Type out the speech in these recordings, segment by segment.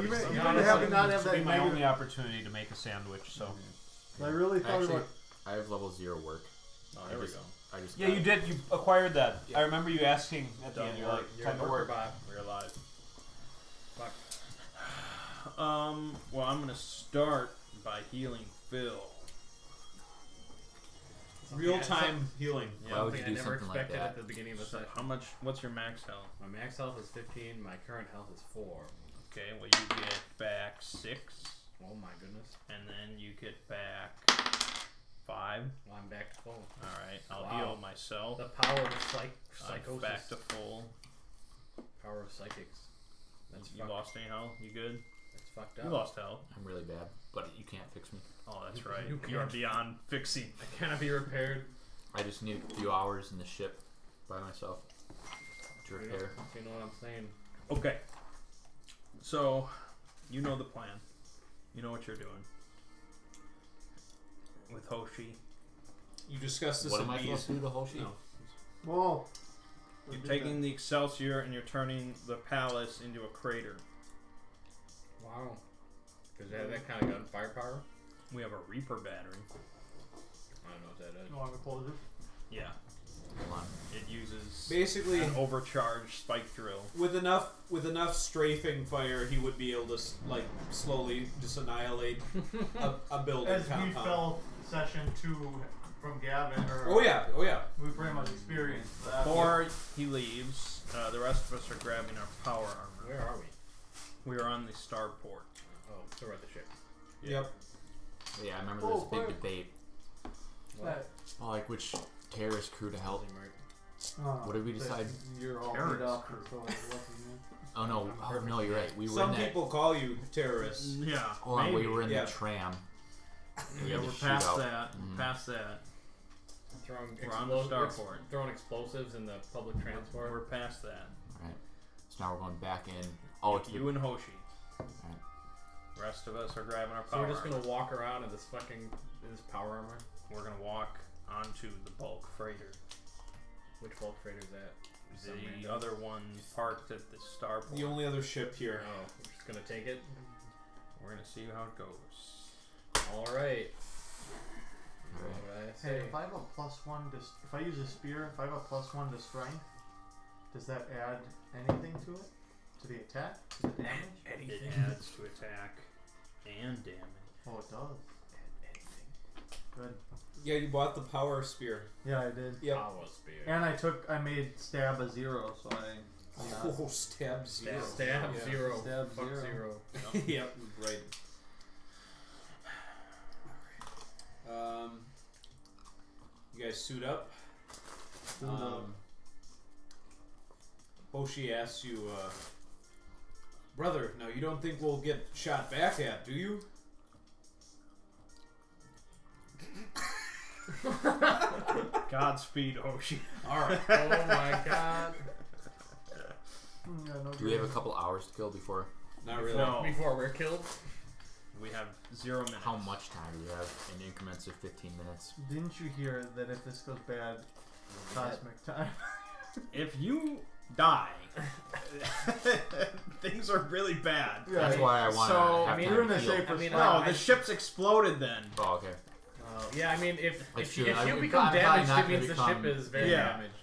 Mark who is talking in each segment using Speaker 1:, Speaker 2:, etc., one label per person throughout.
Speaker 1: You may
Speaker 2: Honestly,
Speaker 1: not
Speaker 2: this
Speaker 1: have
Speaker 2: will be
Speaker 1: that
Speaker 2: my
Speaker 1: negative.
Speaker 2: only opportunity to make a sandwich. So
Speaker 1: I really thought
Speaker 3: Actually,
Speaker 1: about.
Speaker 3: I have level 0 work.
Speaker 2: oh, there we go.
Speaker 3: I just
Speaker 2: Yeah,
Speaker 3: got
Speaker 2: you
Speaker 3: it.
Speaker 2: did. You acquired that.
Speaker 3: Yeah.
Speaker 2: I remember you asking at the
Speaker 4: Don't
Speaker 2: end. You're
Speaker 4: work.
Speaker 2: like,
Speaker 4: You're
Speaker 2: time to
Speaker 4: a
Speaker 2: work.
Speaker 4: worker bot.
Speaker 2: We're alive.
Speaker 4: Fuck.
Speaker 2: Well, I'm gonna start by healing Phil. Real time healing.
Speaker 3: Why would you
Speaker 4: Something I
Speaker 3: do
Speaker 4: never
Speaker 3: something like
Speaker 4: expected
Speaker 3: that?
Speaker 4: at the beginning of the
Speaker 2: So
Speaker 4: session.
Speaker 2: how much? What's your max health?
Speaker 4: My max health is 15. My current health is 4.
Speaker 2: Okay, well you get back 6,
Speaker 4: Oh my goodness.
Speaker 2: and then you get back 5.
Speaker 4: Well, I'm back to full.
Speaker 2: All right, I'll
Speaker 4: Wow.
Speaker 2: heal myself.
Speaker 4: The power of
Speaker 2: I'm
Speaker 4: psychosis.
Speaker 2: back to full.
Speaker 4: Power of psychics. That's
Speaker 2: You
Speaker 4: fucked.
Speaker 2: lost any health? You good?
Speaker 4: That's fucked up.
Speaker 2: You lost health.
Speaker 3: I'm really bad, but you can't fix me.
Speaker 2: Oh, that's right.
Speaker 4: You
Speaker 2: You are
Speaker 4: can't.
Speaker 2: beyond fixing.
Speaker 4: I cannot be repaired.
Speaker 3: I just need a few hours in the ship by myself to repair.
Speaker 4: You know what I'm saying?
Speaker 2: Okay. So, you know the plan. You know what you're doing. With Hoshi. You discussed this
Speaker 3: What
Speaker 2: in
Speaker 3: am I
Speaker 2: meetings.
Speaker 3: supposed to do to Hoshi?
Speaker 2: No.
Speaker 1: Whoa.
Speaker 2: You're taking the Excelsior and you're turning the palace into a crater.
Speaker 4: Wow. Does that have that kind of gun firepower?
Speaker 2: We have a Reaper battery.
Speaker 4: I don't know what that is.
Speaker 1: You want to close it?
Speaker 2: Yeah.
Speaker 3: Hold on.
Speaker 2: It uses
Speaker 5: Basically,
Speaker 2: an overcharged spike drill.
Speaker 5: with enough strafing fire, he would be able to like slowly just annihilate a building
Speaker 1: As we
Speaker 5: compound.
Speaker 1: fell session 2 from Gavin, or
Speaker 5: Oh yeah,
Speaker 1: we pretty much experienced that.
Speaker 2: Before he leaves, the rest of us are grabbing our power armor.
Speaker 4: Where are we?
Speaker 2: We are on the starport.
Speaker 4: Oh, so we're at the ship.
Speaker 5: Yep.
Speaker 3: Yeah, I remember there was a big
Speaker 1: fire.
Speaker 3: debate.
Speaker 1: That-
Speaker 3: Oh, like which terrorist crew to help.
Speaker 1: oh,
Speaker 3: What did we
Speaker 1: that
Speaker 3: decide?
Speaker 1: You're all
Speaker 2: Terrorist
Speaker 1: beat up,
Speaker 2: crew.
Speaker 1: so like, lucky man.
Speaker 3: Oh no! Oh no! You're right. We were
Speaker 5: Some
Speaker 3: in that.
Speaker 5: people call you terrorists.
Speaker 2: Yeah.
Speaker 3: Hold on, we
Speaker 2: maybe.
Speaker 3: were in
Speaker 5: Yeah.
Speaker 3: the tram. We
Speaker 2: Yeah,
Speaker 3: had
Speaker 2: we're
Speaker 3: to
Speaker 2: past
Speaker 3: shoot out.
Speaker 2: that.
Speaker 3: Mhm.
Speaker 2: Past that.
Speaker 4: Throwing
Speaker 2: We're on the starport.
Speaker 4: Throwing explosives in the public transport.
Speaker 2: We're past that.
Speaker 3: Alright. So now we're going back in. Oh, it's
Speaker 2: You and Hoshi.
Speaker 3: Alright.
Speaker 2: Rest of us are grabbing our
Speaker 4: So
Speaker 2: power
Speaker 4: we're just
Speaker 2: armor.
Speaker 4: gonna walk around in this fucking power armor.
Speaker 2: We're gonna walk onto the bulk freighter.
Speaker 4: Which bulk freighter is that? Some
Speaker 2: The
Speaker 4: random-
Speaker 2: other one parked at the starport.
Speaker 5: The only other ship here.
Speaker 4: Oh, we're just gonna take it.
Speaker 2: We're gonna see how it goes.
Speaker 4: All right.
Speaker 3: Alright.
Speaker 4: What did I
Speaker 1: Hey,
Speaker 4: say?
Speaker 1: if I have a +1 to, if I use a spear, if I have a +1 to strength, does that add anything to it? To the attack? To the damage?
Speaker 2: It adds to attack and damage.
Speaker 1: Oh, it does. Good.
Speaker 5: Yeah, you bought the power spear.
Speaker 1: Yeah, I did.
Speaker 5: Yep.
Speaker 4: Power spear.
Speaker 1: And I made stab a 0, so I.
Speaker 5: Oh, stab zero.
Speaker 4: Stab
Speaker 5: Yeah.
Speaker 4: zero.
Speaker 1: Stab
Speaker 4: Fuck
Speaker 1: zero.
Speaker 4: zero.
Speaker 5: Yep, right. You guys suit up. Hoshi asks you, brother, now you don't think we'll get shot back at, do you?
Speaker 2: Godspeed, Hoshi.
Speaker 5: Alright.
Speaker 4: Oh my god.
Speaker 1: Yeah, no
Speaker 3: Do we have a
Speaker 1: good.
Speaker 3: couple hours to kill before?
Speaker 5: Not really.
Speaker 2: No.
Speaker 4: Before we're killed.
Speaker 2: We have 0 minutes.
Speaker 3: How much time do we have in increments of 15 minutes?
Speaker 1: Didn't you hear that if this goes bad, cosmic time?
Speaker 2: If you die, things are really bad.
Speaker 1: Yeah,
Speaker 3: That's why I want to
Speaker 2: So,
Speaker 3: have
Speaker 4: I mean,
Speaker 3: time
Speaker 1: you're in
Speaker 3: to
Speaker 1: a
Speaker 3: heal.
Speaker 1: safer
Speaker 4: I mean,
Speaker 1: spot.
Speaker 2: No, the ship's exploded then.
Speaker 3: Oh, okay.
Speaker 4: Yeah, I mean, if
Speaker 3: Like,
Speaker 4: if
Speaker 3: shoot,
Speaker 4: you
Speaker 3: I'm
Speaker 4: become
Speaker 3: probably
Speaker 4: damaged,
Speaker 3: not
Speaker 4: it means
Speaker 3: gonna
Speaker 4: the ship
Speaker 3: become-
Speaker 4: is very
Speaker 2: Yeah.
Speaker 4: damaged.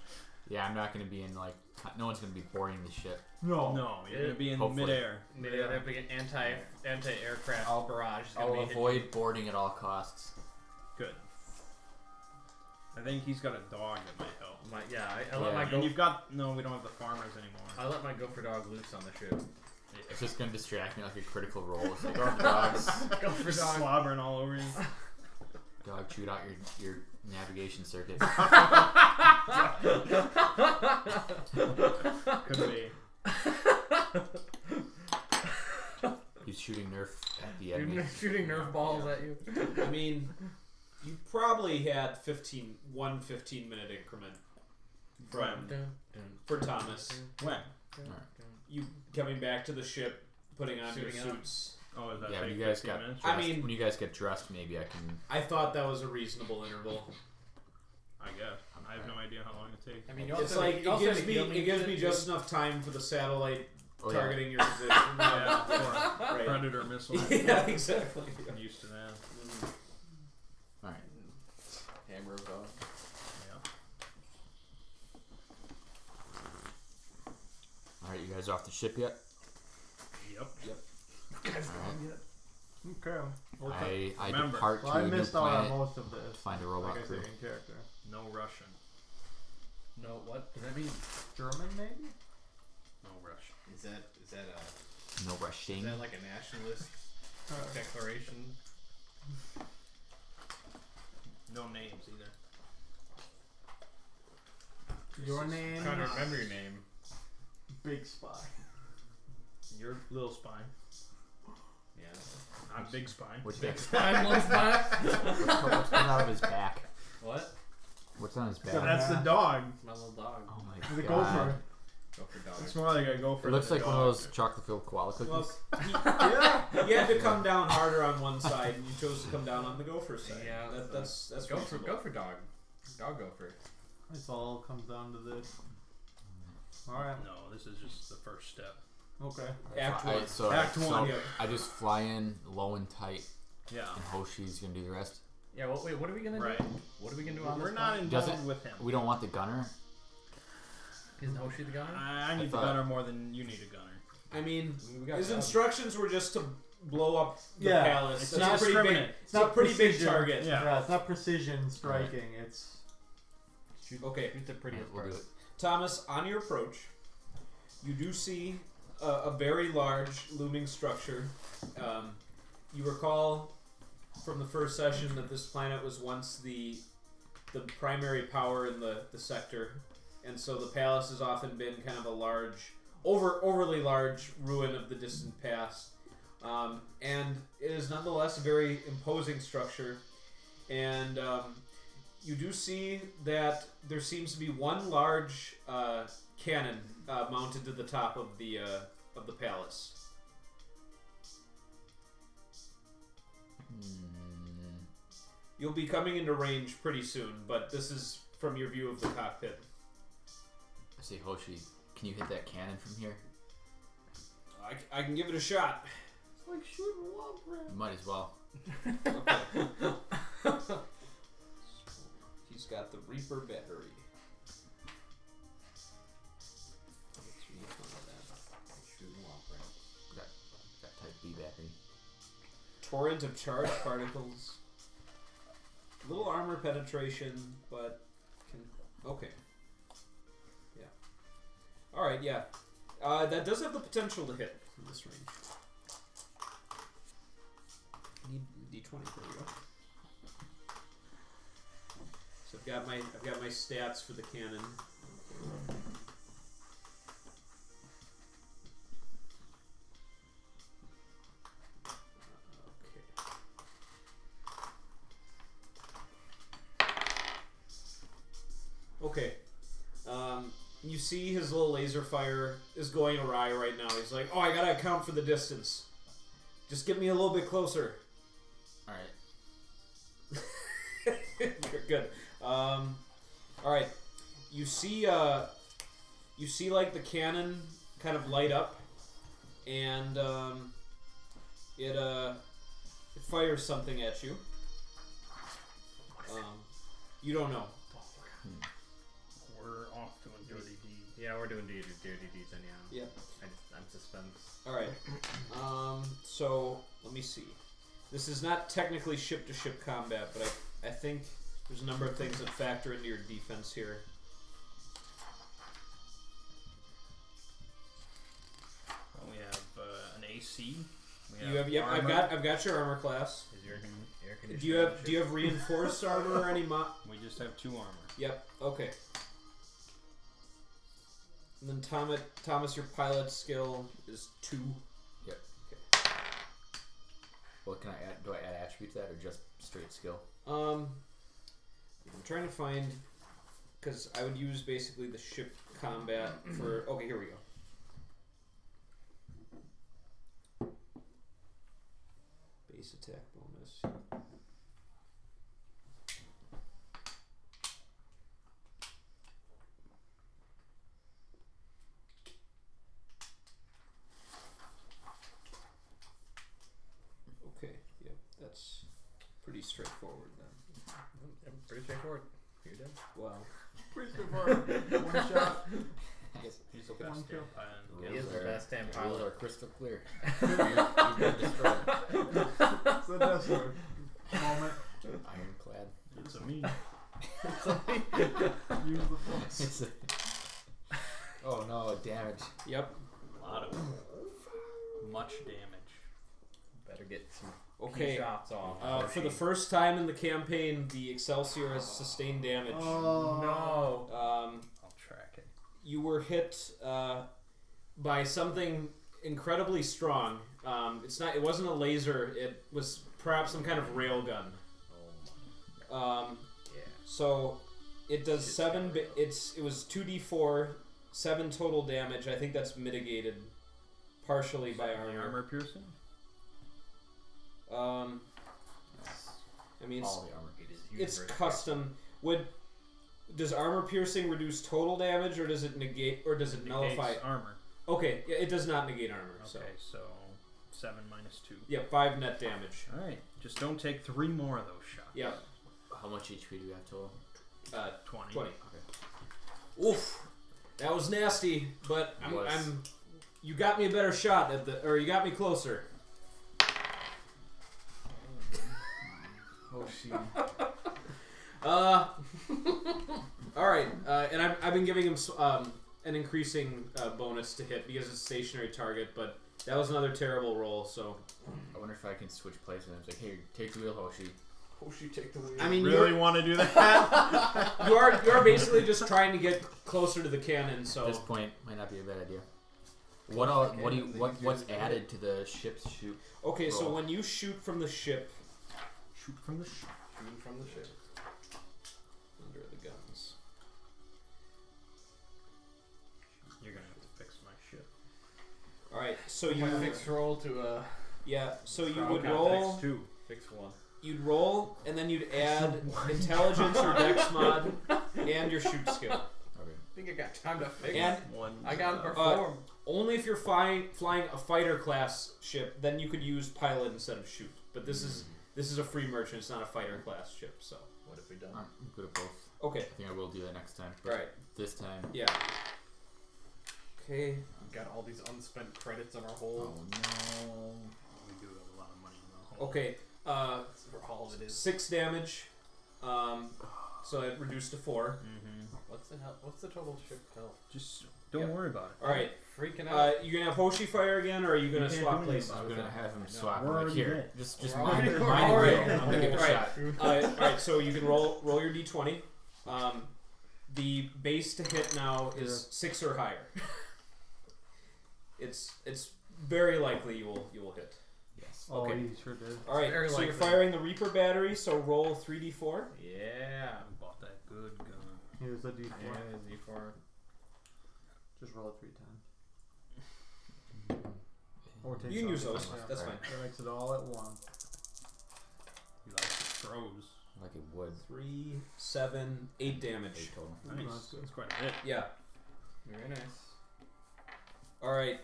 Speaker 3: Yeah, I'm not going to be in, like, no one's going to be boarding the ship.
Speaker 1: No.
Speaker 2: No, you're gonna be in
Speaker 3: Hopefully.
Speaker 2: midair.
Speaker 4: Maybe I'd have to get anti-aircraft
Speaker 3: I'll-
Speaker 4: barrage. It's gonna
Speaker 3: I'll
Speaker 4: be hitting-
Speaker 3: avoid boarding at all costs.
Speaker 2: Good. I think he's got a dog that might help.
Speaker 4: I let my
Speaker 2: And you've got we don't have the farmers anymore.
Speaker 4: I let my gopher dog loose on the ship.
Speaker 3: It's just going to distract me like a critical role. It's like, oh, dogs.
Speaker 4: Gopher
Speaker 2: Just
Speaker 4: dog.
Speaker 2: slobbering all over you.
Speaker 3: Dog, chewed out your navigation circuit.
Speaker 2: Could be.
Speaker 3: He's shooting Nerf at the enemy.
Speaker 4: Shooting Nerf balls at you.
Speaker 5: I mean, you probably had 1 15-minute increment from for Thomas.
Speaker 2: When?
Speaker 5: You coming back to the ship, putting on your
Speaker 4: Suiting up.
Speaker 5: suits.
Speaker 2: Oh, is that
Speaker 3: Yeah, when
Speaker 2: take
Speaker 3: you guys
Speaker 2: 15
Speaker 3: got
Speaker 2: minutes?
Speaker 3: dressed,
Speaker 5: I mean-
Speaker 3: when you guys get dressed, maybe I can.
Speaker 5: I thought that was a reasonable interval.
Speaker 2: I guess. I have no idea how long it takes.
Speaker 4: I mean, you
Speaker 5: It's
Speaker 4: also
Speaker 5: like
Speaker 4: you also
Speaker 5: it
Speaker 4: have to heal
Speaker 5: gives me
Speaker 4: shit,
Speaker 5: just enough time for the satellite targeting your position.
Speaker 2: Yeah,
Speaker 5: Right.
Speaker 2: predator missile.
Speaker 5: Yeah, exactly.
Speaker 2: I'm used to that.
Speaker 3: Alright.
Speaker 4: Hammer of God.
Speaker 2: Yeah.
Speaker 3: Alright, you guys off the ship yet?
Speaker 2: Yep.
Speaker 3: Alright.
Speaker 1: Okay.
Speaker 3: I
Speaker 2: Remember.
Speaker 3: depart
Speaker 1: Well,
Speaker 3: to
Speaker 1: I
Speaker 3: a new
Speaker 1: missed out on
Speaker 3: planet
Speaker 1: most of
Speaker 3: to
Speaker 1: this.
Speaker 3: find a robot
Speaker 1: like I
Speaker 3: crew.
Speaker 1: said, in character.
Speaker 2: No Russian.
Speaker 6: No, what does that mean?
Speaker 1: German, maybe?
Speaker 2: No Russian.
Speaker 6: Is that
Speaker 3: No rushing.
Speaker 6: like a nationalist declaration?
Speaker 2: No names either.
Speaker 1: Your name?
Speaker 4: I'm trying to remember your name.
Speaker 1: Big Spy.
Speaker 2: You're little spine.
Speaker 6: Yeah.
Speaker 2: I'm big spine.
Speaker 3: What's
Speaker 2: Big
Speaker 6: I'm one spot.
Speaker 3: what's coming out of his back?
Speaker 6: What?
Speaker 3: What's on his back?
Speaker 2: That's the dog.
Speaker 6: My little dog.
Speaker 3: Oh my
Speaker 1: The
Speaker 3: god.
Speaker 1: gopher.
Speaker 6: Go for dog.
Speaker 2: It's more like a gopher.
Speaker 3: It looks
Speaker 2: than
Speaker 3: like
Speaker 2: a
Speaker 3: one of
Speaker 2: dog.
Speaker 3: those chocolate-filled koala cookies.
Speaker 5: Well,
Speaker 2: Yeah.
Speaker 5: you had to come down harder on one side, and you chose to come down on the gopher side.
Speaker 6: Yeah,
Speaker 5: that's
Speaker 6: go
Speaker 5: reasonable.
Speaker 6: for dog. Dog gopher.
Speaker 1: This all comes down to this. Alright.
Speaker 2: No, this is just the first step.
Speaker 1: Okay.
Speaker 5: Act
Speaker 3: I,
Speaker 5: one.
Speaker 3: so,
Speaker 2: Act
Speaker 3: so
Speaker 2: one,
Speaker 5: yeah.
Speaker 3: I just fly in low and tight,
Speaker 2: Yeah.
Speaker 3: and Hoshi's gonna do the rest.
Speaker 6: Yeah. Well, wait. What are we gonna
Speaker 2: Right.
Speaker 6: do? What are we gonna do on
Speaker 2: We're
Speaker 6: this?
Speaker 2: not
Speaker 6: planet?
Speaker 2: involved
Speaker 3: Doesn't-
Speaker 2: with him.
Speaker 3: We don't want the gunner.
Speaker 6: Isn't Hoshi the gunner?
Speaker 2: I need the
Speaker 3: thought-
Speaker 2: gunner more than you need a gunner.
Speaker 5: I mean,
Speaker 6: We got
Speaker 5: his
Speaker 6: dog.
Speaker 5: instructions were just to blow up the
Speaker 1: Yeah,
Speaker 5: palace.
Speaker 2: it's
Speaker 5: That's
Speaker 2: not
Speaker 5: a pretty big.
Speaker 2: discriminate.
Speaker 5: It's a pretty big
Speaker 1: precision.
Speaker 5: target.
Speaker 2: Yeah.
Speaker 1: It's not precision striking. It's
Speaker 5: Okay,
Speaker 6: Shoot the prettiest
Speaker 3: We'll do
Speaker 6: part.
Speaker 3: it.
Speaker 5: Thomas, on your approach, you do see a very large looming structure. You recall from the first session that this planet was once the primary power in the sector, and so the palace has often been kind of a large, overly large ruin of the distant past. And it is nonetheless a very imposing structure, and you do see that there seems to be one large cannon mounted to the top of the palace. You'll be coming into range pretty soon, but this is from your view of the cockpit.
Speaker 3: I say, Hoshi, can you hit that cannon from here?
Speaker 5: I can give it a shot.
Speaker 1: it's like shooting wall
Speaker 3: You might as well.
Speaker 5: Okay. He's got the Reaper battery.
Speaker 3: Got type B battery.
Speaker 5: Torrent of charged particles. Little armor penetration, but can okay. Yeah. All right. Yeah. That does have the potential to hit from this range. Need D20. There we go. So I've got my stats for the cannon. Okay. You see his little laser fire is going awry right now. He's like, oh, I gotta account for the distance. Just get me a little bit closer.
Speaker 3: Alright.
Speaker 5: You're good. Alright. You see like the cannon kind of light up, and it fires something at you. You don't know.
Speaker 2: We're off to a dirty deed.
Speaker 6: Yeah, we're doing dirty deeds anyhow.
Speaker 5: Yeah.
Speaker 6: I'm suspense.
Speaker 5: Alright. So, let me see. This is not technically ship-to-ship combat, but I think there's a number of things that factor into your defense here.
Speaker 2: Well, we have an AC. We
Speaker 5: You have, yep,
Speaker 2: armor.
Speaker 5: I've got your armor class.
Speaker 6: Is your air conditioning?
Speaker 5: Do you have reinforced armor or any
Speaker 2: We just have 2 armor.
Speaker 5: Yep, okay. And then Thomas, your pilot skill is 2.
Speaker 3: Yep.
Speaker 5: Okay.
Speaker 3: What can I add? Do I add attributes to that or just straight skill?
Speaker 5: I'm trying to find, because I would use basically the ship combat for. Okay, here we go. Base attack bonus. That's pretty straightforward then.
Speaker 6: Pretty straightforward. You're dead.
Speaker 5: Wow.
Speaker 1: Pretty straightforward. One shot.
Speaker 2: He's the
Speaker 1: One
Speaker 2: best
Speaker 1: kill.
Speaker 2: damn pilot.
Speaker 6: He is the best damn
Speaker 3: The rules
Speaker 6: pilot.
Speaker 3: are crystal clear. You've been destroyed.
Speaker 1: It's the Death Sword moment.
Speaker 3: Ironclad.
Speaker 2: It's a me.
Speaker 1: Use the force.
Speaker 3: It's a oh no, damage.
Speaker 5: Yep.
Speaker 2: A lot of much damage.
Speaker 6: Better get some
Speaker 5: Okay.
Speaker 6: shots off.
Speaker 5: For the first time in the campaign, the Excelsior has sustained damage.
Speaker 1: Oh
Speaker 6: no.
Speaker 2: I'll track it.
Speaker 5: You were hit by something incredibly strong. It wasn't a laser. It was perhaps some kind of railgun.
Speaker 6: Yeah.
Speaker 5: So it does 7. It was 2d4, 7 total damage. I think that's mitigated partially by armor.
Speaker 2: Piercing?
Speaker 5: I mean,
Speaker 3: All the armor.
Speaker 5: it's custom. Does armor piercing reduce total damage, or does it negate, or does it nullify?
Speaker 2: Negates armor.
Speaker 5: Okay, yeah, it does not negate armor.
Speaker 2: Okay, so 7 minus 2.
Speaker 5: Yeah, 5 net damage.
Speaker 2: Alright, just don't take 3 more of those shots.
Speaker 5: Yeah,
Speaker 3: How much HP do we have total?
Speaker 2: 20.
Speaker 5: 20.
Speaker 3: Okay.
Speaker 5: Oof, that was nasty, but
Speaker 3: Was.
Speaker 5: you got me a better shot or you got me closer.
Speaker 1: Oh, shit.
Speaker 5: All right, and I've been giving him an increasing bonus to hit because it's a stationary target, but that was another terrible roll. So
Speaker 3: I wonder if I can switch places. I'm like, hey, take the wheel, Hoshi.
Speaker 4: Hoshi, take the wheel.
Speaker 5: I mean,
Speaker 2: Really want to do that?
Speaker 5: you are basically just trying to get closer to the cannon. So
Speaker 3: At this point, might not be a bad idea. What's added to the ship's shoot?
Speaker 5: okay, so
Speaker 3: roll?
Speaker 5: when you shoot from the ship,
Speaker 2: Shoot from the ship.
Speaker 4: Shooting from the ship.
Speaker 5: under the guns.
Speaker 2: You're going to have to fix my ship.
Speaker 5: All right, so
Speaker 4: You
Speaker 5: you
Speaker 4: fix roll to
Speaker 5: yeah, so you
Speaker 4: Okay,
Speaker 5: would
Speaker 4: fix
Speaker 5: roll.
Speaker 2: 2.
Speaker 4: fix one.
Speaker 5: You'd roll, and then you'd add intelligence or dex mod, and your shoot skill.
Speaker 3: Okay.
Speaker 4: I think I got time to fix.
Speaker 5: And
Speaker 2: 1.
Speaker 4: I got to perform.
Speaker 5: only if you're flying a fighter class ship, then you could use pilot instead of shoot. But this is a free merchant. It's not a fighter class ship. So
Speaker 6: What have we done?
Speaker 3: I'm good at both.
Speaker 5: okay,
Speaker 3: I think I will do that next time.
Speaker 5: all right,
Speaker 3: This time.
Speaker 5: yeah. Okay,
Speaker 4: We got all these unspent credits on our
Speaker 3: Oh
Speaker 4: whole.
Speaker 3: no.
Speaker 2: We do have a lot of money in the hole.
Speaker 5: okay.
Speaker 4: That's for all it is.
Speaker 5: 6 damage. So it reduced to 4.
Speaker 2: Mm-hmm.
Speaker 6: What's the total ship health?
Speaker 2: Just don't
Speaker 5: Yep.
Speaker 2: worry about it.
Speaker 5: All right.
Speaker 6: Freaking out.
Speaker 5: You gonna have Hoshi fire again, or are you gonna
Speaker 2: can't
Speaker 5: swap
Speaker 2: do
Speaker 5: places?
Speaker 2: anything
Speaker 3: I'm
Speaker 2: about
Speaker 3: gonna have him swap.
Speaker 2: We're
Speaker 3: I'm like,
Speaker 2: already
Speaker 3: here,
Speaker 2: dead.
Speaker 3: just
Speaker 6: We're
Speaker 3: mind
Speaker 6: already-
Speaker 3: it
Speaker 6: we're
Speaker 3: mind it
Speaker 6: already-
Speaker 3: real. I'm gonna give it a
Speaker 5: Alright.
Speaker 3: shot.
Speaker 5: All right, so you can roll your d20. The base to hit now is 6 or higher. It's very likely you will hit.
Speaker 3: Yes.
Speaker 1: Oh,
Speaker 5: Okay.
Speaker 1: he sure did.
Speaker 5: All right,
Speaker 6: Very
Speaker 5: so you're
Speaker 6: likely.
Speaker 5: firing the Reaper battery. So roll 3d4.
Speaker 6: Yeah.
Speaker 2: I bought that good gun.
Speaker 1: Here's the D4.
Speaker 6: Yeah, Z4.
Speaker 1: Just roll it 3 times. Or take
Speaker 5: You can use
Speaker 1: some.
Speaker 5: those.
Speaker 1: Yeah.
Speaker 5: That's fine.
Speaker 1: That makes it all at once.
Speaker 2: You like the throws.
Speaker 3: Like it would.
Speaker 5: 3, 7, 8 damage.
Speaker 3: 8 total.
Speaker 2: Nice.
Speaker 1: that's good.
Speaker 2: That's quite a bit.
Speaker 5: Yeah.
Speaker 6: Very nice.
Speaker 5: All right.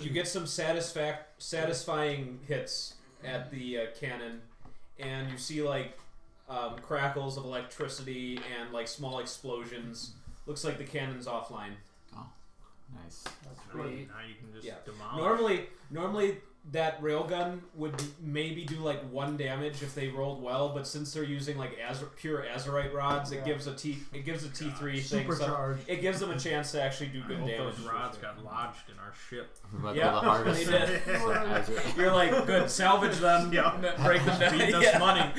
Speaker 5: You get some satisfying hits at the cannon, and you see like crackles of electricity and like small explosions. Looks like the cannon's offline.
Speaker 3: Nice.
Speaker 1: That's
Speaker 2: Now
Speaker 1: great.
Speaker 2: you can just
Speaker 5: Yeah.
Speaker 2: demolish.
Speaker 5: Normally that railgun would maybe do like 1 damage if they rolled well, but since they're using like pure azurite rods, it
Speaker 1: Yeah.
Speaker 5: gives a T3 thing. So
Speaker 1: Supercharged.
Speaker 5: it gives them a chance to actually do
Speaker 2: I
Speaker 5: good
Speaker 2: hope
Speaker 5: damage.
Speaker 2: those rods got lodged in our ship.
Speaker 3: I'm about
Speaker 5: Yeah,
Speaker 3: to the harvest.
Speaker 5: they did.
Speaker 3: for Azure.
Speaker 5: You're like, good, salvage them,
Speaker 2: Yeah.
Speaker 5: break them down.
Speaker 2: Feeding us
Speaker 5: Yeah.
Speaker 2: money.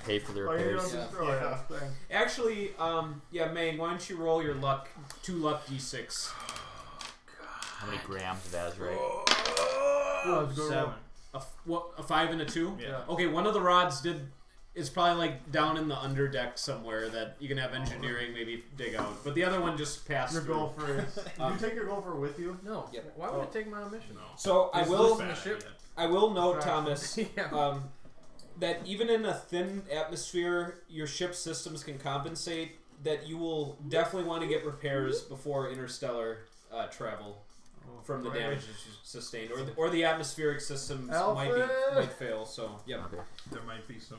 Speaker 3: Pay for the
Speaker 1: Oh, you're
Speaker 3: repairs.
Speaker 1: gonna destroy
Speaker 4: Yeah.
Speaker 1: that thing.
Speaker 5: Actually, Mang, why don't you roll your luck, 2 luck d6.
Speaker 3: How many grams of Azurite?
Speaker 1: Oh, let's go
Speaker 2: 7.
Speaker 5: A 5 and a 2?
Speaker 2: Yeah.
Speaker 5: Okay, one of the rods is probably like down in the underdeck somewhere that you can have engineering maybe dig out. But the other one just passed
Speaker 1: Your
Speaker 5: through.
Speaker 1: gopher is. Did you take your gopher with you?
Speaker 6: No.
Speaker 5: Yep.
Speaker 6: Why would I take my mission?
Speaker 2: No.
Speaker 5: So I
Speaker 2: This
Speaker 5: will
Speaker 2: is a bad idea.
Speaker 5: I will note,
Speaker 1: Right.
Speaker 5: Thomas,
Speaker 6: Yeah.
Speaker 5: that even in a thin atmosphere, your ship's systems can compensate. That you will definitely want to get repairs before interstellar travel. from the
Speaker 1: Right.
Speaker 5: damage that you sustained, or the atmospheric systems
Speaker 1: Alfred!
Speaker 5: might fail. So yep.
Speaker 3: Okay.
Speaker 2: There might be some.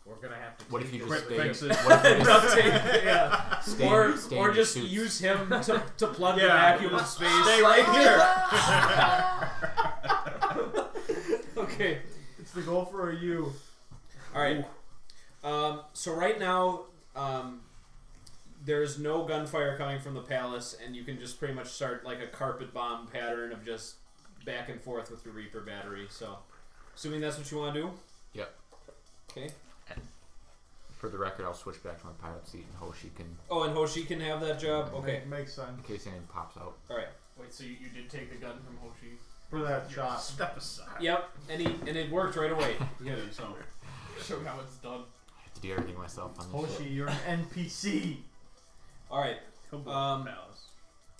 Speaker 6: We're gonna have to.
Speaker 3: What if you
Speaker 6: take
Speaker 3: just
Speaker 6: this
Speaker 2: Quick
Speaker 3: stay?
Speaker 2: fixes.
Speaker 3: What if you
Speaker 5: Duct
Speaker 3: just
Speaker 5: tape, yeah.
Speaker 3: stay,
Speaker 5: Or
Speaker 3: stay in
Speaker 5: or
Speaker 3: your
Speaker 5: just
Speaker 3: suits?
Speaker 5: use him to plug the
Speaker 2: Yeah.
Speaker 5: vacuum of space.
Speaker 2: Stay right here.
Speaker 5: Okay.
Speaker 1: It's the goal for a U.
Speaker 5: All right. So right now, there's no gunfire coming from the palace, and you can just pretty much start like a carpet bomb pattern of just back and forth with your Reaper battery. So, assuming that's what you want to do.
Speaker 3: Yep.
Speaker 5: Okay.
Speaker 3: For the record, I'll switch back to my pilot seat, and Hoshi can,
Speaker 5: Oh, and Hoshi can have that job. Okay.
Speaker 1: Makes sense
Speaker 3: in case anything pops out.
Speaker 5: All right.
Speaker 7: Wait, so you did take the gun from Hoshi?
Speaker 1: for that shot.
Speaker 2: Step aside.
Speaker 5: Yep. And it worked right away. He hit it. So.
Speaker 7: Show how it's done.
Speaker 3: I have to do everything myself on this
Speaker 1: Hoshi,
Speaker 3: ship.
Speaker 1: you're an NPC.
Speaker 5: All right.
Speaker 2: He'll blow
Speaker 5: Um,
Speaker 2: the palace.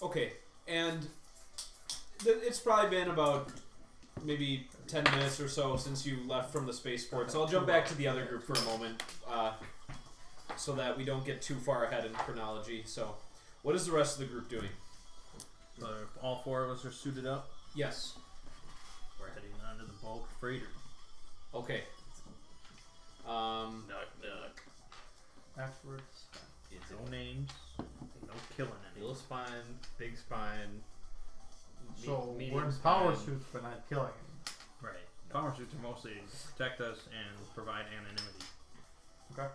Speaker 5: Okay. And it's probably been about maybe 10 minutes or so since you left from the spaceport. So I'll jump back to the other group for a moment, so that we don't get too far ahead in chronology. So, what is the rest of the group doing?
Speaker 2: All four of us are suited up.
Speaker 5: Yes.
Speaker 2: We're heading onto the bulk freighter.
Speaker 5: Okay.
Speaker 2: Knock knock.
Speaker 1: Afterwards.
Speaker 2: No names. No killing any.
Speaker 6: Little spine, big spine.
Speaker 1: So
Speaker 6: medium
Speaker 1: we're in
Speaker 6: spine.
Speaker 1: power suits, but not killing him.
Speaker 2: Right. Power suits are mostly to protect us and provide anonymity.
Speaker 1: Okay.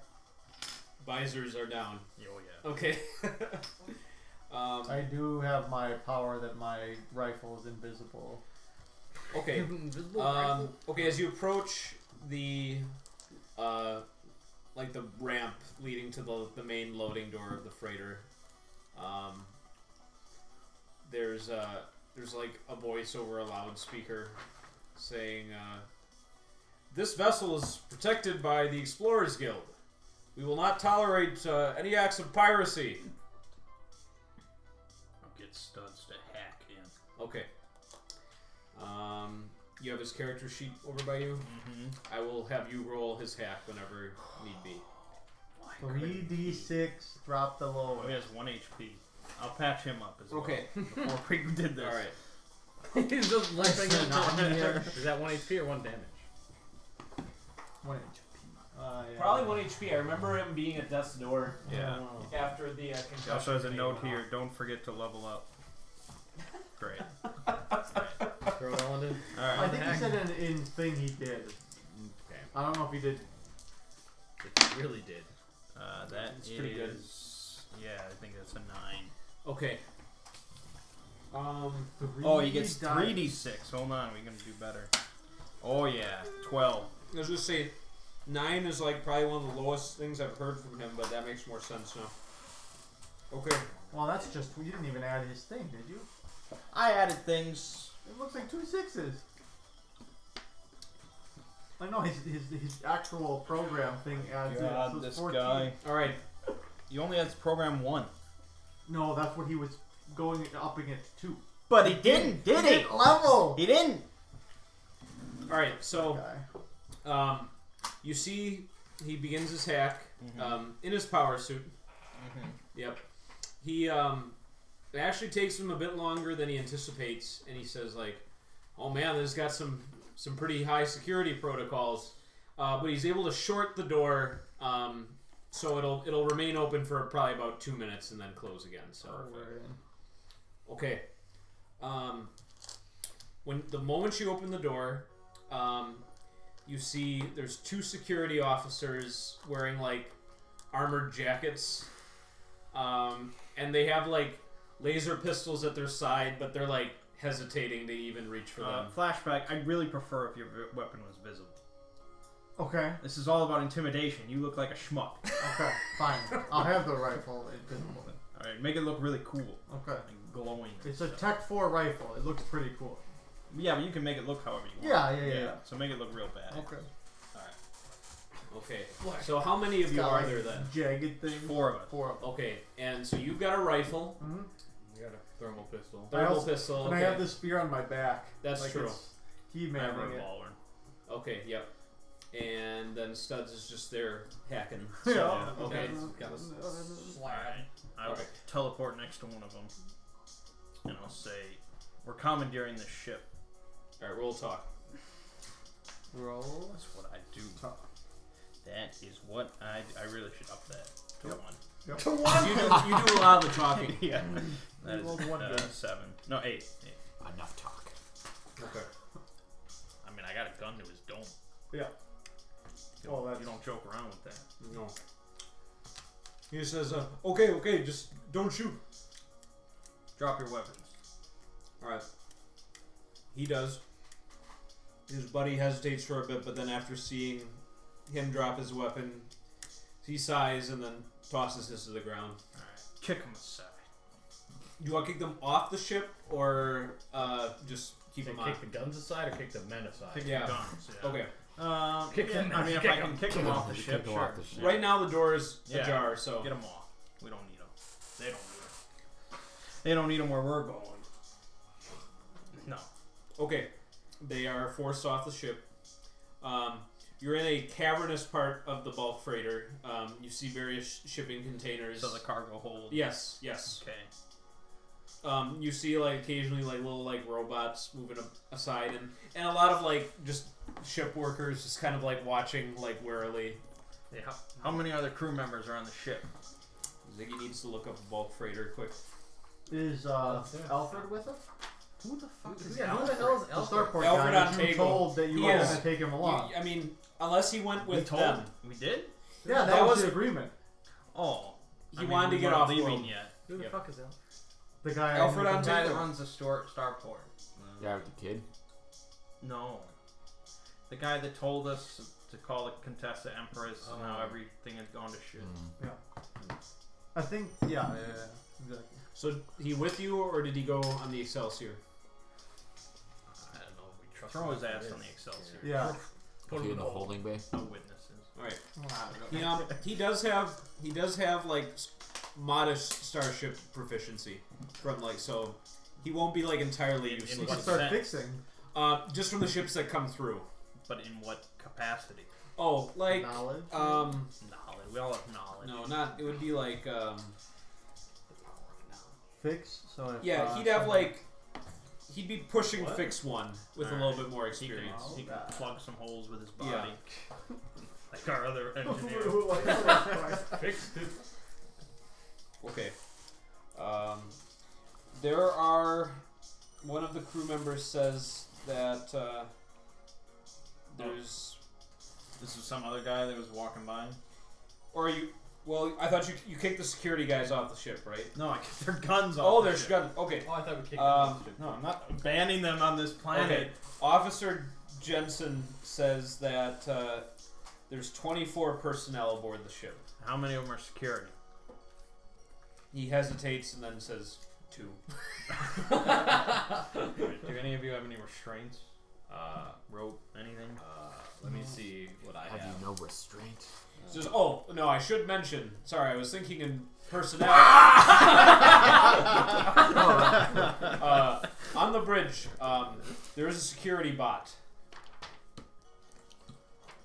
Speaker 5: Visors are down.
Speaker 2: Oh yeah.
Speaker 5: Okay.
Speaker 1: I do have my power that my rifle is invisible.
Speaker 5: Okay.
Speaker 6: Invisible rifle.
Speaker 5: Okay, as you approach the like the ramp leading to the main loading door of the freighter, there's like a voice over a loudspeaker saying, "This vessel is protected by the Explorers Guild. We will not tolerate any acts of piracy."
Speaker 2: I'll get Studs to hack in.
Speaker 5: Okay. You have his character sheet over by you.
Speaker 2: Mm-hmm.
Speaker 5: I will have you roll his hack whenever need be.
Speaker 1: 3d6, drop the
Speaker 2: Oh,
Speaker 1: lower.
Speaker 2: he has 1 HP. I'll patch him up as
Speaker 5: Okay.
Speaker 2: well. Before we did this.
Speaker 5: All right.
Speaker 6: He's just limping
Speaker 1: Not
Speaker 6: into
Speaker 1: here.
Speaker 6: Is that 1 HP or 1 damage?
Speaker 1: 1 HP. Yeah.
Speaker 5: Probably 1 HP. I remember him being at death's door
Speaker 2: Yeah.
Speaker 5: after the
Speaker 2: He
Speaker 5: concussion.
Speaker 2: also has a
Speaker 5: grenade
Speaker 2: note
Speaker 5: went
Speaker 2: here,
Speaker 5: off.
Speaker 2: don't forget to level up. Great.
Speaker 6: Throw it all in.
Speaker 2: Alright.
Speaker 1: I think he said in thing he did.
Speaker 6: Okay.
Speaker 1: I don't know if he did.
Speaker 6: If you really did.
Speaker 2: That
Speaker 5: It's pretty good.
Speaker 2: Yeah, I think that's a 9.
Speaker 5: Okay.
Speaker 2: Oh, he gets
Speaker 1: 3D
Speaker 2: 3d6. Hold on, we can do better. Oh yeah, 12.
Speaker 5: I was just say, 9 is like probably one of the lowest things I've heard from him, but that makes more sense now. Okay.
Speaker 1: Well, that's just. You didn't even add his thing, did you?
Speaker 2: I added things.
Speaker 1: It looks like 2 6s. I know his actual program thing adds it.
Speaker 2: God,
Speaker 1: So it's
Speaker 2: this
Speaker 1: 14.
Speaker 2: guy.
Speaker 5: All right.
Speaker 2: You only had to program 1.
Speaker 1: No, that's what he was going upping it to.
Speaker 2: But he didn't, did he?
Speaker 1: Level.
Speaker 2: He didn't.
Speaker 5: All right. So,
Speaker 1: Guy.
Speaker 5: you see, he begins his hack in his power suit. Yep. He it actually takes him a bit longer than he anticipates, and he says like, "Oh man, this has got some pretty high security protocols," but he's able to short the door, so it'll remain open for probably about 2 minutes and then close again. So okay, when the moment you open the door, you see there's 2 security officers wearing like armored jackets, and they have like laser pistols at their side, but they're like hesitating to even reach for them.
Speaker 2: Flashback, I'd really prefer if your weapon was visible.
Speaker 1: Okay.
Speaker 2: This is all about intimidation. You look like a schmuck.
Speaker 1: Okay. Fine. I'll have the rifle invisible.
Speaker 2: Alright, make it look really cool.
Speaker 1: Okay.
Speaker 2: Like glowing.
Speaker 1: It's a Tech 4 rifle. It looks pretty cool.
Speaker 2: Yeah, but you can make it look however you want.
Speaker 1: Yeah.
Speaker 2: So make it look real bad.
Speaker 1: Okay.
Speaker 5: Okay. So how many of you are there then?
Speaker 1: Jagged thing.
Speaker 2: 4 of us.
Speaker 1: 4 of them.
Speaker 5: Okay, and so you've got a rifle,
Speaker 1: Mm-hmm.
Speaker 6: You got a thermal pistol.
Speaker 5: thermal pistol.
Speaker 1: And
Speaker 5: Okay.
Speaker 1: I have the spear on my back.
Speaker 5: That's
Speaker 1: like
Speaker 5: true.
Speaker 1: it's He
Speaker 2: I have a
Speaker 1: manning it.
Speaker 2: revolver.
Speaker 5: Okay, yep. And then Studs is just there hacking.
Speaker 1: Yeah.
Speaker 5: So, okay.
Speaker 6: Got a slab.
Speaker 2: I will
Speaker 5: Alright.
Speaker 2: teleport next to one of them. and I'll say, we're commandeering this ship.
Speaker 5: Alright, roll talk.
Speaker 1: Roll.
Speaker 2: That's what I do. That is what I really should up that to
Speaker 1: Yep.
Speaker 2: 1.
Speaker 1: Yep.
Speaker 5: You do a lot of the talking.
Speaker 2: Yeah. That is
Speaker 1: rolled 1 good.
Speaker 2: 7. No, 8.
Speaker 3: Enough talk.
Speaker 5: Okay.
Speaker 2: I mean, I got a gun to his dome.
Speaker 1: Yeah. Well, that's
Speaker 2: You don't joke around with that.
Speaker 5: No. He says, okay, just don't shoot.
Speaker 2: Drop your weapons.
Speaker 5: Alright. He does. His buddy hesitates for a bit, but then after seeing him drop his weapon, he sighs and then tosses his to the ground.
Speaker 2: Alright. Kick him aside.
Speaker 5: Do you want to kick them off the ship or just keep them on?
Speaker 6: Kick the guns aside or kick the men aside?
Speaker 2: Kick
Speaker 5: Yeah.
Speaker 2: your guns. Yeah.
Speaker 5: Okay.
Speaker 6: Kick
Speaker 2: yeah,
Speaker 6: them.
Speaker 2: I mean, if
Speaker 6: Kick
Speaker 2: I can kick them off the ship,
Speaker 3: Kick 'em
Speaker 2: sure.
Speaker 3: off the ship.
Speaker 5: Right now the door is
Speaker 2: Yeah.
Speaker 5: ajar, so
Speaker 2: Get them off. We don't need them. They don't need them. They don't need them where we're going. No.
Speaker 5: okay. They are forced off the ship. You're in a cavernous part of the bulk freighter. You see various shipping containers.
Speaker 2: So the cargo hold.
Speaker 5: Yes.
Speaker 2: Okay.
Speaker 5: You see like occasionally like little like robots moving aside and a lot of like just ship workers just kind of like watching like warily.
Speaker 2: Yeah. How many other crew members are on the ship?
Speaker 5: Ziggy needs to look up a bulk freighter quick.
Speaker 1: Is Alfred with us?
Speaker 2: Who the fuck is
Speaker 6: Yeah, who the hell is
Speaker 1: The
Speaker 6: Alfred?
Speaker 1: Starport
Speaker 5: Alfred
Speaker 1: guy
Speaker 5: on
Speaker 1: that you
Speaker 5: Tago.
Speaker 1: told that you
Speaker 5: He
Speaker 1: were
Speaker 5: is.
Speaker 1: going to take him along.
Speaker 5: I mean, unless he went with them.
Speaker 2: We did?
Speaker 1: Yeah,
Speaker 5: That
Speaker 1: that was
Speaker 5: was-
Speaker 1: the agreement.
Speaker 2: Oh.
Speaker 5: He wanted to get off
Speaker 2: leaving
Speaker 5: world.
Speaker 2: yet.
Speaker 6: Who the
Speaker 5: Yep.
Speaker 6: fuck is Alfred?
Speaker 1: The guy
Speaker 5: Alfred
Speaker 1: I knew
Speaker 5: on
Speaker 2: The
Speaker 1: from-
Speaker 2: guy
Speaker 5: Tago.
Speaker 2: that runs the starport.
Speaker 3: Yeah, with the kid.
Speaker 2: No. The guy that told us to call the Contessa Empress and how everything had gone to shit.
Speaker 1: I think, yeah, exactly.
Speaker 5: So he with you or did he go on the Excelsior?
Speaker 6: I don't know if we trust
Speaker 2: Throw
Speaker 6: him.
Speaker 2: his ass on the Excelsior.
Speaker 1: Yeah.
Speaker 6: Put
Speaker 3: Is
Speaker 6: him
Speaker 3: he
Speaker 6: in
Speaker 3: in the holding bay?
Speaker 2: No witnesses.
Speaker 5: All right.
Speaker 1: Wow.
Speaker 5: He does have like modest starship proficiency from like so he won't be like entirely
Speaker 2: In
Speaker 5: useless.
Speaker 1: You
Speaker 2: what
Speaker 1: can start
Speaker 2: sense?
Speaker 1: fixing.
Speaker 5: Just from the ships that come through.
Speaker 2: But in what capacity?
Speaker 5: Oh, like
Speaker 1: Knowledge.
Speaker 2: Knowledge. We all have knowledge.
Speaker 5: no, not it would be like
Speaker 1: Fix. So if,
Speaker 5: yeah, he'd have like he'd be pushing
Speaker 2: What?
Speaker 5: fix 1 with a
Speaker 2: Alright.
Speaker 5: little bit more
Speaker 2: He can,
Speaker 5: experience.
Speaker 2: he can plug some holes with his body.
Speaker 5: Yeah.
Speaker 2: Like our other engineer.
Speaker 6: Fixed it.
Speaker 5: Okay. There are one of the crew members says that there's
Speaker 2: This is some other guy that was walking by.
Speaker 5: or you well I thought you kicked the security guys off the ship, right?
Speaker 2: No, I get their guns off.
Speaker 5: Oh,
Speaker 2: the
Speaker 5: there's
Speaker 2: ship.
Speaker 5: gun. Okay.
Speaker 6: Oh, I thought we kicked him.
Speaker 2: No, I'm not banning them on this planet.
Speaker 5: Okay. Officer Jensen says that there's 24 personnel aboard the ship.
Speaker 2: How many of them are security?
Speaker 5: He hesitates and then says 2.
Speaker 2: Do any of you have any restraints? Rope? Anything?
Speaker 6: Let me see what I
Speaker 3: Have
Speaker 6: have.
Speaker 3: you no restraint?
Speaker 5: Says, oh no, I should mention. Sorry, I was thinking in personnel. On the bridge, there is a security bot.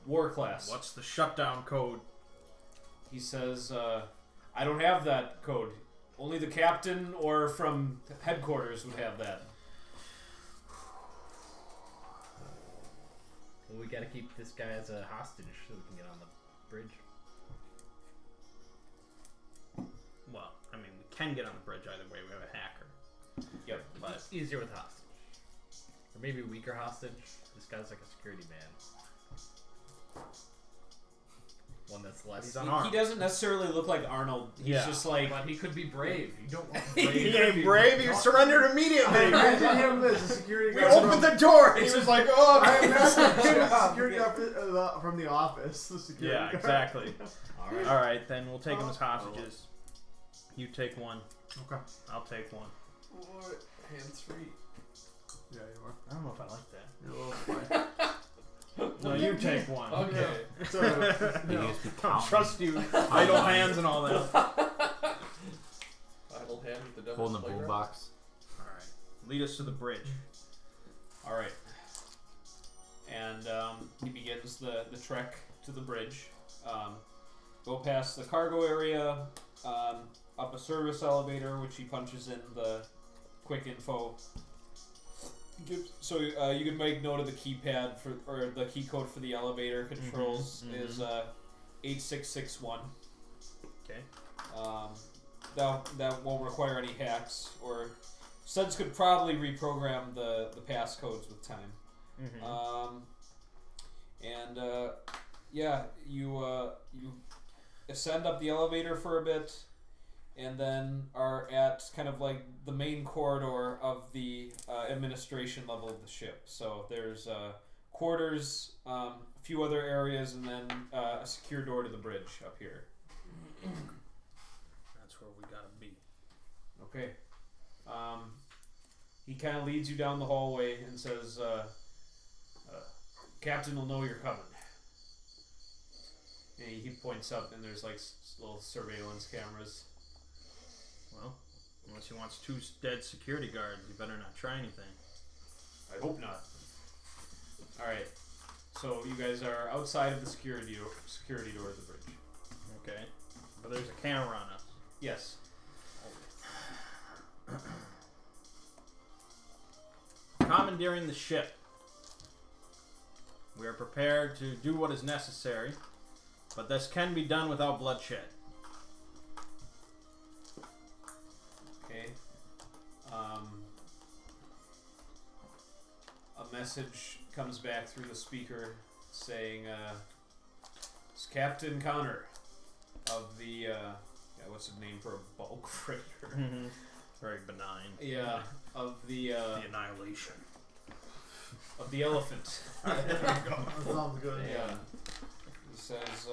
Speaker 5: War class.
Speaker 2: What's the shutdown code?
Speaker 5: He says, I don't have that code. Only the captain or from headquarters would have that.
Speaker 6: Well, we gotta keep this guy as a hostage so we can get on the bridge.
Speaker 2: Well, I mean, we can get on the bridge either way. We have a hacker.
Speaker 5: Yep.
Speaker 2: But
Speaker 6: It's easier with hostage. Or maybe a weaker hostage. This guy's like a security man. One that's less.
Speaker 2: He's unarmed.
Speaker 5: He doesn't necessarily look like Arnold. He's
Speaker 2: Yeah.
Speaker 5: just like
Speaker 6: But he could be brave. You don't want
Speaker 2: he ain't brave. He surrendered immediately.
Speaker 1: Imagine him as a security
Speaker 2: We
Speaker 1: guard.
Speaker 2: opened the door. And he was like, "Oh,
Speaker 1: I imagine him as a
Speaker 2: man."
Speaker 1: security guard from the office. The security
Speaker 2: Yeah,
Speaker 1: guard.
Speaker 2: exactly.
Speaker 6: Alright.
Speaker 2: All right, then we'll take them as hostages. You take one.
Speaker 1: Okay.
Speaker 2: I'll take one.
Speaker 7: Hands free.
Speaker 1: Yeah, you are.
Speaker 2: I don't know if I like that.
Speaker 1: You're a little funny.
Speaker 2: No, you take one.
Speaker 7: Okay.
Speaker 1: So,
Speaker 3: You
Speaker 1: no.
Speaker 3: just be
Speaker 2: I don't
Speaker 3: counting.
Speaker 2: trust you. Idle hands and all that.
Speaker 7: Idle hand with the devil's
Speaker 3: Holding a
Speaker 7: playground.
Speaker 3: boombox.
Speaker 2: All right, lead us to the bridge.
Speaker 5: all right. And he begins the trek to the bridge. Go past the cargo area, up a service elevator, which he punches in the quick info. So you can make note of the keypad or the key code for the elevator controls is 8661.
Speaker 2: Okay.
Speaker 5: That won't require any hacks, or Suds could probably reprogram the passcodes with time. You ascend up the elevator for a bit, and then are at kind of like the main corridor of the administration level of the ship. So there's quarters, a few other areas, and then a secure door to the bridge up here.
Speaker 2: That's where we gotta be.
Speaker 5: Okay. He kind of leads you down the hallway and says, Captain will know you're coming. And he points up, and there's like little surveillance cameras.
Speaker 2: Well, unless he wants 2 dead security guards, you better not try anything.
Speaker 5: I hope not. Alright. So you guys are outside of the security door of the bridge.
Speaker 2: Okay. But there's a camera on us.
Speaker 5: Yes.
Speaker 2: Commandeering the ship. We are prepared to do what is necessary, but this can be done without bloodshed.
Speaker 5: Okay. A message comes back through the speaker saying, it's Captain Connor of the, what's the name for a bulk freighter?
Speaker 2: Very benign.
Speaker 5: Yeah, of the
Speaker 2: Annihilation.
Speaker 5: of the elephant.
Speaker 1: That sounds good.
Speaker 5: Yeah. He says,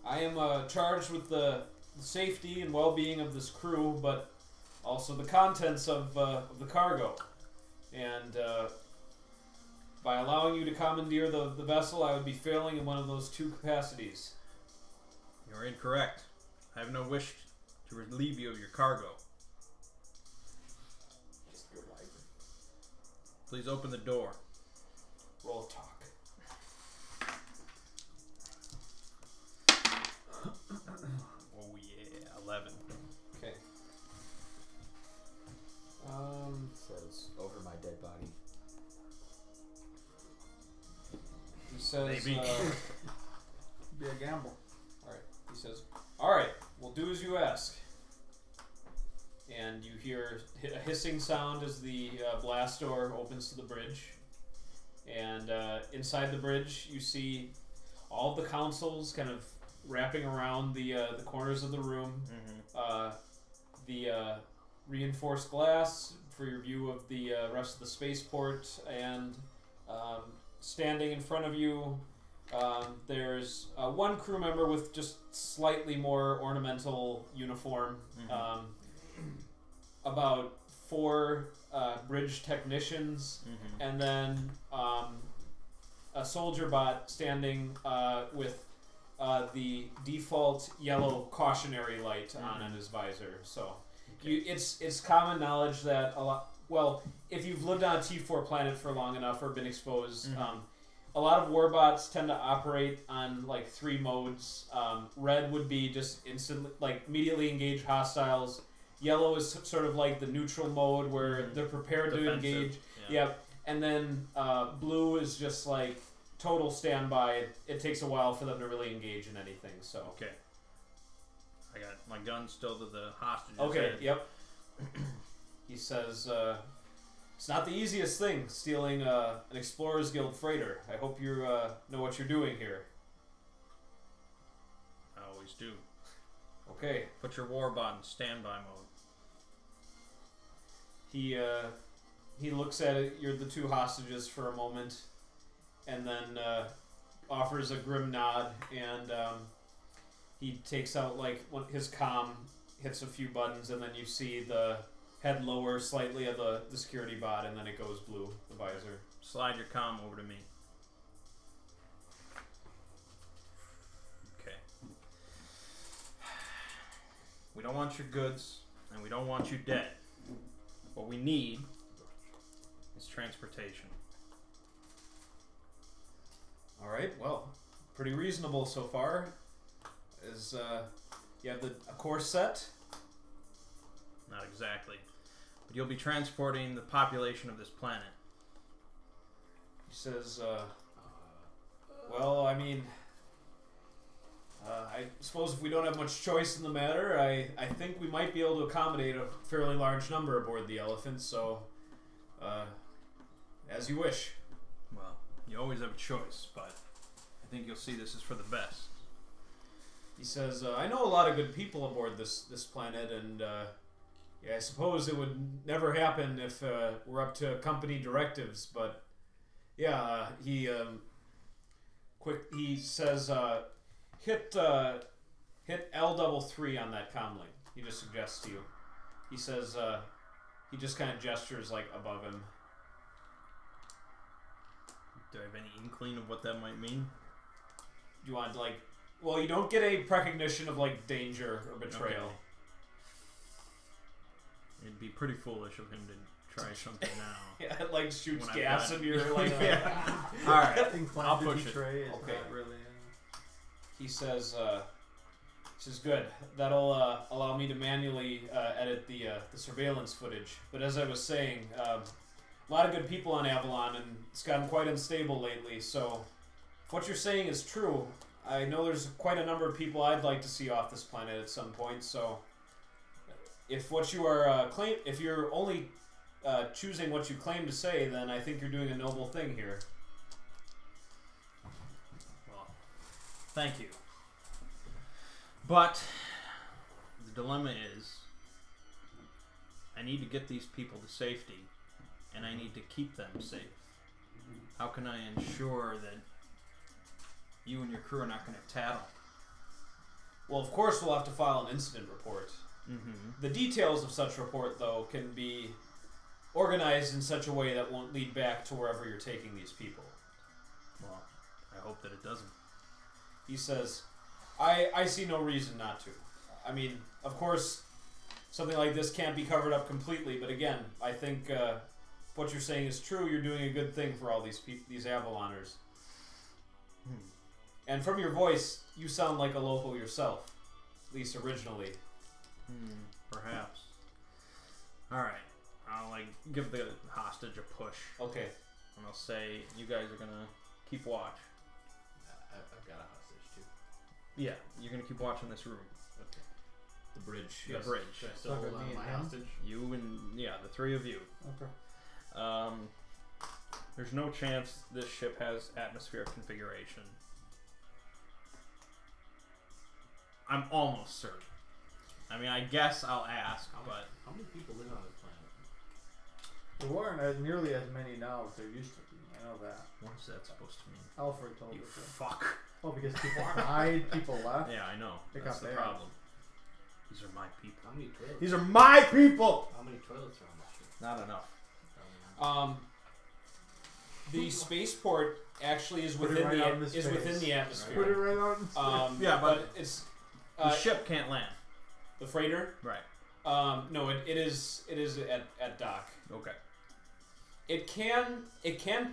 Speaker 5: I am charged with the safety and well-being of this crew, but also the contents of the cargo. And by allowing you to commandeer the vessel, I would be failing in one of those 2 capacities.
Speaker 2: You're incorrect. I have no wish to relieve you of your cargo. Please open the door.
Speaker 5: Roll talk.
Speaker 2: Oh yeah, 11.
Speaker 5: Okay.
Speaker 3: Says over my dead body.
Speaker 5: He says,
Speaker 2: Maybe.
Speaker 1: Be a gamble.
Speaker 5: alright. He says, alright, we'll do as you ask. And you hear a hissing sound as the blast door opens to the bridge. And inside the bridge, you see all of the consoles kind of wrapping around the corners of the room. The reinforced glass for your view of the rest of the spaceport, and standing in front of you, there's one crew member with just slightly more ornamental uniform. About 4 bridge technicians, and then a soldier bot standing with the default yellow cautionary light on in his visor. So it's common knowledge that if you've lived on a T4 planet for long enough or been exposed, a lot of warbots tend to operate on like 3 modes. Red would be just instantly, like immediately engage hostiles. Yellow is sort of like the neutral mode where they're prepared to engage. Yep. And then blue is just like total standby. It takes a while for them to really engage in anything. So
Speaker 2: Okay. I got my gun still to the hostages.
Speaker 5: okay. Yep. He says, "It's not the easiest thing stealing an Explorers Guild freighter. I hope you know what you're doing here."
Speaker 2: I always do.
Speaker 5: Okay.
Speaker 2: Put your warbot in standby mode.
Speaker 5: He looks at it. You're the 2 hostages for a moment, and then offers a grim nod, and he takes out like his comm, hits a few buttons, and then you see the head lower slightly of the security bot, and then it goes blue, the visor.
Speaker 2: Slide your comm over to me. Okay. We don't want your goods, and we don't want you dead. What we need is transportation.
Speaker 5: Alright, well, pretty reasonable so far. You have a course set.
Speaker 2: Not exactly. But you'll be transporting the population of this planet.
Speaker 5: He says, well, I mean, I suppose if we don't have much choice in the matter, I think we might be able to accommodate a fairly large number aboard the Elephant, so, as you wish.
Speaker 2: Well, you always have a choice, but I think you'll see this is for the best.
Speaker 5: He says, I know a lot of good people aboard this planet, and yeah, I suppose it would never happen if we're up to company directives, but yeah, he says, hit L3 on that comm link. He just suggests to you. He says, he just kind of gestures like above him.
Speaker 2: Do I have any inkling of what that might mean?
Speaker 5: Do you want like? Well, you don't get a recognition of like danger or betrayal.
Speaker 2: Okay. It'd be pretty foolish of him to try something now.
Speaker 5: Yeah, it like shoots
Speaker 2: When
Speaker 5: gas
Speaker 2: I've
Speaker 5: and you're like,
Speaker 2: All right,
Speaker 1: Inclined
Speaker 2: I'll
Speaker 1: to
Speaker 2: push it.
Speaker 1: betray is
Speaker 5: Okay.
Speaker 1: not really.
Speaker 5: He says, good. That'll allow me to manually edit the surveillance footage. But as I was saying, a lot of good people on Avalon, and it's gotten quite unstable lately. So, if what you're saying is true, I know there's quite a number of people I'd like to see off this planet at some point. So, if what you are if you're only choosing what you claim to say, then I think you're doing a noble thing here.
Speaker 2: Well, thank you. But the dilemma is, I need to get these people to safety, and I need to keep them safe. How can I ensure that you and your crew are not going to tattle?
Speaker 5: Well, of course, we'll have to file an incident report.
Speaker 2: Mm-hmm.
Speaker 5: The details of such report, though, can be organized in such a way that won't lead back to wherever you're taking these people.
Speaker 2: Well, I hope that it doesn't.
Speaker 5: He says, I see no reason not to. I mean, of course, something like this can't be covered up completely, but again, I think if what you're saying is true, you're doing a good thing for all these Avaloners. And from your voice, you sound like a local yourself, at least originally.
Speaker 2: Perhaps. Alright. I'll give the hostage a push.
Speaker 5: Okay.
Speaker 2: And I'll say, you guys are gonna keep watch.
Speaker 6: I've got a hostage too.
Speaker 2: Yeah, you're gonna keep watching this room.
Speaker 6: Okay.
Speaker 5: The bridge.
Speaker 2: The
Speaker 5: Yes.
Speaker 2: bridge.
Speaker 6: Should I still
Speaker 1: So
Speaker 6: hold
Speaker 1: me
Speaker 6: on to
Speaker 1: and
Speaker 6: my
Speaker 1: him?
Speaker 6: hostage?
Speaker 2: You and, the three of you.
Speaker 1: Okay.
Speaker 2: There's no chance this ship has atmospheric configuration. I'm almost certain. I mean, I guess I'll ask, but...
Speaker 6: How many people live on this planet?
Speaker 1: There weren't nearly as many now as there used to be. I know that.
Speaker 2: What is that supposed to mean?
Speaker 1: Alfred told
Speaker 2: You
Speaker 1: us that.
Speaker 2: fuck.
Speaker 1: Well, because people died, people left.
Speaker 2: Yeah, I know.
Speaker 1: It
Speaker 2: That's
Speaker 1: got
Speaker 2: the
Speaker 1: bad.
Speaker 2: problem. These are my people.
Speaker 6: How many toilets?
Speaker 1: These are my people!
Speaker 6: How many toilets are on this ship?
Speaker 2: Not enough.
Speaker 5: The spaceport actually is
Speaker 1: Put it
Speaker 5: within
Speaker 1: right out in the
Speaker 5: is
Speaker 1: space.
Speaker 5: within the
Speaker 1: Put it
Speaker 5: atmosphere.
Speaker 1: right out in space.
Speaker 2: Yeah, but
Speaker 5: it's
Speaker 2: the ship can't land.
Speaker 5: the freighter.
Speaker 2: Right.
Speaker 5: No, it is at dock.
Speaker 2: Okay.
Speaker 5: It can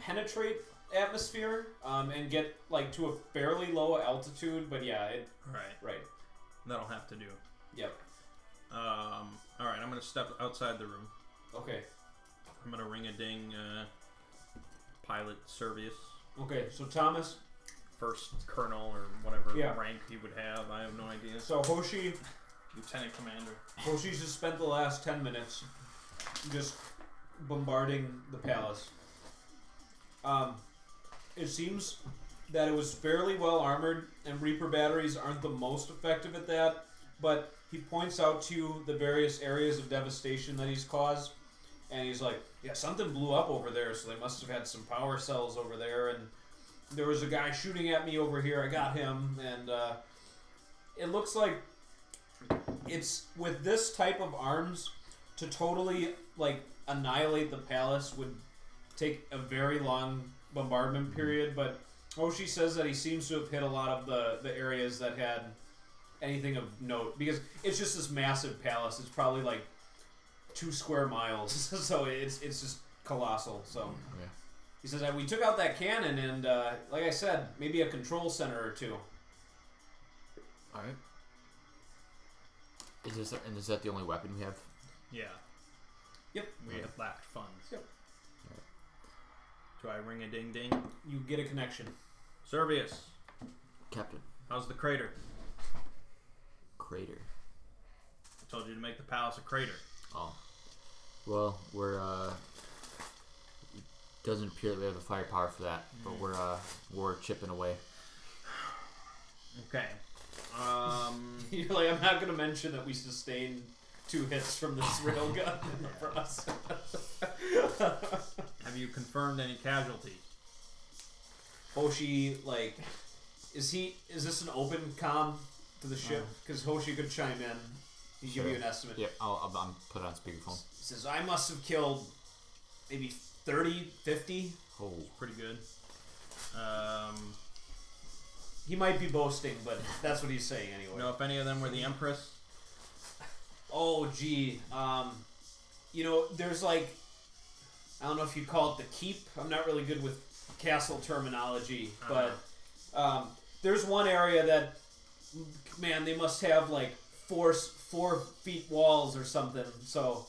Speaker 5: penetrate atmosphere and get like to a fairly low altitude, but yeah, right.
Speaker 2: That'll have to do.
Speaker 5: Yep.
Speaker 2: Alright, I'm gonna step outside the room.
Speaker 5: Okay.
Speaker 2: I'm gonna ring a ding pilot Servius.
Speaker 5: Okay, so Thomas.
Speaker 2: First colonel or whatever
Speaker 5: Yeah.
Speaker 2: rank he would have. I have no idea.
Speaker 5: So Hoshi.
Speaker 2: Lieutenant commander.
Speaker 5: Hoshi's just spent the last 10 minutes just bombarding the palace. It seems that it was fairly well armored, and Reaper batteries aren't the most effective at that, but he points out to you the various areas of devastation that he's caused, and he's like, yeah, something blew up over there, so they must have had some power cells over there, and there was a guy shooting at me over here, I got him, and it looks like it's with this type of arms to totally annihilate the palace would take a very long bombardment period, but Hoshi says that he seems to have hit a lot of the areas that had anything of note, because it's just this massive palace. It's probably like 2 square miles, so it's just colossal. So
Speaker 3: Yeah.
Speaker 5: he says that we took out that cannon, and like I said, maybe a control center or two.
Speaker 3: Alright. Is that the only weapon we have?
Speaker 2: Yeah.
Speaker 5: Yep.
Speaker 2: We have lacked funds.
Speaker 5: Yep.
Speaker 2: Do I ring a ding ding?
Speaker 5: You get a connection.
Speaker 2: Servius,
Speaker 3: Captain.
Speaker 2: how's the crater?
Speaker 3: Crater.
Speaker 2: I told you to make the palace a crater.
Speaker 3: Oh. Well, we're it doesn't appear that we have the firepower for that, but we're chipping away.
Speaker 2: Okay.
Speaker 5: You're like, I'm not going to mention that we sustained 2 hits from this rail gun in the process.
Speaker 2: Have you confirmed any casualty?
Speaker 5: Hoshi, like, is this an open comm to the ship? Because Hoshi could chime in. He'd give you an estimate.
Speaker 3: Yep, I'll put it on speakerphone.
Speaker 5: He says, I must have killed maybe 30, 50.
Speaker 3: Oh.
Speaker 2: Pretty good.
Speaker 5: He might be boasting, but that's what he's saying anyway.
Speaker 2: Know if any of them were the Empress?
Speaker 5: Oh, gee. You know, there's like, I don't know if you'd call it the keep. I'm not really good with castle terminology, but there's one area that, man, they must have like 4 feet walls or something. So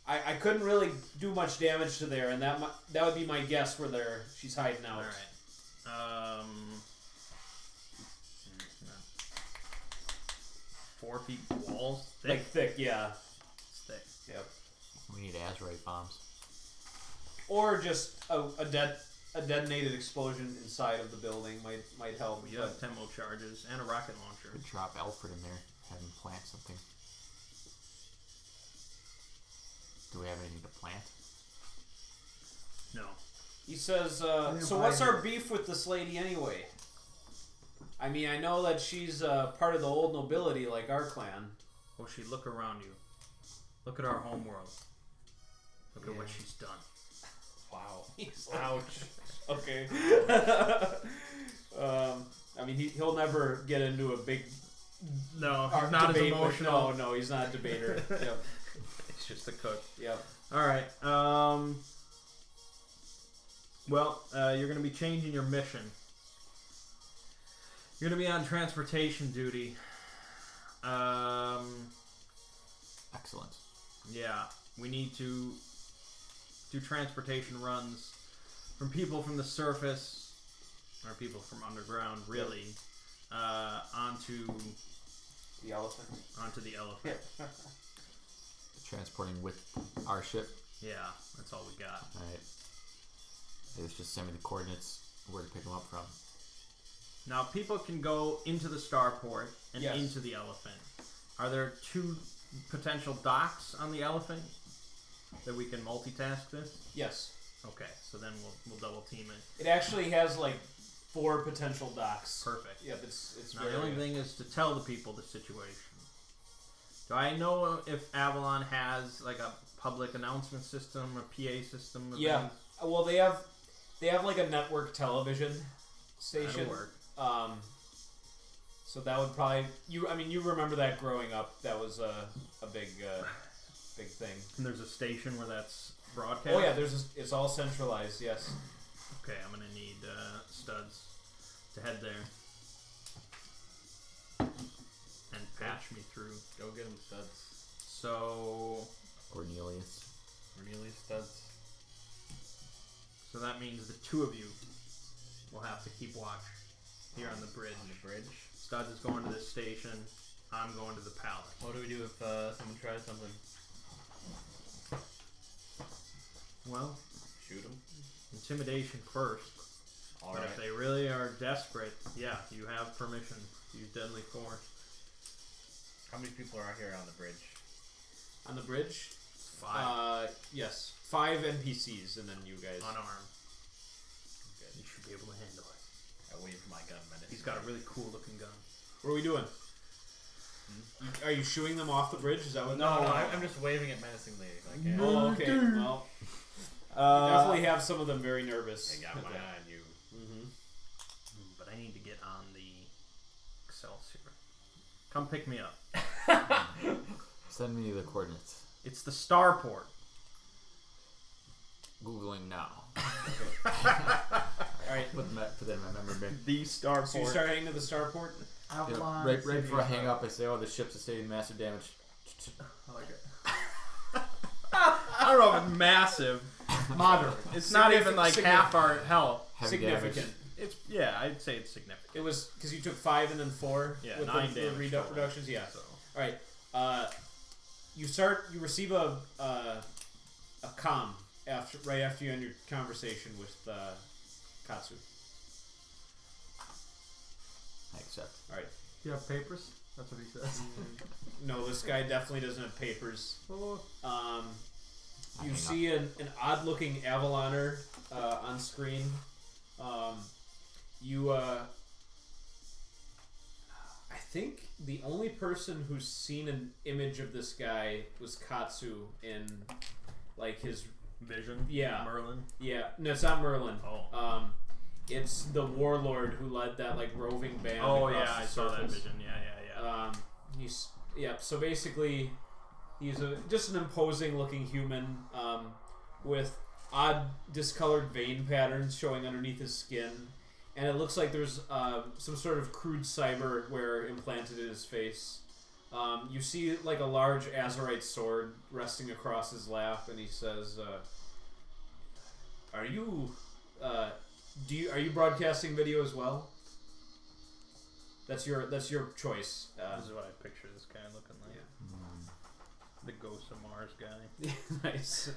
Speaker 5: I couldn't really do much damage to there, and that would be my guess where she's hiding out.
Speaker 2: All right. 4 feet walls? Thick?
Speaker 5: Like thick, yeah.
Speaker 2: It's thick.
Speaker 5: Yep.
Speaker 3: We need Azurite bombs.
Speaker 5: Or just a detonated explosion inside of the building might help.
Speaker 2: We have tempo charges and a rocket launcher.
Speaker 3: Could drop Alfred in there, have him plant something. Do we have anything to plant?
Speaker 2: No.
Speaker 5: He says, so what's our beef with this lady anyway? I mean, I know that she's part of the old nobility like our clan.
Speaker 2: Hoshi, look around you. Look at our homeworld. Look at what she's done.
Speaker 5: Wow.
Speaker 6: Ouch.
Speaker 5: Okay. I mean, he'll never get into a big
Speaker 2: No, he's not as
Speaker 5: debate with-
Speaker 2: emotional.
Speaker 5: No, he's not a debater. Yep.
Speaker 2: He's just a cook.
Speaker 5: Yep.
Speaker 2: Alright, well, you're going to be changing your mission. You're going to be on transportation duty.
Speaker 3: Excellent.
Speaker 2: Yeah, we need to do transportation runs from people from the surface, or people from underground, really, onto
Speaker 5: The elephant.
Speaker 2: the elephant.
Speaker 3: Transporting with our ship.
Speaker 2: Yeah, that's all we got.
Speaker 3: Alright. It's just send me the coordinates where to pick them up from.
Speaker 2: Now, people can go into the starport and
Speaker 5: Yes.
Speaker 2: into the elephant. Are there 2 potential docks on the elephant that we can multitask this?
Speaker 5: Yes.
Speaker 2: Okay, so then we'll double team it.
Speaker 5: It actually has like 4 potential docks.
Speaker 2: Perfect.
Speaker 5: Yep, it's
Speaker 2: Now,
Speaker 5: very
Speaker 2: the only
Speaker 5: good.
Speaker 2: thing is to tell the people the situation. Do I know if Avalon has like a public announcement system or PA system? Or
Speaker 5: Yeah.
Speaker 2: things?
Speaker 5: Well, they have like a network television station.
Speaker 2: That'll work.
Speaker 5: So that would probably you remember that growing up? That was a big thing.
Speaker 2: And there's a station where that's broadcast?
Speaker 5: Oh yeah, it's all centralized. Yes.
Speaker 2: Okay, I'm going to need studs to head there. And patch me through.
Speaker 6: Go get him studs.
Speaker 2: So
Speaker 3: Cornelius.
Speaker 6: Cornelius studs.
Speaker 2: that means the 2 of you will have to keep watch here on the bridge.
Speaker 6: On the bridge.
Speaker 2: Studs is going to this station. I'm going to the palace.
Speaker 6: What do we do if someone tries something?
Speaker 2: Well,
Speaker 6: Shoot them.
Speaker 2: intimidation first.
Speaker 6: All
Speaker 2: But
Speaker 6: right.
Speaker 2: if they really are desperate, yeah, you have permission to use deadly force.
Speaker 6: How many people are out here on the bridge?
Speaker 5: On the bridge.
Speaker 2: 5
Speaker 5: Yes. 5 NPCs and then you guys.
Speaker 2: unarmed.
Speaker 6: Good.
Speaker 2: You should be able to handle it.
Speaker 6: I wave my gun menace.
Speaker 2: He's got a really cool looking gun.
Speaker 5: What are we doing? Are you shooing them off the bridge? Is that what?
Speaker 6: No, I'm just waving it menacingly. Like,
Speaker 5: Oh, okay. Well, you definitely have some of them very nervous.
Speaker 6: I got my eye on you.
Speaker 5: Mm-hmm.
Speaker 2: But I need to get on the Excelsior. Come pick me up.
Speaker 3: Send me the coordinates.
Speaker 2: It's the starport.
Speaker 3: Googling now.
Speaker 5: All right.
Speaker 3: Put that in my memory bank.
Speaker 2: The starport.
Speaker 5: So you start heading to the starport.
Speaker 1: Avalon.
Speaker 3: Right
Speaker 1: City.
Speaker 3: before I hang up, I say, "Oh, the ship's sustaining massive damage."
Speaker 1: I like it.
Speaker 2: don't know if it's massive.
Speaker 1: Moderate.
Speaker 2: It's not even like half our health.
Speaker 3: Heavy
Speaker 5: Significant.
Speaker 3: damage.
Speaker 2: It's I'd say it's significant.
Speaker 5: It was because you took 5 and then 4
Speaker 2: Yeah,
Speaker 5: with
Speaker 2: 9
Speaker 5: the
Speaker 2: damage
Speaker 5: reductions. Yeah.
Speaker 2: So.
Speaker 5: All right. You receive a comm right after you end your conversation with Katsu.
Speaker 3: I accept.
Speaker 5: All right.
Speaker 1: Do you have papers? That's what he says.
Speaker 5: No, this guy definitely doesn't have papers.
Speaker 1: Oh.
Speaker 5: You
Speaker 3: hang
Speaker 5: see an odd-looking Avaloner on screen. I think the only person who's seen an image of this guy was Katsu in, like, his...
Speaker 2: Vision.
Speaker 5: Yeah.
Speaker 2: Merlin.
Speaker 5: Yeah, no, it's not Merlin.
Speaker 2: Oh.
Speaker 5: It's the warlord who led that, like, roving band
Speaker 2: Oh
Speaker 5: across
Speaker 2: yeah,
Speaker 5: the
Speaker 2: I saw that
Speaker 5: surface.
Speaker 2: vision. Yeah.
Speaker 5: So basically, he's just an imposing-looking human with odd, discolored vein patterns showing underneath his skin, and it looks like there's some sort of crude cyberware implanted in his face. You see like a large azurite sword resting across his lap, and he says, "Are you broadcasting video as well?" That's your choice.
Speaker 2: This is what I picture this guy looking like. The Ghost of Mars guy.
Speaker 5: Nice.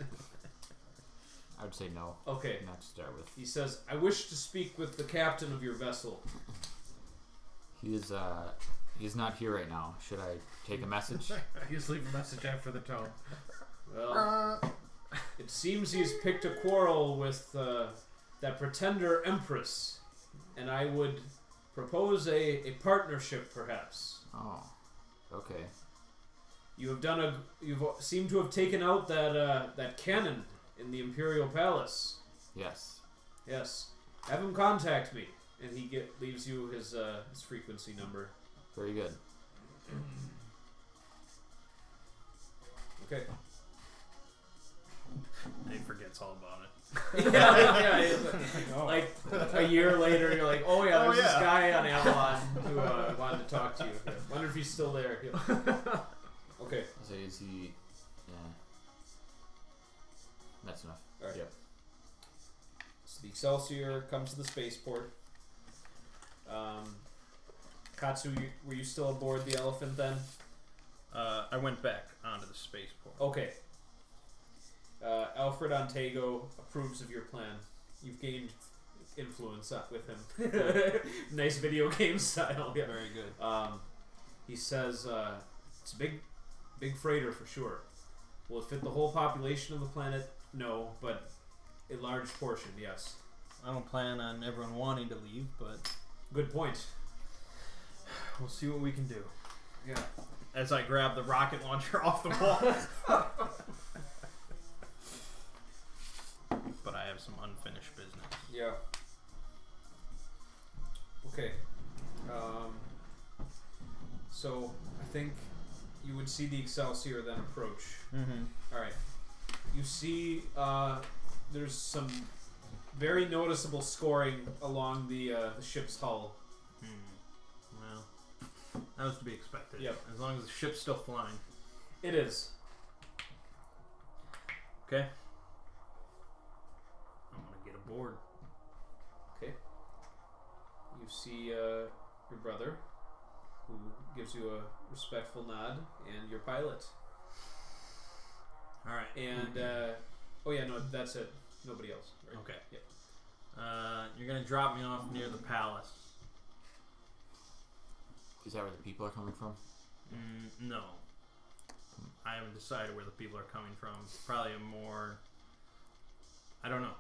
Speaker 3: I would say no.
Speaker 5: Okay.
Speaker 3: Not to start with.
Speaker 5: He says, "I wish to speak with the captain of your vessel."
Speaker 3: He's not here right now. Should I take a message?
Speaker 6: Just leave a message after the tone.
Speaker 5: Well, it seems he's picked a quarrel with that pretender empress, and I would propose a partnership, perhaps.
Speaker 3: Oh, okay.
Speaker 5: You seem to have taken out that cannon in the Imperial Palace.
Speaker 3: Yes.
Speaker 5: Yes. Have him contact me, and he leaves you his frequency number.
Speaker 3: Very good.
Speaker 5: Okay.
Speaker 2: And he forgets all about it.
Speaker 5: yeah. Like a year later, you're like, oh yeah, there's this guy on Avalon who wanted to talk to you. Yeah. Wonder if he's still there. Yeah. Okay.
Speaker 3: So is he? Yeah. That's enough.
Speaker 5: All right.
Speaker 3: Yep.
Speaker 5: So the Excelsior comes to the spaceport. Katsu, were you still aboard the Elephant then?
Speaker 2: I went back onto the spaceport.
Speaker 5: Okay. Alfred Ontego approves of your plan. You've gained influence with him. Nice video game style. Yeah.
Speaker 2: Very good.
Speaker 5: He says it's a big freighter for sure. Will it fit the whole population of the planet? No, but a large portion, yes.
Speaker 2: I don't plan on everyone wanting to leave, but
Speaker 5: Good point.
Speaker 2: we'll see what we can do.
Speaker 5: Yeah.
Speaker 2: As I grab the rocket launcher off the wall. But I have some unfinished business.
Speaker 5: Yeah. Okay. So I think you would see the Excelsior then approach.
Speaker 2: Mm-hmm.
Speaker 5: All right. You see, there's some very noticeable scoring along the ship's hull.
Speaker 2: Well, that was to be expected.
Speaker 5: Yep.
Speaker 2: As long as the ship's still flying.
Speaker 5: It is.
Speaker 2: Okay. I'm gonna get aboard.
Speaker 5: Okay. You see your brother, who gives you a respectful nod, and your pilot.
Speaker 2: All right.
Speaker 5: And oh yeah, no, that's it. Nobody else. Right?
Speaker 2: Okay.
Speaker 5: Yep.
Speaker 2: You're gonna drop me off near the palace.
Speaker 3: Is that where the people are coming from?
Speaker 2: No. I haven't decided where the people are coming from. Probably a more... I don't know.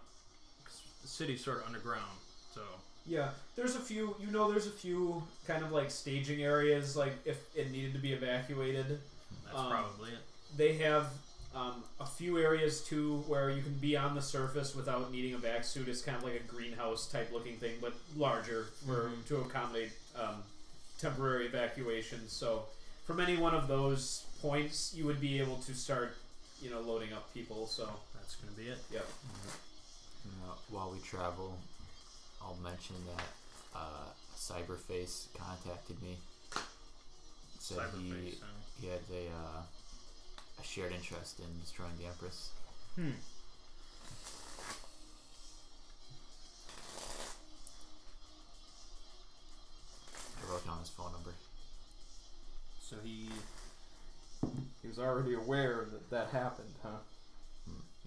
Speaker 2: 'Cause the city's sort of underground, so...
Speaker 5: Yeah, there's a few. There's a few kind of like staging areas. Like if it needed to be evacuated,
Speaker 2: That's probably it.
Speaker 5: they have a few areas too where you can be on the surface without needing a vac suit. It's kind of like a greenhouse type looking thing, but larger to accommodate temporary evacuations. So from any one of those points, you would be able to start, loading up people. So
Speaker 2: That's going to be it.
Speaker 5: yep.
Speaker 3: While we travel, I'll mention that Cyberface contacted me. Said
Speaker 2: Cyberface,
Speaker 3: he had a shared interest in destroying the Empress. I wrote down his phone number.
Speaker 2: So he
Speaker 5: was already aware that happened, huh?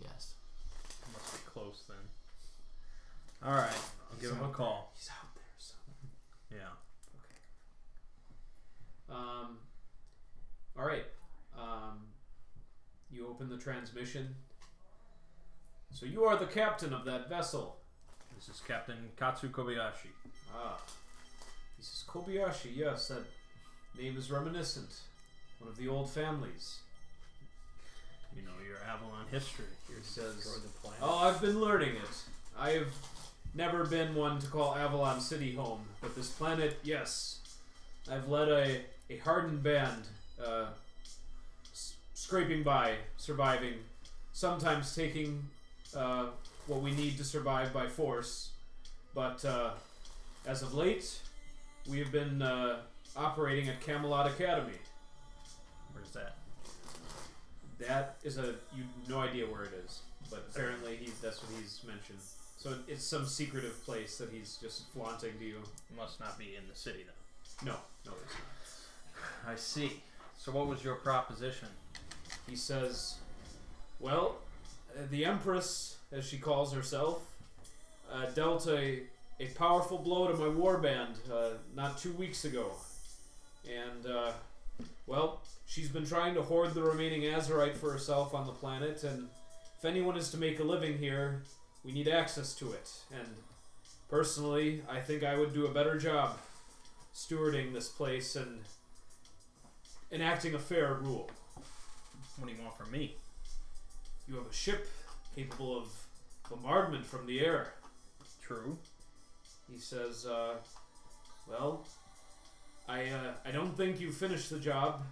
Speaker 3: Yes.
Speaker 2: must be close then. All right, I'll give him a call.
Speaker 5: He's out there somewhere.
Speaker 2: Yeah.
Speaker 5: All right. You open the transmission. So you are the captain of that vessel.
Speaker 2: This is Captain Katsu Kobayashi.
Speaker 5: Ah. This is Kobayashi, yes. That name is reminiscent. One of the old families.
Speaker 2: You know your Avalon history.
Speaker 5: Here it says,
Speaker 6: Destroy the planet.
Speaker 5: oh, I've been learning it. I have never been one to call Avalon City home, but this planet, yes. I've led a hardened band, scraping by, surviving, sometimes taking what we need to survive by force, but as of late, we have been operating at Camelot Academy.
Speaker 2: Where's that?
Speaker 5: That is you have no idea where it is, but apparently that's what he's mentioned. So it's some secretive place that he's just flaunting to you.
Speaker 2: Must not be in the city then.
Speaker 5: No, it's not.
Speaker 2: I see. So what was your proposition?
Speaker 5: He says, well, the Empress, as she calls herself, dealt a powerful blow to my warband not 2 weeks ago. And, well, she's been trying to hoard the remaining Azurite for herself on the planet, and if anyone is to make a living here, we need access to it. And personally, I think I would do a better job stewarding this place and enacting a fair rule.
Speaker 2: What do you want from me?
Speaker 5: You have a ship capable of bombardment from the air.
Speaker 2: True.
Speaker 5: He says, well, I don't think you've finished the job.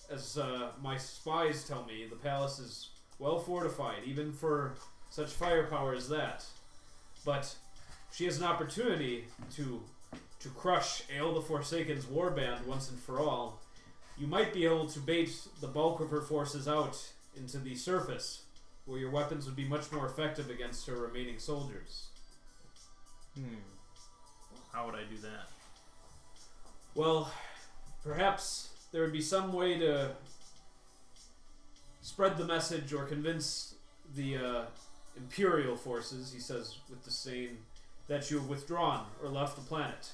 Speaker 5: As my spies tell me, the palace is well fortified, even for such firepower as that. But she has an opportunity to crush Ale the Forsaken's warband once and for all. You might be able to bait the bulk of her forces out into the surface, where your weapons would be much more effective against her remaining soldiers.
Speaker 2: How would I do that?
Speaker 5: Well, perhaps there would be some way to spread the message or convince the Imperial forces, he says with disdain, that you have withdrawn or left the planet.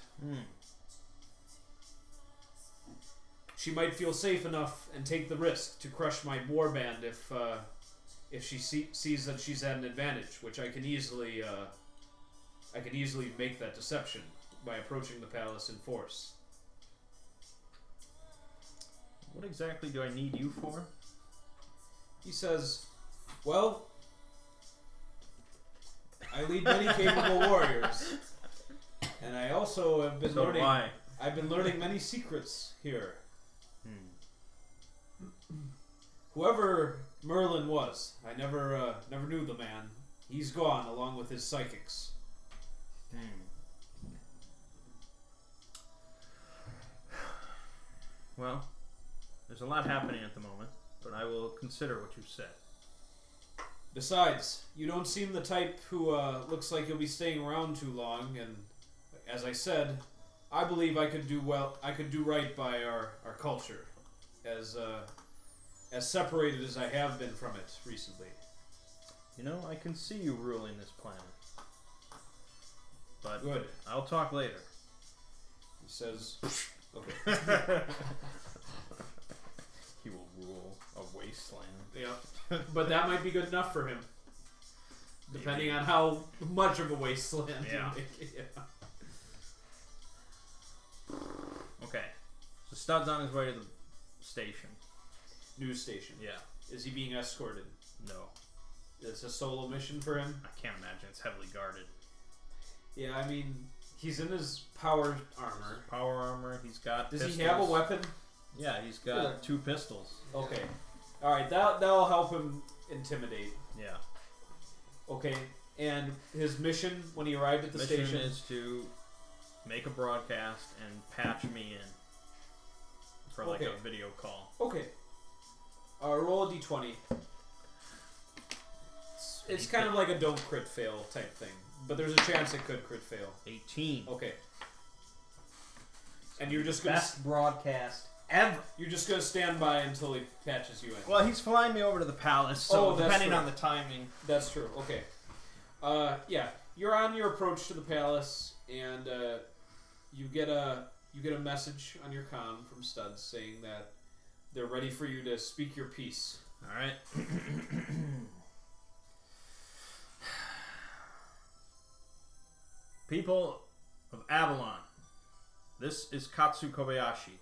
Speaker 5: She might feel safe enough and take the risk to crush my warband if she sees that she's at an advantage, which I can easily make that deception by approaching the palace in force.
Speaker 2: What exactly do I need you for?
Speaker 5: He says, well, I lead many capable warriors, and I also have been learning. I've been learning many secrets here. Whoever Merlin was, I never knew the man. He's gone along with his psychics.
Speaker 2: Well, there's a lot happening at the moment, but I will consider what you've said.
Speaker 5: Besides, you don't seem the type who looks like you'll be staying around too long, and as I said, I believe I could do right by our culture, as separated as I have been from it recently.
Speaker 2: You know, I can see you ruling this planet. But
Speaker 5: Good.
Speaker 2: I'll talk later.
Speaker 5: He says, okay.
Speaker 2: He will rule a wasteland.
Speaker 5: Yeah. But that might be good enough for him. Depending on how much of a wasteland
Speaker 2: Yeah.
Speaker 5: you make it. Yeah.
Speaker 2: Okay. So Stud's on his way to the station.
Speaker 5: News station.
Speaker 2: Yeah.
Speaker 5: Is he being escorted?
Speaker 2: No.
Speaker 5: It's a solo mission for him?
Speaker 2: I can't imagine it's heavily guarded.
Speaker 5: Yeah, I mean, he's in his power armor.
Speaker 2: Power armor, he's got
Speaker 5: Does
Speaker 2: pistols.
Speaker 5: he have a weapon?
Speaker 2: Yeah, he's got 2 pistols.
Speaker 5: Okay. Alright, that'll help him intimidate.
Speaker 2: Yeah.
Speaker 5: Okay. And his mission when he arrived at the
Speaker 2: Mission
Speaker 5: station
Speaker 2: is to make a broadcast and patch me in for like
Speaker 5: Okay.
Speaker 2: a video call.
Speaker 5: Okay. Roll a d20. It's kind of like a don't crit fail type thing, but there's a chance it could crit fail.
Speaker 2: 18.
Speaker 5: Okay. And you're just gonna
Speaker 2: Best broadcast ever.
Speaker 5: you're just gonna stand by until he patches you in.
Speaker 2: Well, he's flying me over to the palace, so
Speaker 5: Oh, that's
Speaker 2: depending
Speaker 5: true.
Speaker 2: on the timing.
Speaker 5: That's true. Okay. Yeah, you're on your approach to the palace, and you get a message on your comm from Studs saying that they're ready for you to speak your piece.
Speaker 2: All right. People of Avalon, this is Katsu Kobayashi.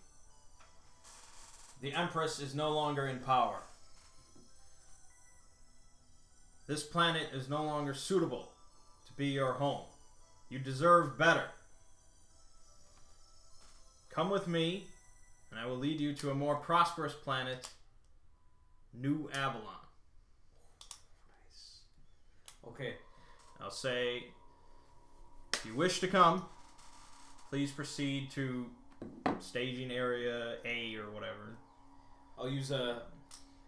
Speaker 2: The Empress is no longer in power. This planet is no longer suitable to be your home. You deserve better. Come with me, and I will lead you to a more prosperous planet, New Avalon.
Speaker 5: Okay.
Speaker 2: I'll say, if you wish to come, please proceed to staging area A or whatever.
Speaker 5: I'll use a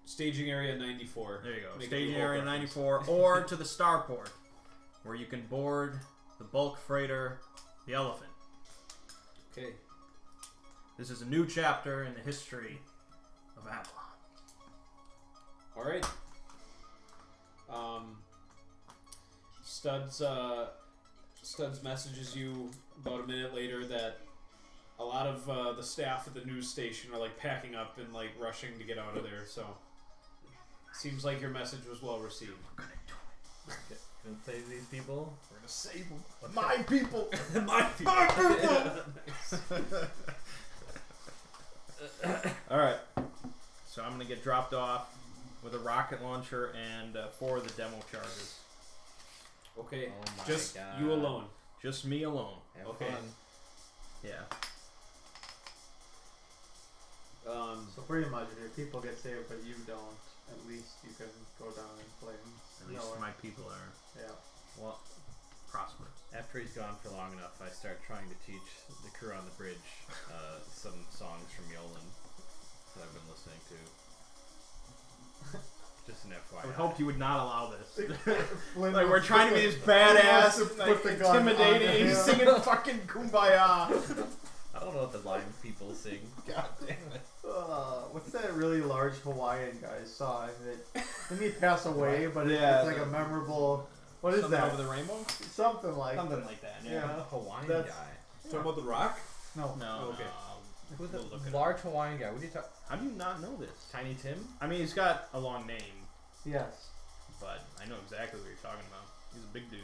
Speaker 5: staging area 94.
Speaker 2: There you go.
Speaker 5: Make
Speaker 2: Staging
Speaker 5: it a
Speaker 2: area
Speaker 5: reference.
Speaker 2: 94, or to the starport, where you can board the bulk freighter, the Elephant.
Speaker 5: Okay.
Speaker 2: This is a new chapter in the history of Avalon.
Speaker 5: All right. Studs messages you about a minute later that a lot of the staff at the news station are like packing up and like rushing to get out of there. So seems like your message was well received.
Speaker 6: Gonna save these people.
Speaker 1: We're gonna save them.
Speaker 2: My people!
Speaker 5: My people.
Speaker 2: Alright. So I'm going to get dropped off with a rocket launcher and 4 of the demo charges.
Speaker 5: Okay.
Speaker 6: Oh my
Speaker 5: Just
Speaker 6: God.
Speaker 5: you alone.
Speaker 2: Just me alone.
Speaker 6: Have
Speaker 5: Okay.
Speaker 6: fun.
Speaker 2: Yeah.
Speaker 1: So pretty much, if your people get saved but you don't, at least you can go down in flames.
Speaker 2: At least
Speaker 1: Nowhere.
Speaker 2: my people are
Speaker 1: Yeah.
Speaker 6: Well,
Speaker 2: prosperous.
Speaker 6: after he's gone for long enough, I start trying to teach the crew on the bridge some songs from Yolan that I've been listening to. Just an FYI.
Speaker 2: I would hope you would not allow this.
Speaker 1: Flynn
Speaker 2: Like, we're
Speaker 1: wants
Speaker 2: trying to be
Speaker 1: put
Speaker 2: this
Speaker 1: the- Flynn wants
Speaker 2: badass,
Speaker 1: to
Speaker 2: like,
Speaker 1: put the gun on
Speaker 2: intimidating,
Speaker 1: him.
Speaker 2: singing fucking Kumbaya.
Speaker 6: I don't know what the line people sing.
Speaker 1: God damn it. What's that really large Hawaiian guy's song that didn't he pass away, but
Speaker 2: Yeah,
Speaker 1: it's like a memorable. What is
Speaker 2: Something
Speaker 1: that?
Speaker 2: over the rainbow?
Speaker 1: Something like.
Speaker 2: Something like that,
Speaker 6: A
Speaker 2: yeah.
Speaker 6: Hawaiian
Speaker 1: That's-
Speaker 6: guy.
Speaker 5: Talking about the Rock?
Speaker 1: No.
Speaker 2: No,
Speaker 5: Okay.
Speaker 6: Who's
Speaker 2: we'll look
Speaker 6: the
Speaker 2: it
Speaker 6: large Hawaiian guy? What do you talk?
Speaker 2: How do you not know this?
Speaker 6: Tiny Tim?
Speaker 2: I mean, he's got a long name,
Speaker 1: Yes.
Speaker 2: but I know exactly what you're talking about. He's a big dude.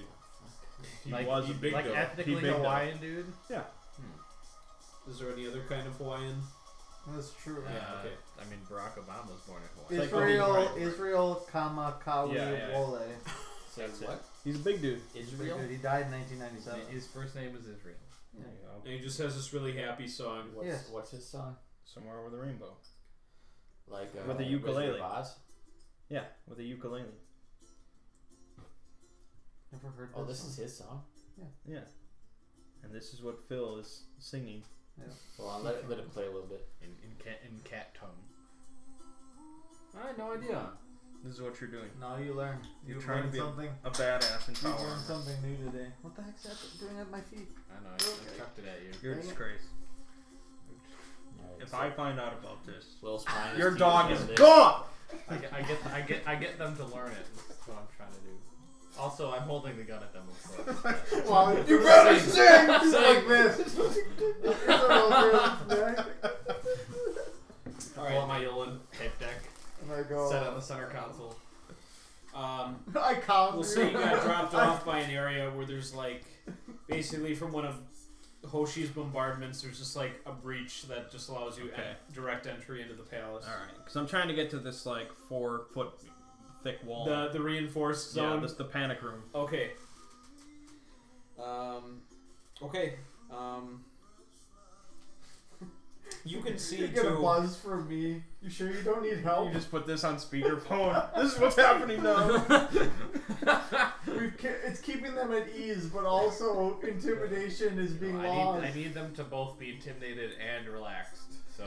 Speaker 2: He
Speaker 6: Like-
Speaker 2: was a big
Speaker 6: like
Speaker 2: dude.
Speaker 6: ethnically
Speaker 2: He big
Speaker 6: Hawaiian dude?
Speaker 2: Yeah.
Speaker 5: Is there any other kind of Hawaiian?
Speaker 1: That's true.
Speaker 5: Yeah, okay.
Speaker 6: I mean, Barack Obama was born in Hawaii.
Speaker 2: like
Speaker 1: Israel, Kamakawi
Speaker 2: Yeah, yeah.
Speaker 1: Wole.
Speaker 6: So
Speaker 2: That's it.
Speaker 6: what?
Speaker 2: He's a big dude.
Speaker 6: Israel?
Speaker 1: Dude, he died in 1997.
Speaker 6: His first name is Israel.
Speaker 2: There you go.
Speaker 5: And he just has this really happy song.
Speaker 1: Yes.
Speaker 3: What's his song?
Speaker 2: Somewhere over the rainbow.
Speaker 3: Like
Speaker 2: With the
Speaker 3: Wizard
Speaker 2: ukulele.
Speaker 3: of Oz?
Speaker 2: Yeah, with a ukulele.
Speaker 1: Never heard
Speaker 3: Oh, this
Speaker 1: song.
Speaker 3: is his song.
Speaker 2: Yeah. And this is what Phil is singing.
Speaker 3: Hold on, let it play a little bit.
Speaker 6: In cat tongue.
Speaker 1: I had no idea.
Speaker 2: This is what you're doing.
Speaker 1: Now you learn.
Speaker 2: You're
Speaker 1: You
Speaker 2: trying to
Speaker 1: learned
Speaker 2: be
Speaker 1: something.
Speaker 2: a badass in
Speaker 1: You
Speaker 2: power.
Speaker 1: learned something new today. What the heck's that doing at my feet?
Speaker 6: I know, I
Speaker 1: Okay.
Speaker 6: chucked it at you.
Speaker 2: You're a
Speaker 1: Dang it.
Speaker 2: disgrace.
Speaker 3: Alright,
Speaker 2: If
Speaker 3: so
Speaker 2: I find out about this,
Speaker 3: Will Spine
Speaker 2: your
Speaker 3: teaching
Speaker 2: dog
Speaker 3: him
Speaker 2: is
Speaker 3: this.
Speaker 2: gone!
Speaker 6: I get them to learn it. That's what I'm trying to do. Also, I'm holding the gun at them. Of course.
Speaker 1: Well,
Speaker 2: You better sing!
Speaker 1: He's like this.
Speaker 6: Pull out my Yolan tape deck.
Speaker 1: And I go.
Speaker 6: Set on the center console.
Speaker 1: I count.
Speaker 5: We'll say you got dropped off by an area where there's like, basically from one of Hoshi's bombardments, there's just like a breach that just allows you
Speaker 2: Okay.
Speaker 5: direct entry into the palace.
Speaker 2: Alright, because I'm trying to get to this, like, 4-foot thick wall.
Speaker 5: The reinforced
Speaker 2: yeah,
Speaker 5: zone.
Speaker 2: this the panic room.
Speaker 5: Okay. Okay. You can see
Speaker 1: You get a
Speaker 5: too.
Speaker 1: buzz from me. You sure you don't need help?
Speaker 2: You just put this on speakerphone. This is what's happening now.
Speaker 1: It's keeping them at ease, but also intimidation is being lost.
Speaker 6: I need them to both be intimidated and relaxed. So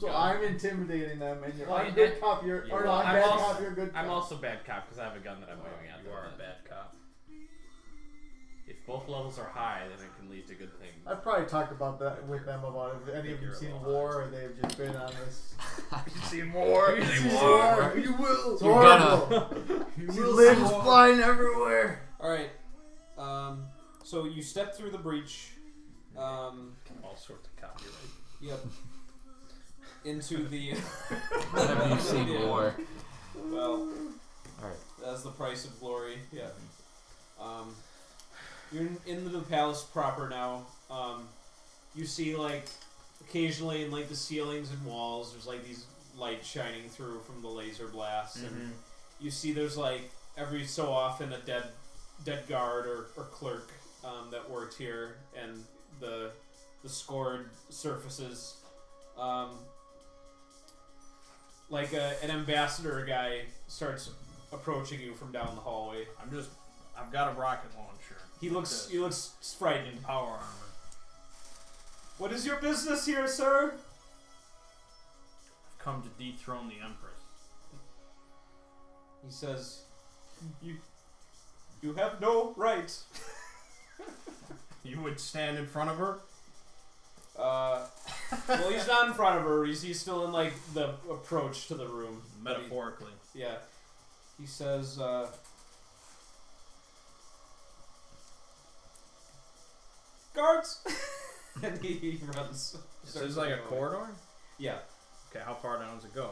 Speaker 1: So I'm intimidating them, and you're
Speaker 6: Well,
Speaker 1: I'm good cop, you're or no, I'm
Speaker 6: I'm
Speaker 1: bad
Speaker 6: also-
Speaker 1: cop, you're good cop.
Speaker 6: I'm also bad cop because I have a gun that I'm waving at
Speaker 2: You
Speaker 6: them.
Speaker 2: are a bad cop.
Speaker 6: If both levels are high, then it can lead to good things.
Speaker 1: I've probably talked about that with them about if any of them
Speaker 6: You're a
Speaker 1: seen
Speaker 6: little
Speaker 1: war or they've just been on this.
Speaker 2: You see more. You see
Speaker 1: war.
Speaker 7: You will.
Speaker 1: It's
Speaker 3: You're
Speaker 1: horrible. She limbs flying everywhere.
Speaker 5: Alright. So you step through the breach.
Speaker 2: All sorts of copyright.
Speaker 5: Yep. Into the.
Speaker 3: Have you seen
Speaker 5: Yeah.
Speaker 3: war?
Speaker 5: Well,
Speaker 3: Alright.
Speaker 5: that's the price of glory. Yeah. You're in the palace proper now. You see like occasionally in like the ceilings and walls, there's like these lights shining through from the laser blasts, and you see there's like every so often a dead guard or clerk that worked here, and the scored surfaces. Like an ambassador guy starts approaching you from down the hallway.
Speaker 2: I've got a rocket launcher.
Speaker 5: He looks frightened.
Speaker 2: In power armor.
Speaker 5: What is your business here, sir?
Speaker 2: I've come to dethrone the Empress.
Speaker 5: He says, You have no right.
Speaker 2: You would stand in front of her?
Speaker 5: Well, he's not in front of her. He's still in like the approach to the room.
Speaker 2: Metaphorically.
Speaker 5: Yeah. He says, Guards! And he runs.
Speaker 2: Is this like a corridor?
Speaker 5: Yeah.
Speaker 2: Okay, how far down does it go?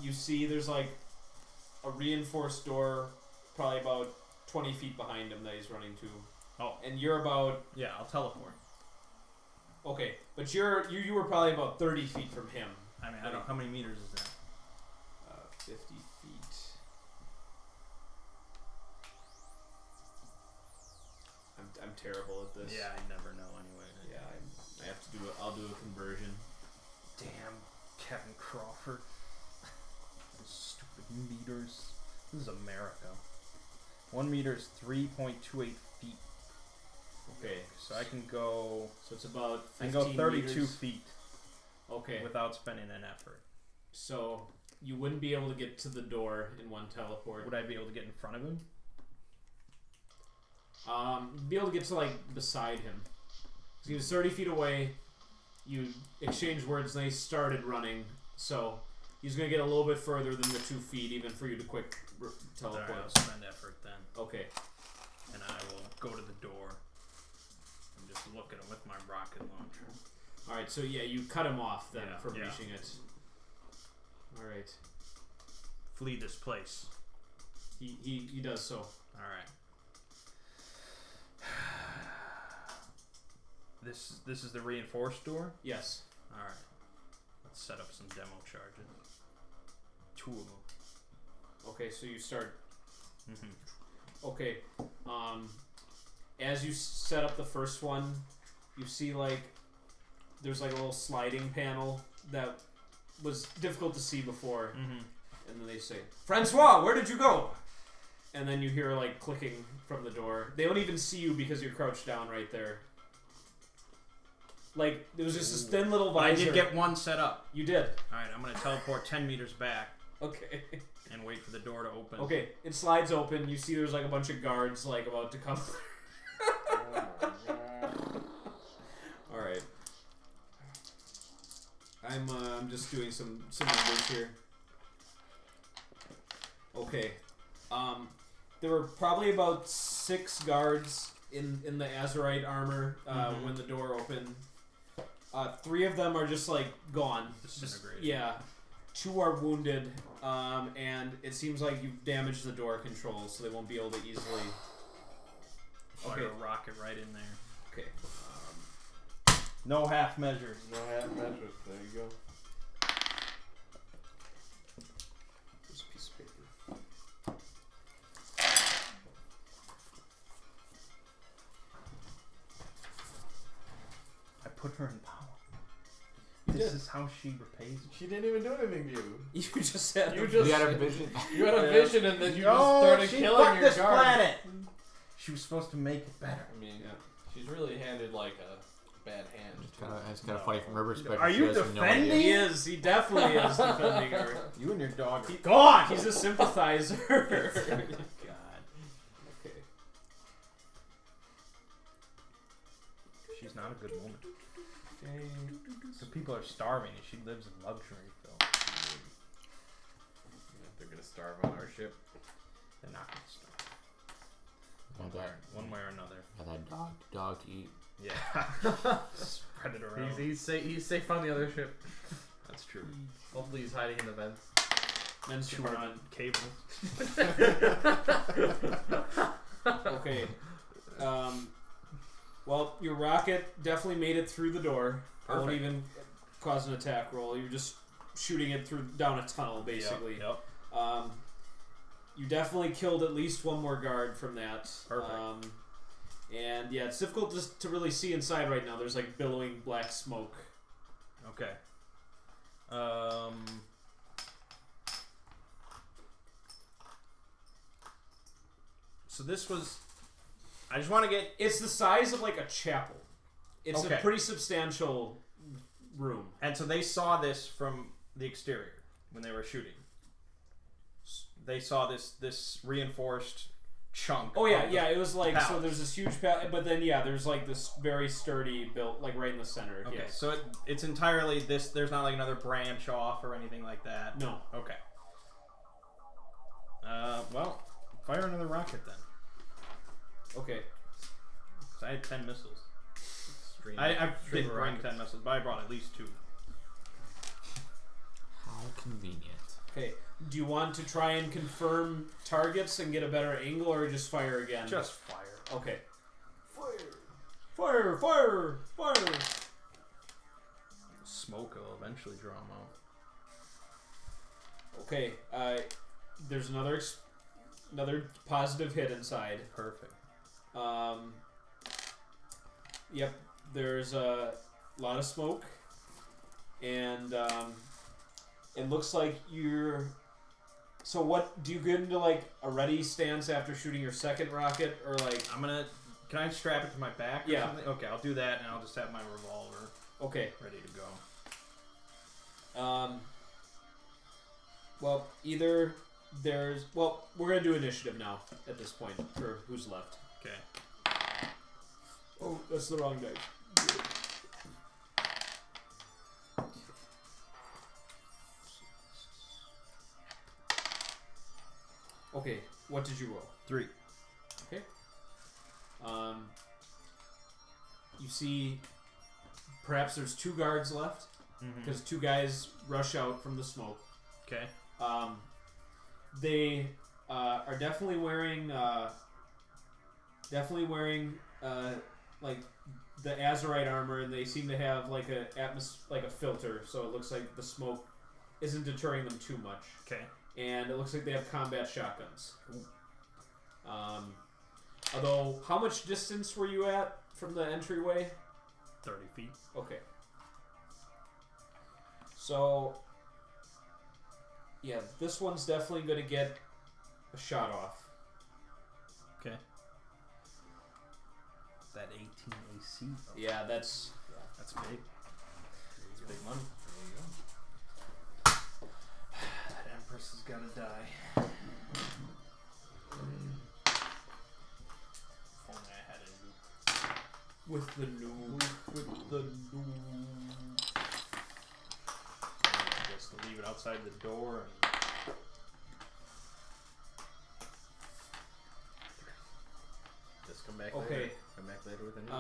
Speaker 5: You see there's like a reinforced door probably about 20 feet behind him that he's running to.
Speaker 2: Oh.
Speaker 5: And you're about...
Speaker 2: Yeah, I'll teleport.
Speaker 5: Okay, but you were probably about 30 feet from him.
Speaker 2: I mean, I don't know. How many meters is that?
Speaker 5: 50 feet. I'm terrible at this.
Speaker 2: Yeah, I never know anyway.
Speaker 5: Yeah, I have to do it. I'll do a conversion.
Speaker 2: Damn, Kevin Crawford. Those stupid meters. This is America. 1 meter is 3.28 feet.
Speaker 5: Okay,
Speaker 2: So I can go.
Speaker 5: so it's about
Speaker 2: I
Speaker 5: 15
Speaker 2: can go 32
Speaker 5: meters.
Speaker 2: feet
Speaker 5: Okay,
Speaker 2: without spending an effort.
Speaker 5: so you wouldn't be able to get to the door in one teleport.
Speaker 2: Would I be able to get in front of him?
Speaker 5: Be able to get to like beside him. So he was 30 feet away. You exchanged words, and they started running. So he's gonna get a little bit further than the 2 feet, even for you to quick teleport.
Speaker 2: Alright, I'll spend effort then.
Speaker 5: Okay.
Speaker 2: And I will go to the door and just look at him with my rocket launcher.
Speaker 5: All right. So yeah, you cut him off then
Speaker 2: Yeah,
Speaker 5: from
Speaker 2: yeah.
Speaker 5: reaching it. All right.
Speaker 2: Flee this place.
Speaker 5: He does so.
Speaker 2: Alright. This is the reinforced door?
Speaker 5: Yes.
Speaker 2: Alright. Let's set up some demo charges. 2 of them.
Speaker 5: Okay. So you start.
Speaker 2: Mm-hmm.
Speaker 5: Okay. As you set up the first one, you see like there's like a little sliding panel that was difficult to see before,
Speaker 2: Mm-hmm.
Speaker 5: and then they say, "Francois, where did you go?" And then you hear like clicking from the door. They don't even see you because you're crouched down right there. Like there was just this thin little
Speaker 2: But I
Speaker 5: visor.
Speaker 2: did get one set up.
Speaker 5: You did.
Speaker 2: Alright, I'm going to teleport 10 meters back
Speaker 5: Okay.
Speaker 2: and wait for the door to open.
Speaker 5: Okay. It slides open. You see there's like a bunch of guards like about to come. All right. I'm just doing some numbers here. Okay. There were probably about 6 guards in the Azurite armor when the door opened. 3 of them are just like gone.
Speaker 2: Disintegrated.
Speaker 5: Yeah. 2 are wounded, and it seems like you've damaged the door controls, so they won't be able to easily.
Speaker 2: Fire a rocket right in there.
Speaker 5: Okay.
Speaker 2: No half measures.
Speaker 7: No half measures. There you go.
Speaker 5: Just a piece of paper.
Speaker 2: I put her in power.
Speaker 5: You
Speaker 2: This
Speaker 5: did.
Speaker 2: is how she repays me.
Speaker 7: She didn't even do anything to you.
Speaker 5: You just said.
Speaker 7: You just
Speaker 3: You had a vision.
Speaker 7: you had a
Speaker 5: Yeah.
Speaker 7: vision and then you just
Speaker 2: No,
Speaker 7: started
Speaker 2: she
Speaker 7: killing
Speaker 2: fucked
Speaker 7: your
Speaker 2: this
Speaker 7: guards.
Speaker 2: planet. She was supposed to make it better.
Speaker 7: I mean,
Speaker 5: Yeah.
Speaker 7: she's really handed like bad hand.
Speaker 3: It's kind of funny from her perspective.
Speaker 2: Are
Speaker 3: she
Speaker 2: you
Speaker 3: has no
Speaker 2: defending?
Speaker 3: idea.
Speaker 5: He is. He definitely is defending her.
Speaker 2: You and your dog are
Speaker 5: Gone. He's a sympathizer.
Speaker 2: God.
Speaker 5: Okay.
Speaker 2: She's not a good woman. The people are starving and she lives in luxury, Phil.
Speaker 6: They're gonna starve on our ship.
Speaker 2: They're not going to starve.
Speaker 3: Yeah,
Speaker 2: One way or another.
Speaker 3: that dog to eat.
Speaker 2: Yeah. Spread it around.
Speaker 4: He's safe on the other ship.
Speaker 2: That's true.
Speaker 4: Hopefully he's hiding in the vents.
Speaker 5: Men's
Speaker 2: Chewing on cable.
Speaker 5: Okay. Well, your rocket definitely made it through the door. Won't
Speaker 2: Perfect.
Speaker 5: even cause an attack roll. You're just shooting it through down a tunnel, basically.
Speaker 2: Yep.
Speaker 5: You definitely killed at least one more guard from that.
Speaker 2: Perfect.
Speaker 5: And yeah, it's difficult just to really see inside right now. There's like billowing black smoke.
Speaker 2: Okay. So this was. I just want to get.
Speaker 5: It's the size of like a chapel. It's
Speaker 2: Okay.
Speaker 5: a pretty substantial room.
Speaker 2: And so they saw this from the exterior when they were shooting. They saw this reinforced chunk.
Speaker 5: Oh yeah,
Speaker 2: of the
Speaker 5: yeah. It was like so.
Speaker 2: palace.
Speaker 5: There's this huge but then yeah, there's like this very sturdy built like right in the center.
Speaker 2: Okay,
Speaker 5: Yes.
Speaker 2: so it's entirely this. There's not like another branch off or anything like that.
Speaker 5: No.
Speaker 2: Okay. Well, fire another rocket then.
Speaker 5: Okay.
Speaker 2: 'Cause I had 10 missiles.
Speaker 6: Stream,
Speaker 2: I
Speaker 6: stream
Speaker 2: didn't
Speaker 6: of
Speaker 2: bring
Speaker 6: rockets.
Speaker 2: 10 missiles, but I brought at least 2.
Speaker 3: How convenient.
Speaker 5: Okay. Do you want to try and confirm targets and get a better angle, or just fire again?
Speaker 2: Just fire.
Speaker 5: Okay. Fire! Fire! Fire! Fire!
Speaker 2: Smoke will eventually draw them out.
Speaker 5: Okay. There's another positive hit inside.
Speaker 2: Perfect.
Speaker 5: Yep. There's a lot of smoke, and it looks like you're. So what do you get into like a ready stance after shooting your second rocket, or like?
Speaker 2: I'm gonna. Can I strap it to my back? Or
Speaker 5: Yeah.
Speaker 2: Something? Okay, I'll do that, and I'll just have my revolver
Speaker 5: Okay.
Speaker 2: ready to go.
Speaker 5: Well, either there's. Well, we're gonna do initiative now at this point for who's left.
Speaker 2: Okay.
Speaker 5: Oh, that's the wrong dice. Okay, what did you roll?
Speaker 2: 3.
Speaker 5: You see, perhaps there's 2 guards left because 2 guys rush out from the smoke.
Speaker 2: Okay.
Speaker 5: They are definitely wearing like the Azurite armor, and they seem to have like a filter, so it looks like the smoke isn't deterring them too much.
Speaker 2: Okay.
Speaker 5: And it looks like they have combat shotguns. Although, how much distance were you at from the entryway?
Speaker 2: 30 feet.
Speaker 5: Okay. So, yeah, this one's definitely going to get a shot off.
Speaker 2: Okay. That 18 AC. Though.
Speaker 5: Yeah, that's...
Speaker 2: That's big. That's big money. That Empress has got to die. If only I had a nuke.
Speaker 5: With the noob. With the noob.
Speaker 2: Just to leave it outside the door and.
Speaker 6: Just come back
Speaker 5: Okay.
Speaker 6: later. Come back later with a new.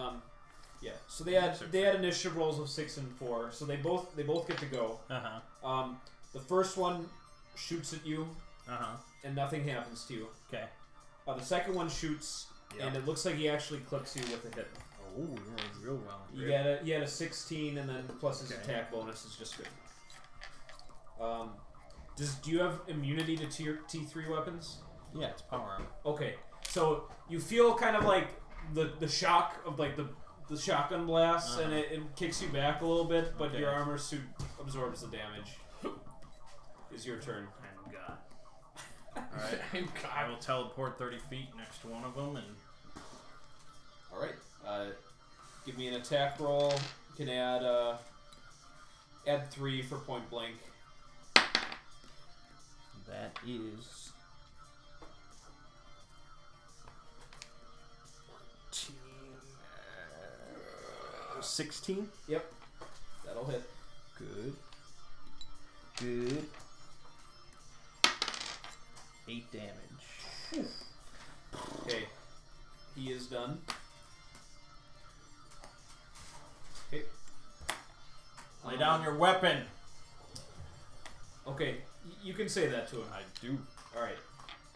Speaker 5: Yeah. So they had initiative rolls of 6 and 4, so they both get to go. The first one shoots at you, and nothing happens to you.
Speaker 2: Okay.
Speaker 5: The second one shoots, and it looks like he actually clips you with a hit.
Speaker 2: Oh, you're doing real well.
Speaker 5: You had a 16, and then plus his attack bonus is just good. Do you have immunity to T3 weapons?
Speaker 2: Yeah, it's power armor.
Speaker 5: Okay, so you feel kind of like the shock of like the shotgun blasts, and it kicks you back a little bit, but your armor suit absorbs the damage. Is your turn.
Speaker 2: I'm God. Alright. I will teleport 30 feet next to one of them and.
Speaker 5: Alright. Give me an attack roll. You can add 3 for point blank.
Speaker 2: That is 16.
Speaker 5: Yep, that'll hit.
Speaker 2: Good. Good. 8 damage.
Speaker 5: Okay, he is done. Okay.
Speaker 2: Lay down your weapon.
Speaker 5: Okay, you can say that to him.
Speaker 2: I do.
Speaker 5: All right.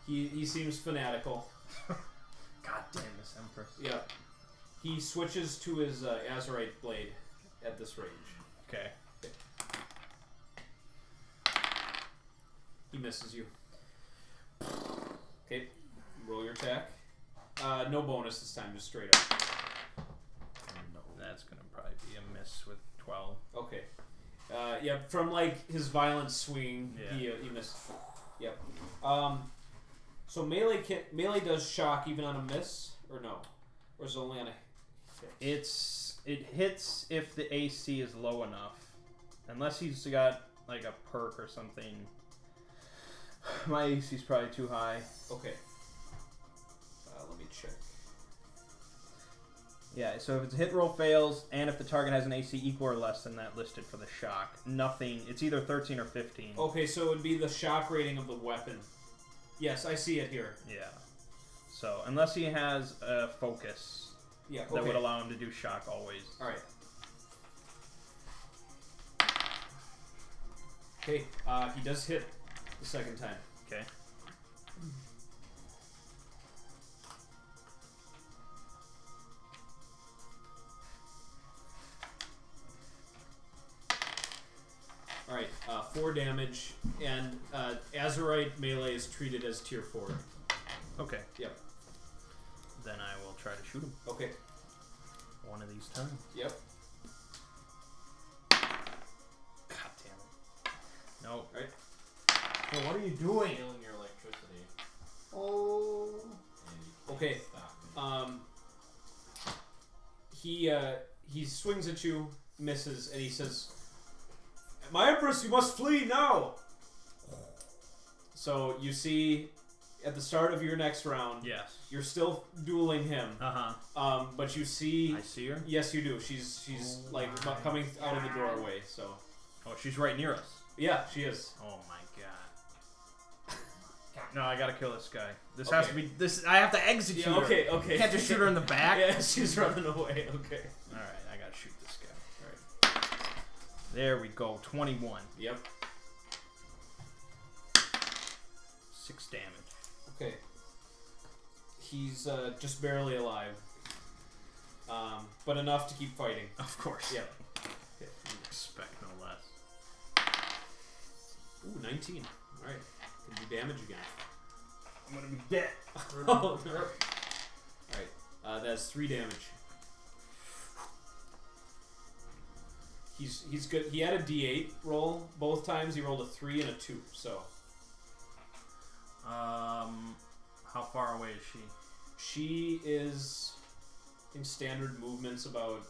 Speaker 5: He seems fanatical.
Speaker 2: God damn this Empress.
Speaker 5: Yeah. He switches to his Azurite blade at this range.
Speaker 2: Okay.
Speaker 5: He misses you. Okay. Roll your attack. No bonus this time, just straight up.
Speaker 2: No, that's gonna probably be a miss with 12.
Speaker 5: Okay. Yeah, from like his violent swing,
Speaker 2: Yeah.
Speaker 5: he missed. Yep. So melee does shock even on a miss, or no? Or is it only on a hit?
Speaker 2: It hits if the AC is low enough, unless he's got like a perk or something. My AC is probably too high.
Speaker 5: Okay. Let me check.
Speaker 2: Yeah, so if it's a hit roll fails, and if the target has an AC equal or less than that listed for the shock, nothing. It's either 13 or 15.
Speaker 5: Okay, so it would be the shock rating of the weapon. Yes, I see it here.
Speaker 2: Yeah. So unless he has a focus,
Speaker 5: Yeah. Okay.
Speaker 2: that would allow him to do shock always.
Speaker 5: All right. Okay. He does hit the second time.
Speaker 2: Okay.
Speaker 5: All right. 4 damage, and Azurite melee is treated as tier 4.
Speaker 2: Okay.
Speaker 5: Yep.
Speaker 2: Then I will try to shoot him
Speaker 5: Okay.
Speaker 2: one of these times.
Speaker 5: Yep.
Speaker 2: God damn it. No.
Speaker 5: All right.
Speaker 2: So what are you doing?
Speaker 6: Stealing your electricity.
Speaker 5: Oh.
Speaker 6: And you can't
Speaker 5: Okay.
Speaker 6: stop me.
Speaker 5: He swings at you, misses, and he says, "My Empress, you must flee now!" So you see, at the start of your next round,
Speaker 2: Yes.
Speaker 5: you're still dueling him. But you see,
Speaker 2: I see her.
Speaker 5: yes, you do. She's coming out of the doorway. So
Speaker 2: Oh, she's right near us.
Speaker 5: yeah, she is.
Speaker 2: Oh my god. No, I gotta kill this guy. This has
Speaker 5: Okay.
Speaker 2: to be. This. I have to execute her.
Speaker 5: Okay.
Speaker 2: You can't just shoot her in the back.
Speaker 5: Yeah, she's running away. Okay.
Speaker 2: All right, I gotta shoot this guy. All right. There we go. 21.
Speaker 5: Yep.
Speaker 2: 6 damage.
Speaker 5: Okay. He's just barely alive. But enough to keep fighting.
Speaker 2: Of course.
Speaker 5: Yep. Okay.
Speaker 2: You'd expect no less.
Speaker 5: Ooh, 19. Alright. Can do damage again.
Speaker 2: I'm gonna be dead.
Speaker 5: Oh, no. Alright. That's 3 damage. He's good. He had a D8 roll both times. He rolled a 3 and a 2. So
Speaker 2: How far away is she?
Speaker 5: she is, I think, standard movement's about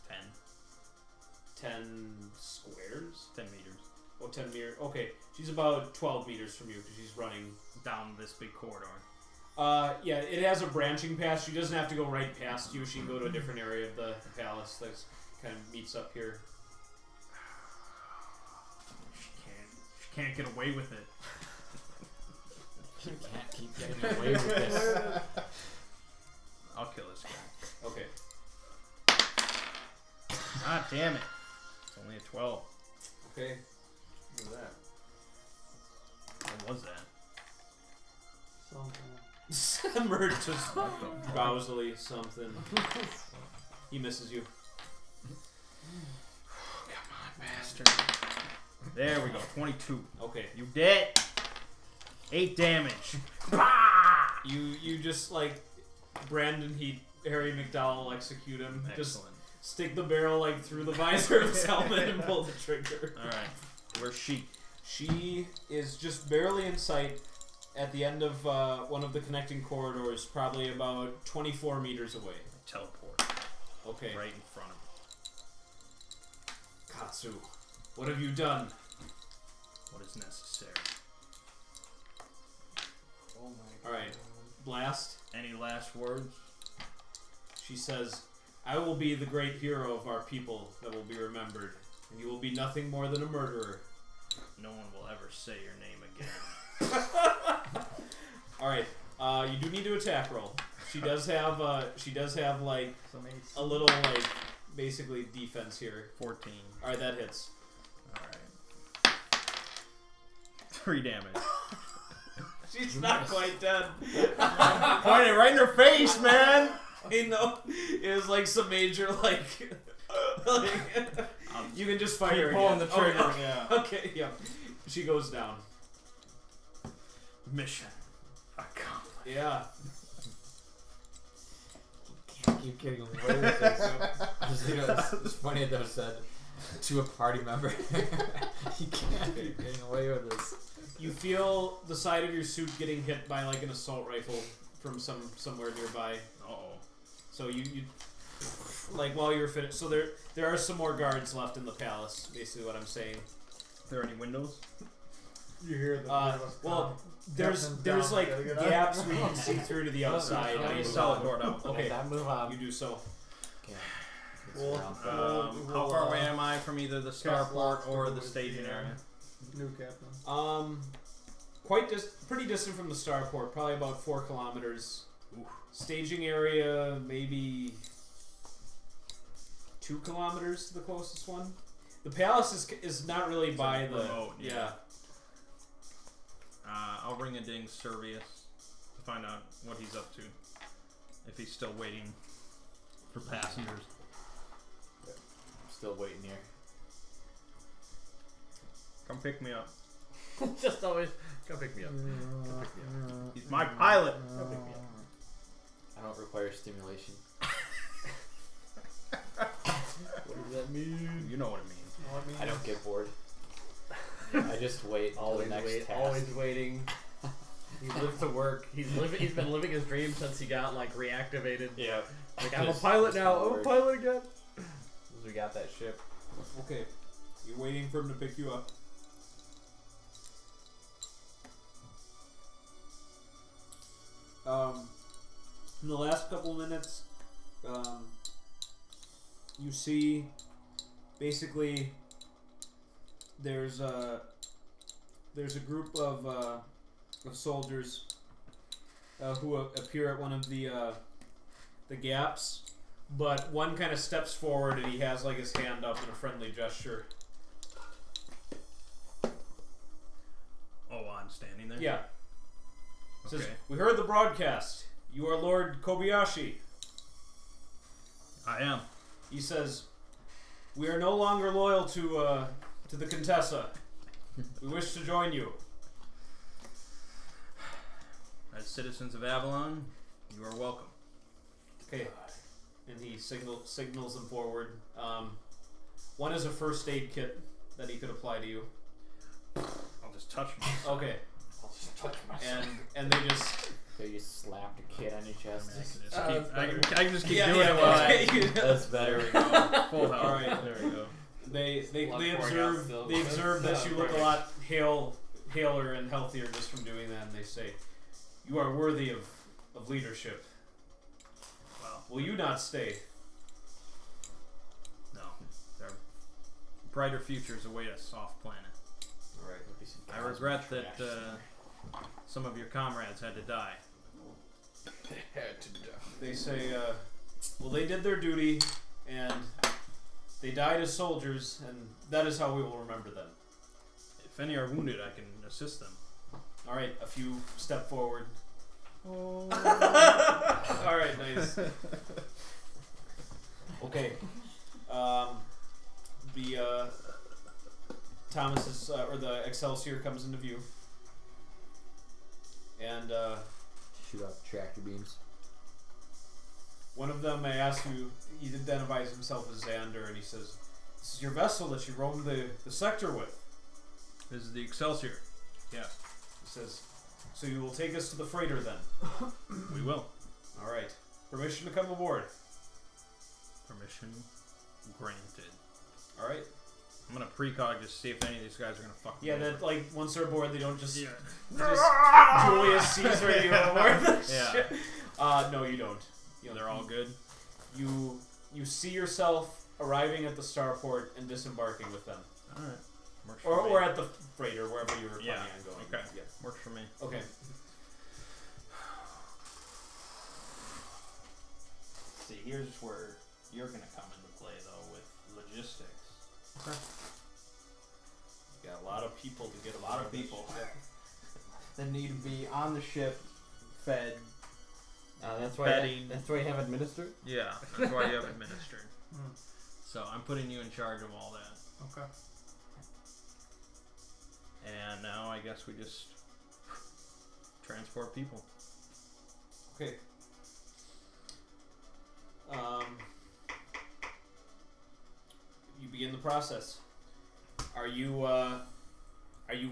Speaker 2: 10.
Speaker 5: 10 squares.
Speaker 2: 10 meters.
Speaker 5: Oh, 10 meters. Okay, she's about 12 meters from you because she's running.
Speaker 2: Down this big corridor.
Speaker 5: Yeah, it has a branching path. She doesn't have to go right past you. She can go to a different area of the palace that kind of meets up here.
Speaker 2: She can't get away with it.
Speaker 3: You can't keep getting away with this.
Speaker 2: I'll kill this guy.
Speaker 5: Okay.
Speaker 2: God damn it. It's only a 12.
Speaker 5: Okay.
Speaker 7: Look at that.
Speaker 2: What was that?
Speaker 1: Something.
Speaker 5: Mert just drowsily something. He misses you.
Speaker 2: Come on, bastard. There we go. 22.
Speaker 5: Okay.
Speaker 2: You dead. 8 damage.
Speaker 5: You just like Brandon Harry McDowell execute him. Just
Speaker 2: Excellent.
Speaker 5: stick the barrel like through the visor of his helmet and pull the trigger.
Speaker 2: Alright. Where's she?
Speaker 5: She is just barely in sight at the end of one of the connecting corridors, probably about 24 meters away.
Speaker 2: Teleport.
Speaker 5: Okay.
Speaker 2: right in front of me.
Speaker 5: Katsu, what have you done?
Speaker 2: What is necessary?
Speaker 6: Oh my
Speaker 5: All right. Blast.
Speaker 2: Any last words?
Speaker 5: She says, I will be the great hero of our people that will be remembered, and you will be nothing more than a murderer.
Speaker 2: No one will ever say your name again.
Speaker 5: Alright, you do need to attack roll. She does have like
Speaker 1: Some ace.
Speaker 5: a little like basically defense here.
Speaker 2: 14.
Speaker 5: Alright, that hits.
Speaker 2: Alright. 3 damage.
Speaker 5: She's not quite dead.
Speaker 2: Point it right in her face, man!
Speaker 5: I know. It was like some major like you can just fire her
Speaker 2: pulling
Speaker 5: again.
Speaker 2: the trigger,
Speaker 5: Okay,
Speaker 2: yeah.
Speaker 5: Okay, yeah. She goes down.
Speaker 2: Mission accomplished.
Speaker 5: Yeah.
Speaker 3: Can't keep getting away with this. It's funny that was said to a party member. You can't keep getting away with this.
Speaker 5: You feel the side of your suit getting hit by like an assault rifle from somewhere nearby.
Speaker 2: Uh-oh.
Speaker 5: So you like while you're finished. So there are some more guards left in the palace. Basically, what I'm saying.
Speaker 2: Are there any windows?
Speaker 1: You hear the
Speaker 5: Well, there's like gaps where you can see through to the outside.
Speaker 2: Let me
Speaker 5: Move
Speaker 2: sell
Speaker 5: on.
Speaker 2: the door down.
Speaker 5: Okay,
Speaker 6: Move on.
Speaker 5: you do so.
Speaker 3: Okay.
Speaker 1: Well,
Speaker 2: How far away am I from either the starport or the staging area?
Speaker 1: New captain.
Speaker 5: Pretty distant from the starport. Probably about 4 kilometers.
Speaker 2: Oof.
Speaker 5: Staging area, maybe 2 kilometers to the closest one. The palace is not really by the
Speaker 2: remote,
Speaker 5: yeah.
Speaker 2: I'll ring a ding Servius to find out what he's up to. If he's still waiting for passengers.
Speaker 3: I'm still waiting here.
Speaker 2: Come pick me up.
Speaker 6: Just always come pick me up.
Speaker 2: He's my pilot.
Speaker 6: Come pick me up.
Speaker 3: I don't require stimulation.
Speaker 6: What does that mean?
Speaker 2: You know what it means.
Speaker 3: I don't get bored. I just wait until
Speaker 6: Always
Speaker 3: the next
Speaker 6: wait.
Speaker 3: task.
Speaker 6: Always waiting. He lives to work. He's been living his dream since he got like reactivated.
Speaker 3: Yeah.
Speaker 6: Like I'm a
Speaker 3: Just-
Speaker 6: pilot
Speaker 3: just
Speaker 6: now.
Speaker 3: not
Speaker 6: I'm a
Speaker 3: work.
Speaker 6: pilot again. Because we got that ship.
Speaker 5: Okay, you're waiting for him to pick you up. In the last couple of minutes, you see, basically, there's a group of soldiers who appear at one of the gaps, but one kind of steps forward and he has like his hand up in a friendly gesture.
Speaker 2: Oh, I'm standing there?
Speaker 5: Yeah. Says,
Speaker 2: Okay.
Speaker 5: we heard the broadcast. You are Lord Kobayashi.
Speaker 2: I am.
Speaker 5: He says, we are no longer loyal to the Contessa. We wish to join you.
Speaker 2: As citizens of Avalon, you are welcome.
Speaker 5: Okay. And he signals them forward. One is a first aid kit that he could apply to you.
Speaker 2: I'll just touch myself.
Speaker 5: Okay.
Speaker 6: I'll just touch myself.
Speaker 5: And they just
Speaker 3: So you slapped a kid on your chest.
Speaker 2: I can just keep
Speaker 5: yeah,
Speaker 2: doing
Speaker 5: yeah,
Speaker 2: it while I...
Speaker 5: okay.
Speaker 3: That's better.
Speaker 2: There we go. Full health.
Speaker 5: All right.
Speaker 2: There we go.
Speaker 5: They
Speaker 6: Blood pouring out
Speaker 5: observe
Speaker 6: still.
Speaker 5: they observe that you look a lot paler and healthier just from doing that, and they say, you are worthy of leadership.
Speaker 2: Well,
Speaker 5: Will you not stay?
Speaker 2: no. There are brighter futures await us off planet.
Speaker 5: All right.
Speaker 2: I regret that some of your comrades had to die.
Speaker 6: Had to die.
Speaker 5: They say, well, they did their duty, and they died as soldiers, and that is how we will remember them.
Speaker 2: If any are wounded, I can assist them.
Speaker 5: All right, a few step forward.
Speaker 2: Oh.
Speaker 5: All right, nice. Okay. The Thomas's or the Excelsior comes into view, and
Speaker 3: Shoot off tractor beams.
Speaker 5: one of them, I ask you, he identifies himself as Xander, and he says, "This is your vessel that you roamed the sector with."
Speaker 2: This is the Excelsior. Yeah,
Speaker 5: He says, "So you will take us to the freighter then?"
Speaker 2: we will.
Speaker 5: All right. Permission to come aboard.
Speaker 2: Permission granted.
Speaker 5: All right.
Speaker 2: I'm gonna precog just see if any of these guys are gonna fuck me
Speaker 5: Yeah,
Speaker 2: over.
Speaker 5: that like once they're aboard, they don't just
Speaker 2: Yeah.
Speaker 5: just Julius Caesar you aboard the
Speaker 2: Yeah.
Speaker 5: ship. No, you don't.
Speaker 2: They're all good.
Speaker 5: You see yourself arriving at the starport and disembarking with them,
Speaker 2: All right. Works for me.
Speaker 5: or at the freighter wherever you were planning
Speaker 2: Yeah,
Speaker 5: on going.
Speaker 2: okay.
Speaker 5: Yeah.
Speaker 2: Works for me.
Speaker 5: Okay.
Speaker 2: See, here's where you're gonna come into play though with logistics.
Speaker 5: You got a lot of people to get
Speaker 2: A lot of people that need to be on the ship, fed.
Speaker 6: That's why.
Speaker 2: Betting.
Speaker 6: That's why you have administered.
Speaker 2: Yeah, that's why you have administered.
Speaker 1: Hmm.
Speaker 2: So I'm putting you in charge of all that.
Speaker 1: Okay.
Speaker 2: And now I guess we just transport people.
Speaker 5: Okay. You begin the process. Are you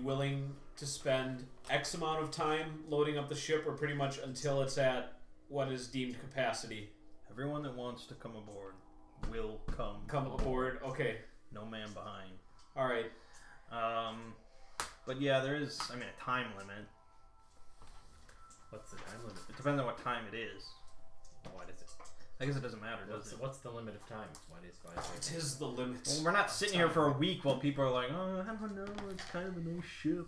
Speaker 5: willing to spend X amount of time loading up the ship, or pretty much until it's at what is deemed capacity?
Speaker 2: Everyone that wants to come aboard will come
Speaker 5: Aboard. Okay.
Speaker 2: No man behind.
Speaker 5: All right.
Speaker 2: But yeah, there is, a time limit.
Speaker 6: What's the time limit?
Speaker 2: It depends on what time it is.
Speaker 6: What is it?
Speaker 2: I guess it doesn't matter, does it?
Speaker 6: What's the limit of time? What is 5 seconds?
Speaker 5: It is the limit.
Speaker 2: Well, we're not sitting here for a week while people are like, oh, I don't know, it's kind of a nice ship.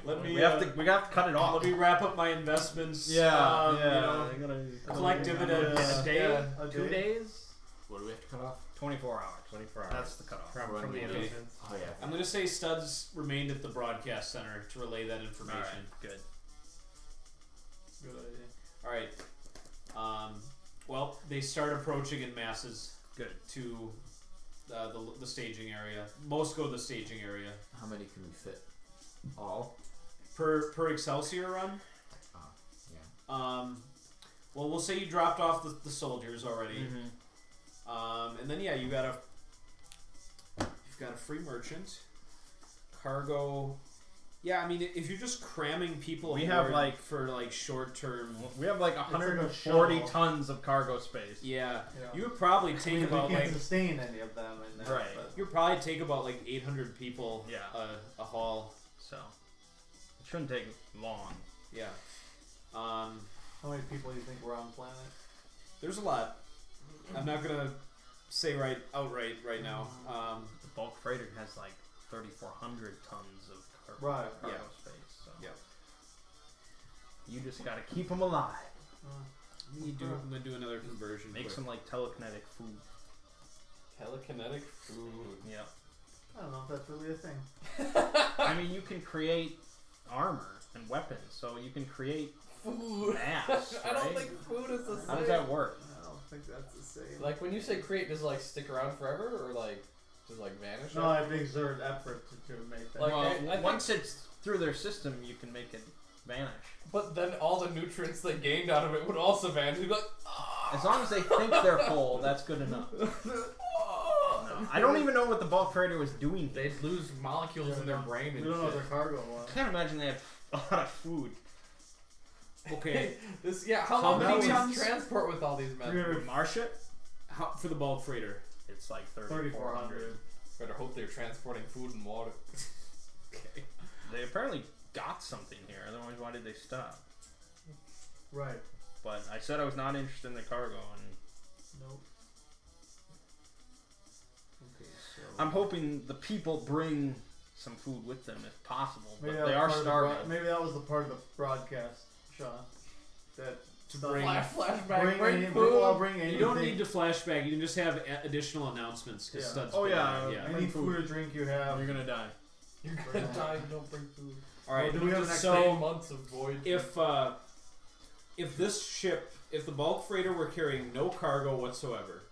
Speaker 5: Let me.
Speaker 2: We have to cut it off.
Speaker 5: Let me wrap up my investments.
Speaker 2: Yeah,
Speaker 5: You know, collect dividends.
Speaker 1: A day? A
Speaker 2: 2
Speaker 1: day?
Speaker 2: days?
Speaker 3: What do we have to cut off?
Speaker 2: 24 hours.
Speaker 6: 24 hours.
Speaker 2: That's the cutoff.
Speaker 6: From the
Speaker 3: Okay.
Speaker 6: investments.
Speaker 3: Oh yeah.
Speaker 5: I'm gonna say Studs remained at the broadcast center to relay that information.
Speaker 2: Alright, good.
Speaker 1: Good idea.
Speaker 5: All right. Well, they start approaching in masses
Speaker 2: Good.
Speaker 5: to the staging area. Most go to the staging area.
Speaker 3: How many can we fit? All.
Speaker 5: Per Excelsior run.
Speaker 3: Yeah.
Speaker 5: Well, we'll say you dropped off the soldiers already.
Speaker 2: Mm-hmm.
Speaker 5: And then you've got a free merchant, cargo. Yeah, I mean, if you're just cramming people,
Speaker 2: We have,
Speaker 5: aboard
Speaker 2: like-
Speaker 5: for like short term.
Speaker 2: We have like
Speaker 1: like a
Speaker 2: 140
Speaker 1: shuttle.
Speaker 2: tons of cargo space.
Speaker 5: Yeah,
Speaker 1: Yeah.
Speaker 5: you would probably
Speaker 1: We
Speaker 5: take about
Speaker 1: can't
Speaker 5: like
Speaker 1: sustain any of them in that.
Speaker 2: Right.
Speaker 1: But
Speaker 5: you would probably take about like 800 people.
Speaker 2: Yeah.
Speaker 5: A haul.
Speaker 2: So it shouldn't take long.
Speaker 5: Yeah.
Speaker 1: how many people do you think were on planet?
Speaker 5: There's a lot. I'm not gonna say outright right now.
Speaker 2: The bulk freighter has like 3,400 tons of
Speaker 1: Right.
Speaker 2: cargo
Speaker 5: Yeah.
Speaker 2: space. So
Speaker 5: Yeah.
Speaker 2: you just gotta keep them alive.
Speaker 5: I'm gonna do another conversion.
Speaker 2: Make
Speaker 5: quick.
Speaker 2: some like telekinetic food.
Speaker 7: Telekinetic food.
Speaker 2: Yeah.
Speaker 1: I don't know if that's really a thing.
Speaker 2: I mean, you can create armor and weapons, so you can create
Speaker 7: Food.
Speaker 2: mass.
Speaker 7: I don't
Speaker 2: right?
Speaker 7: think food is the same.
Speaker 2: How does that work?
Speaker 1: I don't think that's the same.
Speaker 7: Like when you say create, does it like stick around forever or like just like vanish?
Speaker 1: No, I think exert effort to make that.
Speaker 7: Like,
Speaker 2: Well,
Speaker 7: I think-
Speaker 2: once it's through their system, you can make it vanish.
Speaker 7: But then all the nutrients they gained out of it would also vanish. You'd be like, "Ah."
Speaker 2: As long as they think they're full, that's good enough. No, I don't even know what the bulk freighter was doing.
Speaker 7: They'd lose molecules in their brain
Speaker 1: we
Speaker 7: and
Speaker 1: don't know what
Speaker 7: shit.
Speaker 1: their cargo was.
Speaker 2: I can't imagine they had a lot of food.
Speaker 5: Okay.
Speaker 7: How
Speaker 5: How
Speaker 7: long
Speaker 5: many
Speaker 7: do we
Speaker 5: tons?
Speaker 7: transport with all these men?
Speaker 1: 300
Speaker 2: Marship?
Speaker 5: How, for the bulk freighter.
Speaker 2: It's like
Speaker 1: 3,400.
Speaker 7: Better hope they're transporting food and water.
Speaker 5: Okay.
Speaker 2: They apparently got something here, otherwise why did they stop?
Speaker 1: Right.
Speaker 2: But I said I was not interested in the cargo, and
Speaker 1: Nope. Okay, so
Speaker 2: I'm hoping the people bring some food with them if possible, but
Speaker 1: maybe
Speaker 2: they are starving.
Speaker 1: maybe that was the part of the broadcast, Sean. That
Speaker 5: To bring.
Speaker 7: Flashback.
Speaker 1: bring any,
Speaker 7: food.
Speaker 1: I'll bring anything.
Speaker 5: You don't need to flashback. You can just have additional announcements because
Speaker 1: Yeah.
Speaker 5: Studs.
Speaker 2: Oh,
Speaker 5: been
Speaker 2: yeah.
Speaker 5: there, yeah.
Speaker 1: any
Speaker 2: bring
Speaker 1: food or drink you have.
Speaker 2: You're gonna die.
Speaker 7: You're gonna die if you don't bring food.
Speaker 5: All right.
Speaker 1: do we have an
Speaker 7: Just
Speaker 5: so
Speaker 7: 8 months of void.
Speaker 5: if this ship, if the bulk freighter were carrying no cargo whatsoever,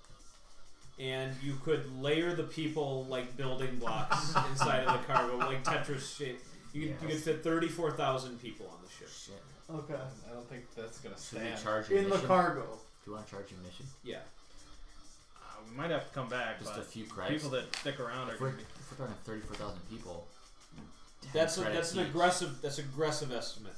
Speaker 5: and you could layer the people like building blocks inside of the cargo, like Tetris shape, you could fit 34,000 people on the ship.
Speaker 3: Shit.
Speaker 1: Okay.
Speaker 7: I don't think that's gonna
Speaker 3: Should we
Speaker 7: stand.
Speaker 3: charge
Speaker 1: In the
Speaker 3: admission?
Speaker 1: cargo.
Speaker 3: Do you want to charge admission?
Speaker 5: Yeah.
Speaker 2: We might have to come back,
Speaker 3: Just
Speaker 2: but
Speaker 3: a few credits.
Speaker 2: people that stick around are
Speaker 3: If we're,
Speaker 2: gonna be...
Speaker 3: if we're talking 34,000 people, 10
Speaker 5: That's
Speaker 3: credits
Speaker 5: an
Speaker 3: each.
Speaker 5: aggressive estimate.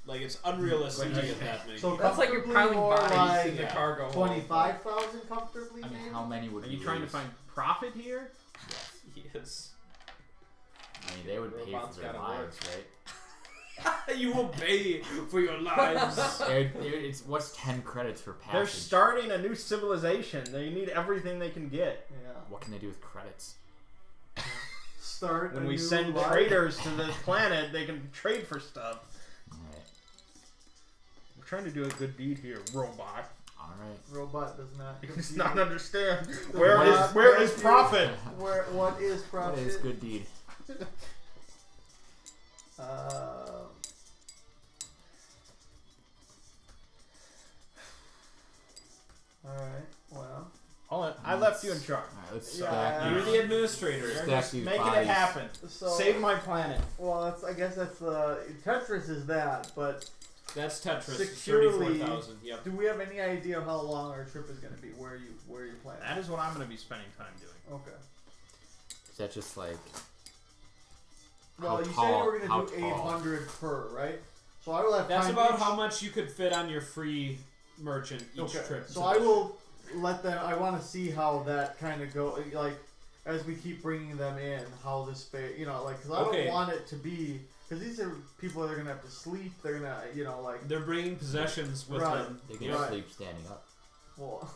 Speaker 5: Like it's unrealistic to get that many.
Speaker 1: So
Speaker 5: people.
Speaker 7: That's like you're
Speaker 1: comfortably
Speaker 7: piling
Speaker 1: more
Speaker 7: bodies in
Speaker 1: like
Speaker 7: the cargo hold.
Speaker 1: 25,000 comfortably.
Speaker 3: I mean,
Speaker 1: maybe?
Speaker 3: how many would
Speaker 2: Are
Speaker 3: we
Speaker 2: you trying to
Speaker 3: lose?
Speaker 2: find profit here?
Speaker 5: Yes.
Speaker 3: I mean, they would pay
Speaker 7: Robots
Speaker 3: for their
Speaker 7: gotta work.
Speaker 3: lives, right?
Speaker 5: You will pay for your lives.
Speaker 3: It's what's 10 credits for passage?
Speaker 2: They're starting a new civilization. They need everything they can get.
Speaker 1: Yeah.
Speaker 3: What can they do with credits?
Speaker 1: Start
Speaker 2: When
Speaker 1: a
Speaker 2: we
Speaker 1: new
Speaker 2: send
Speaker 1: life.
Speaker 2: traders to the planet, they can trade for stuff.
Speaker 3: Alright.
Speaker 2: We're trying to do a good deed here, robot.
Speaker 3: Alright.
Speaker 1: Robot does not.
Speaker 2: He does
Speaker 1: compute.
Speaker 2: not understand.
Speaker 1: Does
Speaker 2: Where
Speaker 1: not
Speaker 2: is
Speaker 1: compute.
Speaker 2: profit?
Speaker 1: What is profit?
Speaker 3: What is good deed?
Speaker 1: Alright, well.
Speaker 2: Hold on, I left you in charge.
Speaker 3: Alright, let's
Speaker 1: Yeah.
Speaker 3: stack
Speaker 5: You're
Speaker 3: these.
Speaker 5: the administrator.
Speaker 2: You're
Speaker 3: Stack
Speaker 2: just
Speaker 3: these
Speaker 2: making
Speaker 3: bodies.
Speaker 2: it happen.
Speaker 1: So,
Speaker 2: Save my planet.
Speaker 1: well, that's, I guess that's Tetris is that, but
Speaker 5: That's Tetris.
Speaker 1: Securely-
Speaker 5: 34,000. Yep.
Speaker 1: do we have any idea of how long our trip is going to be? Where you plan?
Speaker 2: That is what I'm going to be spending time doing.
Speaker 1: Okay.
Speaker 3: Is that just like
Speaker 1: Well,
Speaker 3: how
Speaker 1: you said
Speaker 3: tall-
Speaker 1: you were going
Speaker 3: how
Speaker 1: to do
Speaker 3: tall?
Speaker 1: 800 per, right? So I will have
Speaker 5: That's
Speaker 1: time
Speaker 5: about
Speaker 1: each-
Speaker 5: how much you could fit on your free merchant each
Speaker 1: Okay.
Speaker 5: trip.
Speaker 1: So I will let them. I want to see how that kind of go. Like as we keep bringing them in, how this like, because I
Speaker 5: Okay.
Speaker 1: don't want it to be, because these are people that are gonna have to sleep. They're gonna, like,
Speaker 5: They're bringing possessions with
Speaker 1: Right.
Speaker 5: them.
Speaker 3: they can
Speaker 1: Right.
Speaker 3: sleep standing up?
Speaker 1: well,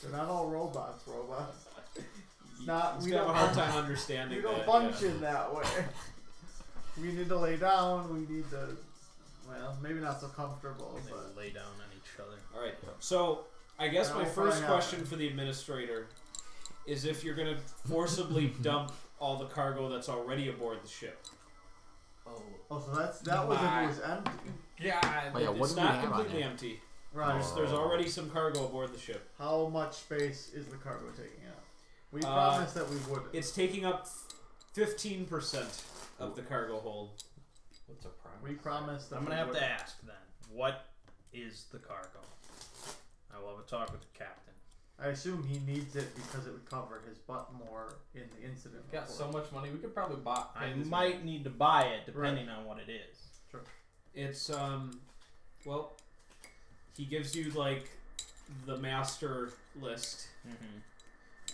Speaker 1: they're not all robots. Not
Speaker 5: He's
Speaker 1: we
Speaker 5: got
Speaker 1: don't
Speaker 5: a hard time understanding
Speaker 1: we don't
Speaker 5: that.
Speaker 1: function that way. We need to lay down. We need to. Well, maybe not so comfortable,
Speaker 2: They
Speaker 1: but
Speaker 2: lay down on each other.
Speaker 5: All right. So I guess
Speaker 1: Now
Speaker 5: my
Speaker 1: we'll
Speaker 5: first
Speaker 1: find out.
Speaker 5: question for the administrator is if you're going to forcibly dump all the cargo that's already aboard the ship.
Speaker 7: Oh,
Speaker 1: so that was if it was empty,
Speaker 7: God.
Speaker 3: Oh, yeah, what
Speaker 5: It's
Speaker 3: do we
Speaker 5: not
Speaker 3: have on
Speaker 5: completely
Speaker 3: it?
Speaker 5: empty.
Speaker 1: right?
Speaker 5: There's already some cargo aboard the ship.
Speaker 1: How much space is the cargo taking up? We
Speaker 5: Uh,
Speaker 1: promised that we wouldn't.
Speaker 5: It's taking up 15% of the cargo hold.
Speaker 7: What's a prime?
Speaker 1: We promised that
Speaker 2: I'm
Speaker 1: we
Speaker 2: going to have to
Speaker 1: wouldn't.
Speaker 2: ask then, what is the cargo? I will have a talk with the captain.
Speaker 1: I assume he needs it because it would cover his butt more in the incident.
Speaker 7: We've got so
Speaker 1: report.
Speaker 7: much money, we could probably buy.
Speaker 2: I might need to buy it depending on what it is.
Speaker 5: It's, well, he gives you, like, the master list.
Speaker 2: Mm-hmm.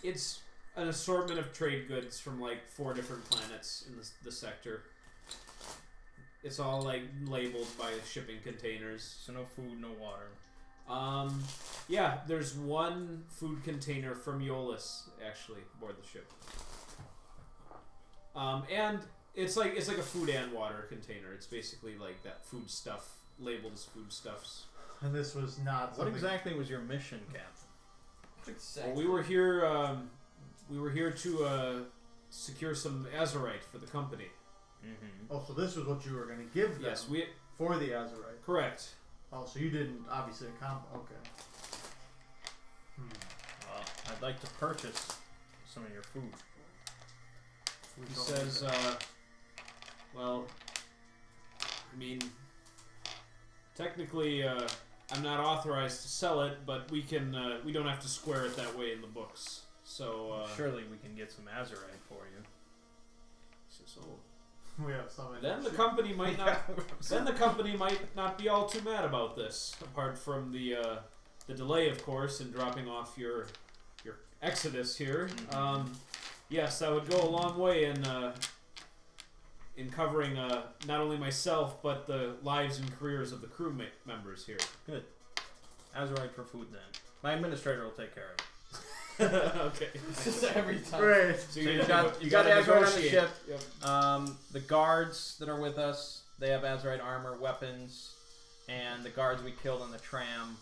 Speaker 5: It's an assortment of trade goods from, like, 4 different planets in the sector. It's all, like, labeled by shipping containers.
Speaker 2: So no food, no water.
Speaker 5: Yeah, there's one food container from Eolus, actually, aboard the ship. And it's like a food and water container. It's basically like that food stuff labeled as foodstuffs.
Speaker 1: And this was not
Speaker 2: What
Speaker 1: something.
Speaker 2: exactly was your mission, Captain?
Speaker 5: Well, we were here to secure some azurite for the company.
Speaker 2: Mm-hmm.
Speaker 1: Oh, so this was what you were going to give them
Speaker 5: Yes, we
Speaker 1: for the Azurite.
Speaker 5: correct.
Speaker 1: Oh, so you didn't obviously okay.
Speaker 2: Well, I'd like to purchase some of your food.
Speaker 1: We
Speaker 5: He
Speaker 1: don't
Speaker 5: says,
Speaker 1: need that.
Speaker 5: well, I mean, technically, I'm not authorized to sell it, but we can. We don't have to square it that way in the books. So
Speaker 2: Surely we can get some azurite for you.
Speaker 5: so
Speaker 1: we have some.
Speaker 5: then the company might not. Then the company might not be all too mad about this. Apart from the delay, of course, in dropping off your exodus here. Yes, that would go a long way in covering not only myself but the lives and careers of the crew members here.
Speaker 2: Good. Azurite for food then. My administrator will take care of it.
Speaker 5: Okay.
Speaker 7: It's just every time.
Speaker 1: Great.
Speaker 5: So
Speaker 2: You
Speaker 5: you
Speaker 2: got
Speaker 5: gotta
Speaker 2: azurite on the
Speaker 5: negotiate.
Speaker 2: ship.
Speaker 5: Yep.
Speaker 2: The guards that are with us, they have azurite armor, weapons, and the guards we killed on the tram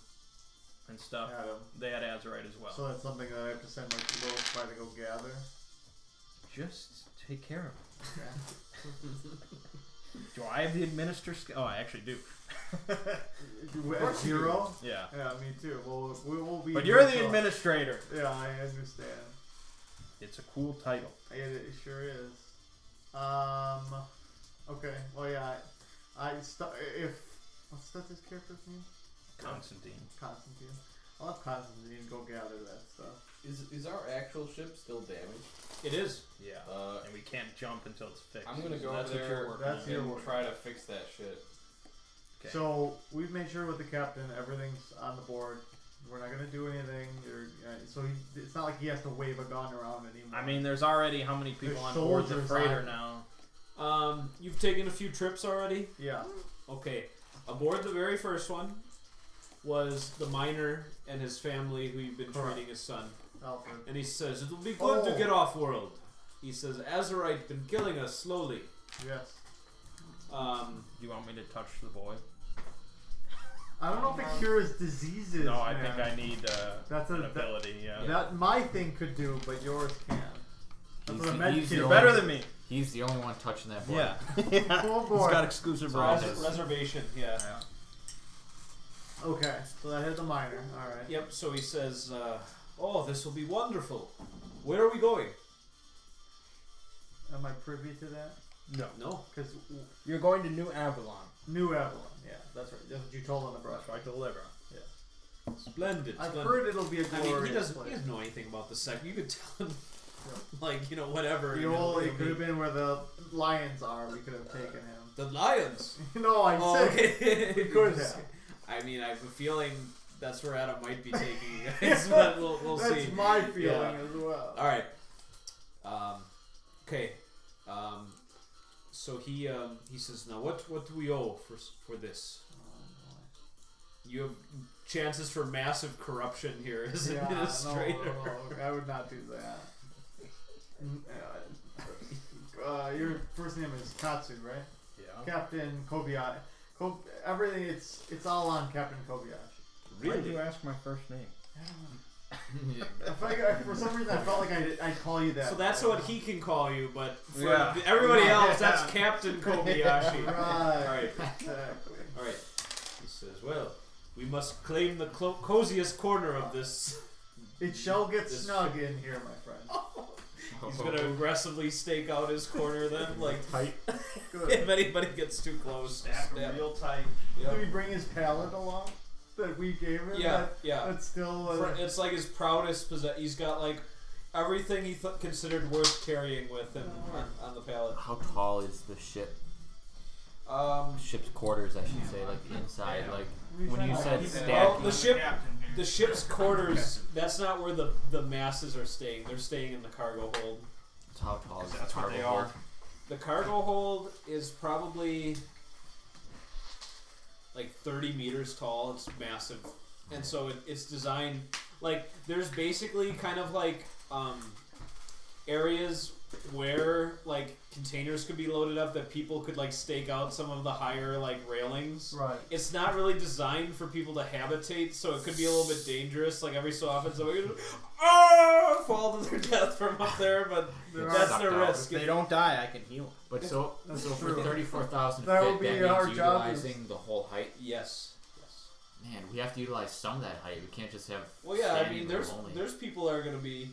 Speaker 2: and stuff,
Speaker 1: Yeah.
Speaker 2: they had azurite as well.
Speaker 1: So that's something that I have to send like a little try to go gather.
Speaker 2: Just take care of it.
Speaker 1: Okay.
Speaker 2: Do I have the administer skill? Oh, I actually do.
Speaker 1: At 0?
Speaker 2: Yeah.
Speaker 1: Yeah, me too. Well, we will be.
Speaker 2: But you're the
Speaker 1: so-
Speaker 2: administrator.
Speaker 1: Yeah, I understand.
Speaker 2: It's a cool title.
Speaker 1: It sure is. Okay. Well, yeah. If what's that? This character's name?
Speaker 2: Constantine.
Speaker 1: Constantine. I'll have Constantine go gather that stuff.
Speaker 7: Is our actual ship still damaged?
Speaker 5: It is.
Speaker 2: Yeah. And we can't jump until it's fixed.
Speaker 7: I'm gonna
Speaker 2: So
Speaker 7: go
Speaker 2: that's
Speaker 7: over
Speaker 2: what
Speaker 7: there
Speaker 2: you're working
Speaker 1: That's
Speaker 2: on.
Speaker 1: your
Speaker 7: and
Speaker 1: work.
Speaker 7: try to fix that shit.
Speaker 2: Okay.
Speaker 1: So we've made sure with the captain everything's on the board. We're not gonna do anything. So it's not like he has to wave a gun around anymore.
Speaker 2: I mean, there's already how many people
Speaker 1: There's
Speaker 2: on board the
Speaker 1: soldiers
Speaker 2: freighter
Speaker 1: on-
Speaker 2: now?
Speaker 5: You've taken a few trips already.
Speaker 1: Yeah.
Speaker 5: Okay. Aboard the very first one was the miner and his family who you've been
Speaker 1: Correct.
Speaker 5: treating as son.
Speaker 1: Alfred.
Speaker 5: And he says, it'll be good to
Speaker 1: Oh.
Speaker 5: get off world. He says, Azerite been killing us slowly.
Speaker 1: Yes.
Speaker 2: Do you want me to touch the boy?
Speaker 1: I don't know if it cures diseases.
Speaker 2: No, I
Speaker 1: man.
Speaker 2: think I need
Speaker 1: That's
Speaker 2: an
Speaker 1: a-
Speaker 2: ability. Yeah.
Speaker 1: That my thing could do, but yours can't. That's what a med
Speaker 3: he's
Speaker 1: kit
Speaker 3: the
Speaker 2: You're
Speaker 3: only-
Speaker 2: better than me.
Speaker 3: He's the only one touching that board.
Speaker 2: Yeah.
Speaker 1: Oh, boy.
Speaker 2: He's got exclusive
Speaker 3: Res-
Speaker 2: rights.
Speaker 5: Reservation, yeah.
Speaker 1: Okay, so that hit the minor. All right.
Speaker 5: Yep, so he says, oh, this will be wonderful. Where are we going?
Speaker 1: Am I privy to that?
Speaker 2: No.
Speaker 5: No.
Speaker 1: Because
Speaker 2: You're going to New Avalon.
Speaker 1: New Avalon. Yeah, that's right. That's what you told on the brush.
Speaker 2: That's right to deliver.
Speaker 5: Splendid.
Speaker 1: I've
Speaker 5: splendid.
Speaker 1: heard it'll be a
Speaker 5: I
Speaker 1: glorious
Speaker 5: mean, he doesn't
Speaker 1: place.
Speaker 5: know anything about the sect. You could tell him, like, whatever.
Speaker 1: The old, it could have been where the lions are. We could have taken him.
Speaker 5: The lions.
Speaker 1: No, I'm saying
Speaker 5: okay.
Speaker 1: we could have.
Speaker 5: I mean, I have a feeling that's where Adam might be taking you guys, but we'll
Speaker 1: That's
Speaker 5: see.
Speaker 1: my feeling
Speaker 5: Yeah.
Speaker 1: as well.
Speaker 5: All right. Okay. So he says, now what do we owe for this? You have chances for massive corruption here as
Speaker 1: Yeah,
Speaker 5: administrator.
Speaker 1: no, I would not do that. Your first name is Katsu, right?
Speaker 2: Yeah.
Speaker 1: Captain Kobayashi. Everything, it's all on Captain Kobayashi.
Speaker 2: Why did you ask my first name?
Speaker 1: For some reason, I felt like I'd call you that.
Speaker 5: So that's what he can call you, but for
Speaker 2: Yeah.
Speaker 5: everybody
Speaker 1: Right.
Speaker 5: else, that's Captain Kobayashi.
Speaker 1: Right.
Speaker 5: All right.
Speaker 1: Exactly.
Speaker 5: All right. He says, well, we must claim the coziest corner of this.
Speaker 1: It shall get
Speaker 5: This-
Speaker 1: snug in here, my friend.
Speaker 5: He's going to aggressively stake out his corner then, like,
Speaker 2: Tight.
Speaker 1: Good.
Speaker 5: if anybody gets too close.
Speaker 2: Stack
Speaker 5: stab.
Speaker 2: real tight.
Speaker 5: Yep.
Speaker 1: Did we bring his pallet along that we gave him?
Speaker 5: Yeah, yeah.
Speaker 1: That's still.
Speaker 5: It's like his proudest possession. He's got, like, everything he considered worth carrying with him on the pallet.
Speaker 3: How tall is the ship?
Speaker 5: Um,
Speaker 3: Ship's quarters, I should say, like the inside. Like
Speaker 1: We
Speaker 3: when you
Speaker 1: found-
Speaker 3: said
Speaker 5: well,
Speaker 3: stacking.
Speaker 5: the ship's quarters, that's not where the masses are staying. They're staying in the cargo hold.
Speaker 3: How tall is the
Speaker 2: That's what
Speaker 3: cargo
Speaker 2: they
Speaker 3: hold?
Speaker 2: are.
Speaker 5: The cargo hold is probably like 30 meters tall. It's massive. And so it's designed, like, there's basically kind of like areas where, like, containers could be loaded up that people could, like, stake out some of the higher, like, railings.
Speaker 1: Right.
Speaker 5: It's not really designed for people to habitate, so it could be a little bit dangerous. Like, every so often somebody could fall to their death from up there, but
Speaker 1: There
Speaker 5: that's
Speaker 3: sucked
Speaker 5: their
Speaker 3: out.
Speaker 5: risk.
Speaker 2: If they don't die, I can heal them.
Speaker 3: But so
Speaker 1: That's
Speaker 3: for
Speaker 1: true.
Speaker 3: 34,000
Speaker 1: That
Speaker 3: feet,
Speaker 1: would be
Speaker 3: that
Speaker 1: our
Speaker 3: means
Speaker 1: job is-
Speaker 3: utilizing the whole height.
Speaker 5: Yes. Yes.
Speaker 3: Man, we have to utilize some of that height. We can't just have.
Speaker 5: Well, yeah. I
Speaker 3: standing
Speaker 5: mean,
Speaker 3: room only.
Speaker 5: there's people that are going to be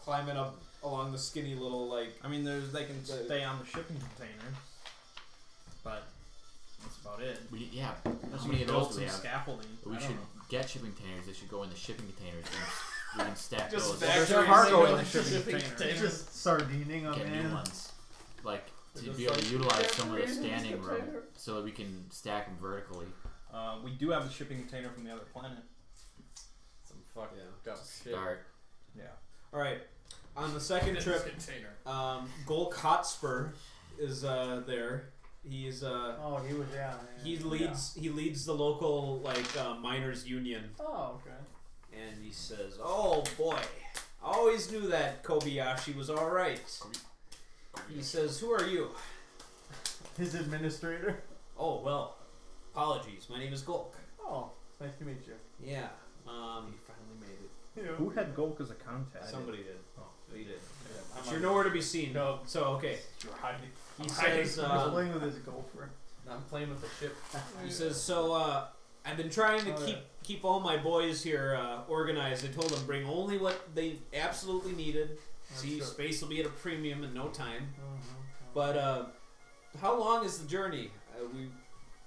Speaker 5: climbing up along the skinny little, like.
Speaker 2: I mean, they can stay on the shipping container, but that's about it.
Speaker 3: Yeah.
Speaker 2: Unless
Speaker 3: How
Speaker 2: you
Speaker 3: many of
Speaker 2: build
Speaker 3: those do we
Speaker 2: some
Speaker 3: have?
Speaker 2: scaffolding.
Speaker 3: We
Speaker 2: I don't
Speaker 3: should
Speaker 2: know.
Speaker 3: get shipping containers. They should go in the shipping containers. We can stack
Speaker 5: Just
Speaker 3: those.
Speaker 5: factories
Speaker 2: There's cargo in
Speaker 5: in
Speaker 2: the
Speaker 5: the
Speaker 2: shipping
Speaker 7: shipping
Speaker 2: container.
Speaker 7: container.
Speaker 1: Just sardining them
Speaker 3: Get
Speaker 1: in.
Speaker 3: new ones. Like to
Speaker 7: Just
Speaker 3: be able to
Speaker 7: like,
Speaker 3: utilize some of the
Speaker 7: read in this
Speaker 3: standing room,
Speaker 7: container.
Speaker 3: so that we can stack them vertically.
Speaker 2: We do have the shipping container from the other planet.
Speaker 7: Some fucked
Speaker 5: Yeah.
Speaker 7: up shit.
Speaker 3: Start.
Speaker 2: Yeah.
Speaker 5: All right. On the second
Speaker 7: In
Speaker 5: trip,
Speaker 7: this container.
Speaker 5: Golk Hotspur is there. He's
Speaker 1: Oh, he was
Speaker 5: he leads the local, like, miners union,
Speaker 1: Oh, okay.
Speaker 5: and he says, "Oh boy, I always knew that Kobayashi was all right." He says, "Who are you?"
Speaker 1: His administrator.
Speaker 5: Oh, well, apologies. My name is Golk.
Speaker 1: Oh, nice to meet you.
Speaker 5: Yeah.
Speaker 2: He finally made it.
Speaker 1: Yeah.
Speaker 2: Who had Golk as a contact?
Speaker 5: Somebody did.
Speaker 2: Oh.
Speaker 5: He did.
Speaker 7: I'm
Speaker 5: You're
Speaker 7: on-
Speaker 5: nowhere to be seen.
Speaker 7: No.
Speaker 5: So, okay.
Speaker 7: You're hiding.
Speaker 5: He
Speaker 7: I'm hiding.
Speaker 5: says,
Speaker 1: He was playing with his gopher.
Speaker 7: I'm playing with the ship.
Speaker 5: he says, so, I've been trying to keep all my boys here organized. I told them bring only what they absolutely needed. See,
Speaker 1: Sure.
Speaker 5: space will be at a premium in no time.
Speaker 1: Mm-hmm.
Speaker 5: But how long is the journey? We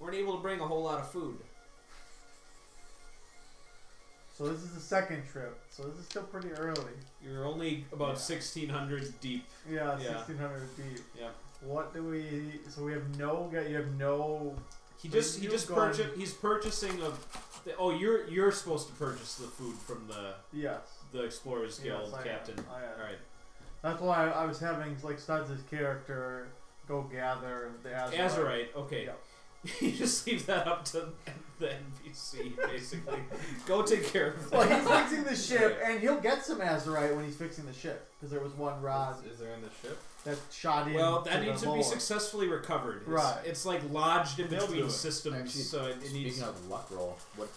Speaker 5: weren't able to bring a whole lot of food.
Speaker 1: So this is the second trip. So this is still pretty early.
Speaker 5: You're only about
Speaker 1: Yeah.
Speaker 5: 1,600 deep.
Speaker 1: Yeah,
Speaker 5: Yeah.
Speaker 1: 1,600 deep.
Speaker 5: Yeah.
Speaker 1: What do we? So we have no. You have no
Speaker 5: He's purchasing you're supposed to purchase the food from
Speaker 1: Yes.
Speaker 5: the Explorers Guild
Speaker 1: Yes, I am.
Speaker 5: captain.
Speaker 1: I am.
Speaker 5: All right.
Speaker 1: That's why I was having like Studs' character go gather the Azurite.
Speaker 5: Azurite. Okay.
Speaker 1: Yeah.
Speaker 5: You just leave that up to the NPC, basically. Go take care of that.
Speaker 1: Well, he's fixing the ship, and he'll get some Azurite when he's fixing the ship, because there was one rod
Speaker 6: Is there in the ship?
Speaker 1: that shot in.
Speaker 5: Well, that
Speaker 1: to
Speaker 5: needs
Speaker 1: the
Speaker 5: to be
Speaker 1: lower.
Speaker 5: successfly recovered.
Speaker 1: Right.
Speaker 5: It's like lodged in
Speaker 6: They'll do
Speaker 5: between
Speaker 6: it.
Speaker 5: systems,
Speaker 3: Actually,
Speaker 5: so it needs.
Speaker 3: Speaking of luck roll, what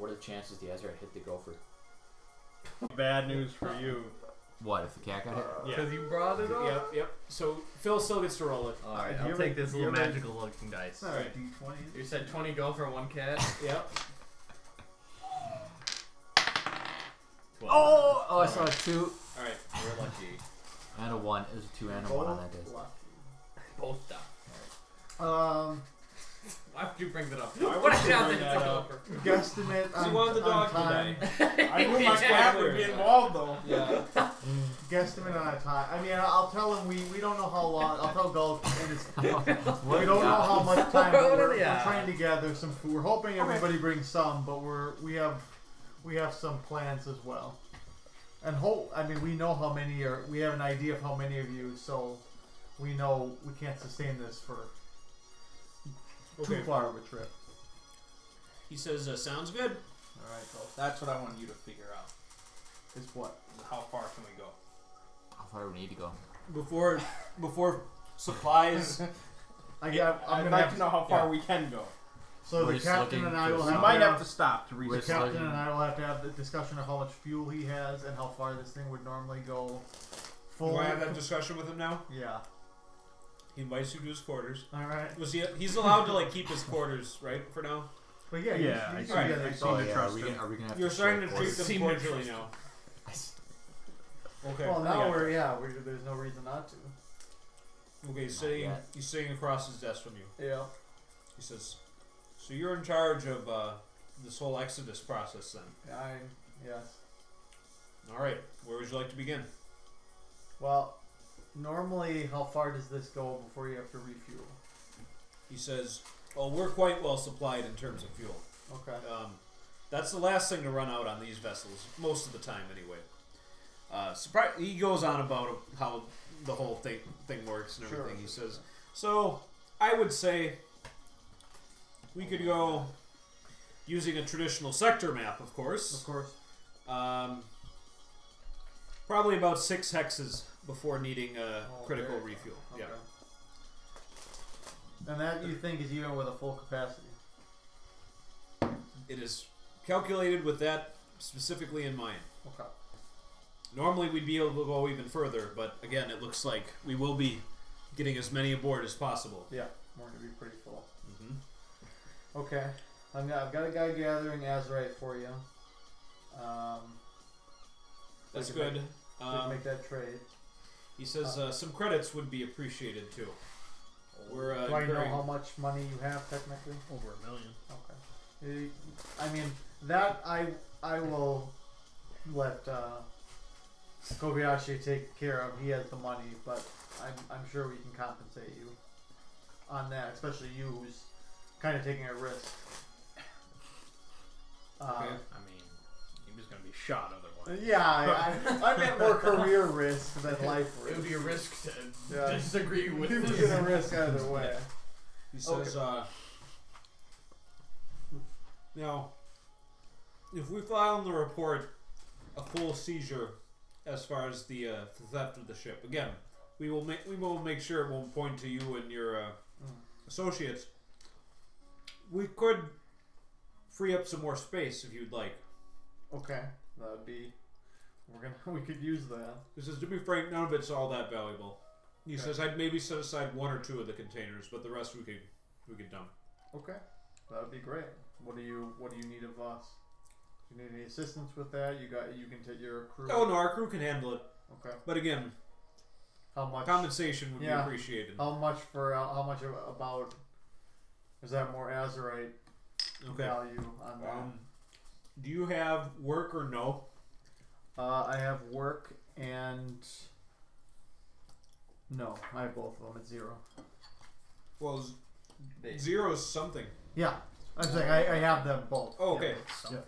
Speaker 3: are the chances the Azure hit the gopher?
Speaker 6: Bad news for you.
Speaker 3: What if the cat got hit?
Speaker 6: Yeah.
Speaker 7: Because you brought it up.
Speaker 5: Yep. So Phil still gets to roll it.
Speaker 6: Alright,
Speaker 1: Do you
Speaker 6: I'll
Speaker 1: ever-
Speaker 6: take this
Speaker 1: do
Speaker 6: little
Speaker 1: you ever-
Speaker 6: magical looking dice.
Speaker 1: It's not a D20.
Speaker 7: You said 20 go for one cat.
Speaker 5: Yep.
Speaker 6: 12.
Speaker 3: Oh, I saw a 2
Speaker 5: All right.
Speaker 6: We're lucky.
Speaker 3: and a 1. It was a 2 and a 1 on that dice.
Speaker 7: Both die. Why would you bring that up?
Speaker 5: Why
Speaker 7: What
Speaker 5: would
Speaker 7: a
Speaker 5: you
Speaker 7: job
Speaker 5: bring
Speaker 7: that
Speaker 5: that
Speaker 7: it's
Speaker 5: up?
Speaker 1: Guesstimate
Speaker 5: So
Speaker 1: on,
Speaker 5: you wanted the dog
Speaker 1: on
Speaker 5: to
Speaker 1: time.
Speaker 5: die.
Speaker 1: I knew my cat would be
Speaker 5: involved
Speaker 1: though.
Speaker 5: Yeah.
Speaker 1: Guesstimate on a time. I mean, I'll tell him we don't know how long. I'll tell Gulp and his.
Speaker 3: What
Speaker 1: We don't know how much time, but we're
Speaker 7: Yeah.
Speaker 1: trying to gather some food. We're hoping everybody brings some, but we have some plans as well. And we know how many are. We have an idea of how many of you, so we know we can't sustain this for too far of a trip.
Speaker 5: He says, "Sounds good."
Speaker 1: All right, Gulp.
Speaker 7: That's what I want you to figure out.
Speaker 1: Is what?
Speaker 7: How far can we go?
Speaker 3: How far do we need to go?
Speaker 5: Before supplies.
Speaker 1: I'm
Speaker 6: I'd
Speaker 1: gonna
Speaker 6: like
Speaker 1: have
Speaker 6: to know how far we can go.
Speaker 1: So
Speaker 3: We're
Speaker 1: the
Speaker 3: just
Speaker 1: captain
Speaker 3: looking
Speaker 1: and I
Speaker 3: for
Speaker 1: will
Speaker 3: some-
Speaker 6: We
Speaker 1: have.
Speaker 6: might
Speaker 1: to
Speaker 6: have to stop to
Speaker 1: The
Speaker 6: research.
Speaker 1: captain and I will have to have the discussion of how much fuel he has and how far this thing would normally go.
Speaker 5: Do I have that discussion with him now?
Speaker 1: Yeah.
Speaker 5: He invites you to his quarters.
Speaker 1: All right.
Speaker 5: He's allowed to like keep his quarters, right? For now.
Speaker 1: But yeah,
Speaker 6: Yeah,
Speaker 1: you
Speaker 6: I
Speaker 1: can
Speaker 6: see.
Speaker 1: get
Speaker 6: I
Speaker 1: it.
Speaker 6: see. Seem to
Speaker 3: Are
Speaker 6: trust
Speaker 3: we
Speaker 6: him.
Speaker 3: gonna have
Speaker 5: You're
Speaker 3: to
Speaker 5: starting to
Speaker 3: share
Speaker 5: treat
Speaker 3: quarters?
Speaker 5: them cordially now. Okay.
Speaker 1: Well,
Speaker 5: I
Speaker 1: now
Speaker 5: got
Speaker 1: there's no reason not to.
Speaker 5: it. Okay,
Speaker 3: yet.
Speaker 5: he's sitting across his desk from you.
Speaker 1: Yeah.
Speaker 5: He says, "So you're in charge of this whole Exodus process, then?"
Speaker 1: Yes.
Speaker 5: All right. Where would you like to begin?
Speaker 1: Well, normally, how far does this go before you have to refuel?
Speaker 5: He says, "Well, we're quite well supplied in terms of fuel.
Speaker 1: Okay.
Speaker 5: That's the last thing to run out on these vessels, most of the time, anyway." He goes on about how the whole thing works and everything. He says, "So I would say we could go using a traditional sector map, of course.
Speaker 1: Of course.
Speaker 5: Probably about 6 hexes before needing a critical
Speaker 1: very
Speaker 5: refuel.
Speaker 1: Okay.
Speaker 5: Yeah.
Speaker 1: And that you think is even with a full capacity?
Speaker 5: It is calculated with that specifically in mind.
Speaker 1: Okay.
Speaker 5: Normally we'd be able to go even further, but again, it looks like we will be getting as many aboard as possible."
Speaker 1: Yeah, we're gonna be pretty full.
Speaker 5: Mm-hmm.
Speaker 1: Okay. I've got a guy gathering Azurite for you.
Speaker 5: That's
Speaker 1: We can
Speaker 5: good.
Speaker 1: We can make that trade.
Speaker 5: He says some credits would be appreciated too. We're
Speaker 1: Do I know
Speaker 5: incurring-
Speaker 1: how much money you have technically?
Speaker 2: Over $1 million.
Speaker 1: Okay. I mean that I will let Kobayashi take care of. He has the money, but I'm sure we can compensate you on that, especially you who's kind of taking a risk.
Speaker 5: Okay.
Speaker 2: I mean, he was going to be shot otherwise.
Speaker 1: Yeah, I meant more career risk than life risk.
Speaker 7: It would be a risk to
Speaker 1: Yeah.
Speaker 7: disagree with
Speaker 1: He was
Speaker 7: this.
Speaker 1: gonna risk either way.
Speaker 5: He says, now, if we file in the report a full seizure as far as the theft of the ship, again, we will make sure it won't point to you and your associates. We could free up some more space if you'd like.
Speaker 1: Okay, that would be. We could use that.
Speaker 5: He says, to be frank, none of it's all that valuable. He says, I'd maybe set aside 1 or 2 of the containers, but the rest we could dump.
Speaker 1: Okay, that would be great. What do you need of us? Do you need any assistance with that? You can take your crew.
Speaker 5: Oh no, our crew can handle it.
Speaker 1: Okay.
Speaker 5: But again,
Speaker 1: How much?
Speaker 5: compensation would be
Speaker 1: Yeah.
Speaker 5: appreciated.
Speaker 1: How much about? Is that more Azurite
Speaker 5: Okay.
Speaker 1: value on that?
Speaker 5: Do you have work or no?
Speaker 1: I have work and no. I have both of them at 0.
Speaker 5: Well, Zero's something.
Speaker 1: Yeah, I'm saying I have them both.
Speaker 5: Oh, okay.
Speaker 2: It's something.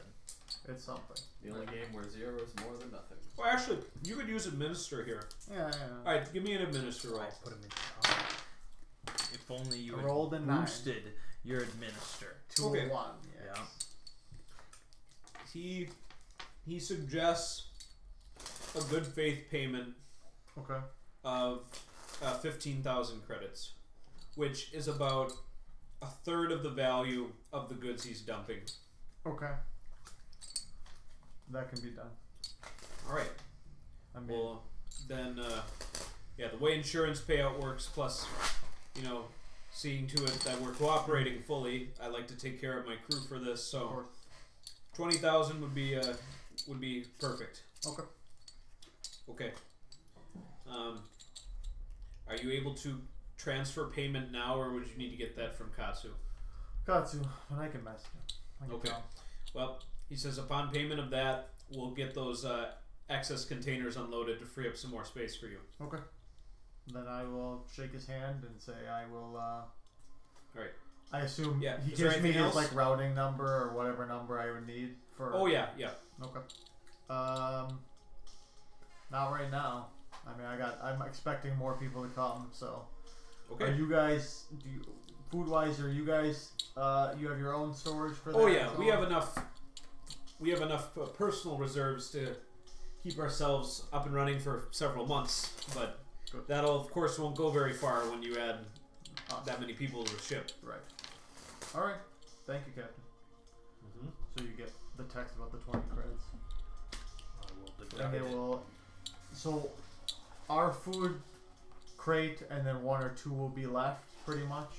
Speaker 1: It's something.
Speaker 6: The only game where 0 is more than nothing.
Speaker 5: Well, actually, you could use administer here.
Speaker 1: Yeah.
Speaker 5: All right, give me an administer roll.
Speaker 2: Put him in charge. If only you
Speaker 1: I
Speaker 2: had
Speaker 1: rolled a 9.
Speaker 2: boosted your administer.
Speaker 1: 2
Speaker 5: Okay.
Speaker 1: 1.
Speaker 2: Yeah.
Speaker 5: He suggests a good faith payment
Speaker 1: Okay.
Speaker 5: of 15,000 credits, which is about a third of the value of the goods he's dumping.
Speaker 1: Okay. That can be done.
Speaker 5: All right.
Speaker 1: I mean,
Speaker 5: Well, then, the way insurance payout works, plus, seeing to it that we're cooperating fully, I like to take care of my crew for this.
Speaker 1: of
Speaker 5: So
Speaker 1: course.
Speaker 5: 20,000 would be perfect.
Speaker 1: Okay.
Speaker 5: Okay. Are you able to transfer payment now, or would you need to get that from Katsu?
Speaker 1: Katsu, and I can message him. I can
Speaker 5: Okay.
Speaker 1: tell him.
Speaker 5: Well, he says upon payment of that, we'll get those excess containers unloaded to free up some more space for you.
Speaker 1: Okay. Then I will shake his hand and say I will.
Speaker 5: Right.
Speaker 1: I assume
Speaker 5: Yeah,
Speaker 1: he
Speaker 5: is there
Speaker 1: gives me
Speaker 5: anything
Speaker 1: his
Speaker 5: else?
Speaker 1: routing number or whatever number I would need for.
Speaker 5: Oh yeah.
Speaker 1: Okay. Not right now. I mean, I'm expecting more people to come. So.
Speaker 5: Okay.
Speaker 1: Are you guys? Food wise? Are you guys? You have your own storage for that?
Speaker 5: Oh yeah,
Speaker 1: as
Speaker 5: we
Speaker 1: well?
Speaker 5: have enough. We have enough personal reserves to keep ourselves up and running for several months, but
Speaker 1: Good.
Speaker 5: that'll of course won't go very far when you add that many people to the ship.
Speaker 1: Right. All right. Thank you, Captain.
Speaker 5: Mm-hmm.
Speaker 1: So you get the text about the 20 credits.
Speaker 2: I will
Speaker 1: And
Speaker 2: deduct
Speaker 1: they
Speaker 2: it.
Speaker 1: will. So, our food crate and then 1 or 2 will be left, pretty much.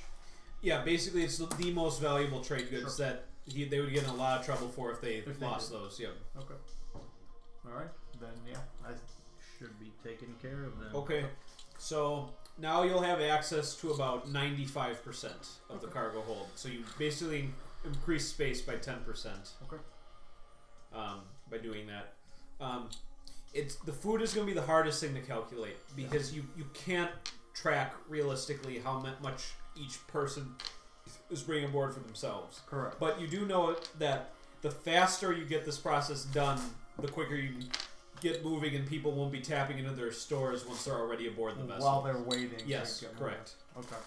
Speaker 5: Yeah, basically it's the most valuable trade goods that they would get in a lot of trouble for if they
Speaker 1: If they
Speaker 5: lost
Speaker 1: did.
Speaker 5: those. Yep.
Speaker 1: Okay. All right. Then yeah,
Speaker 2: Should be taken care of then.
Speaker 5: Okay. So now you'll have access to about 95% of the cargo hold. So you basically increase space by 10%.
Speaker 1: Okay.
Speaker 5: By doing that. The food is going to be the hardest thing to calculate because you can't track realistically how much each person is bringing aboard for themselves.
Speaker 1: Correct.
Speaker 5: But you do know that the faster you get this process done, the quicker you get moving, and people won't be tapping into their stores once they're already aboard the vessel.
Speaker 1: While they're waiting.
Speaker 5: Yes,
Speaker 1: to get
Speaker 5: correct.
Speaker 1: moving. Okay.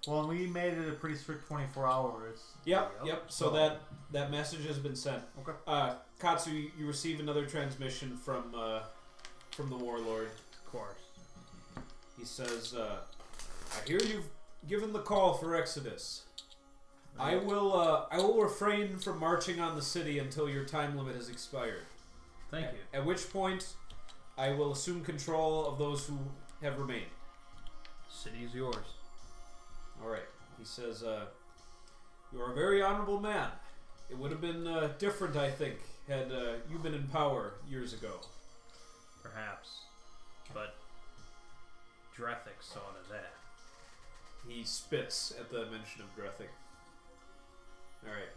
Speaker 1: Well, we made it a pretty strict 24 hours.
Speaker 5: Yep. So that message has been sent.
Speaker 1: Okay.
Speaker 5: Katsu, you receive another transmission from the warlord.
Speaker 2: Of course.
Speaker 5: He says, "I hear you've given the call for Exodus. I will refrain from marching on the city until your time limit has expired.
Speaker 2: Thank you.
Speaker 5: At which point, I will assume control of those who have remained."
Speaker 2: City is yours.
Speaker 5: All right. He says, "You are a very honorable man. It would have been different, I think, had you been in power years ago."
Speaker 2: Perhaps. But Drethyk saw to that.
Speaker 5: He spits at the mention of Drethyk. All right.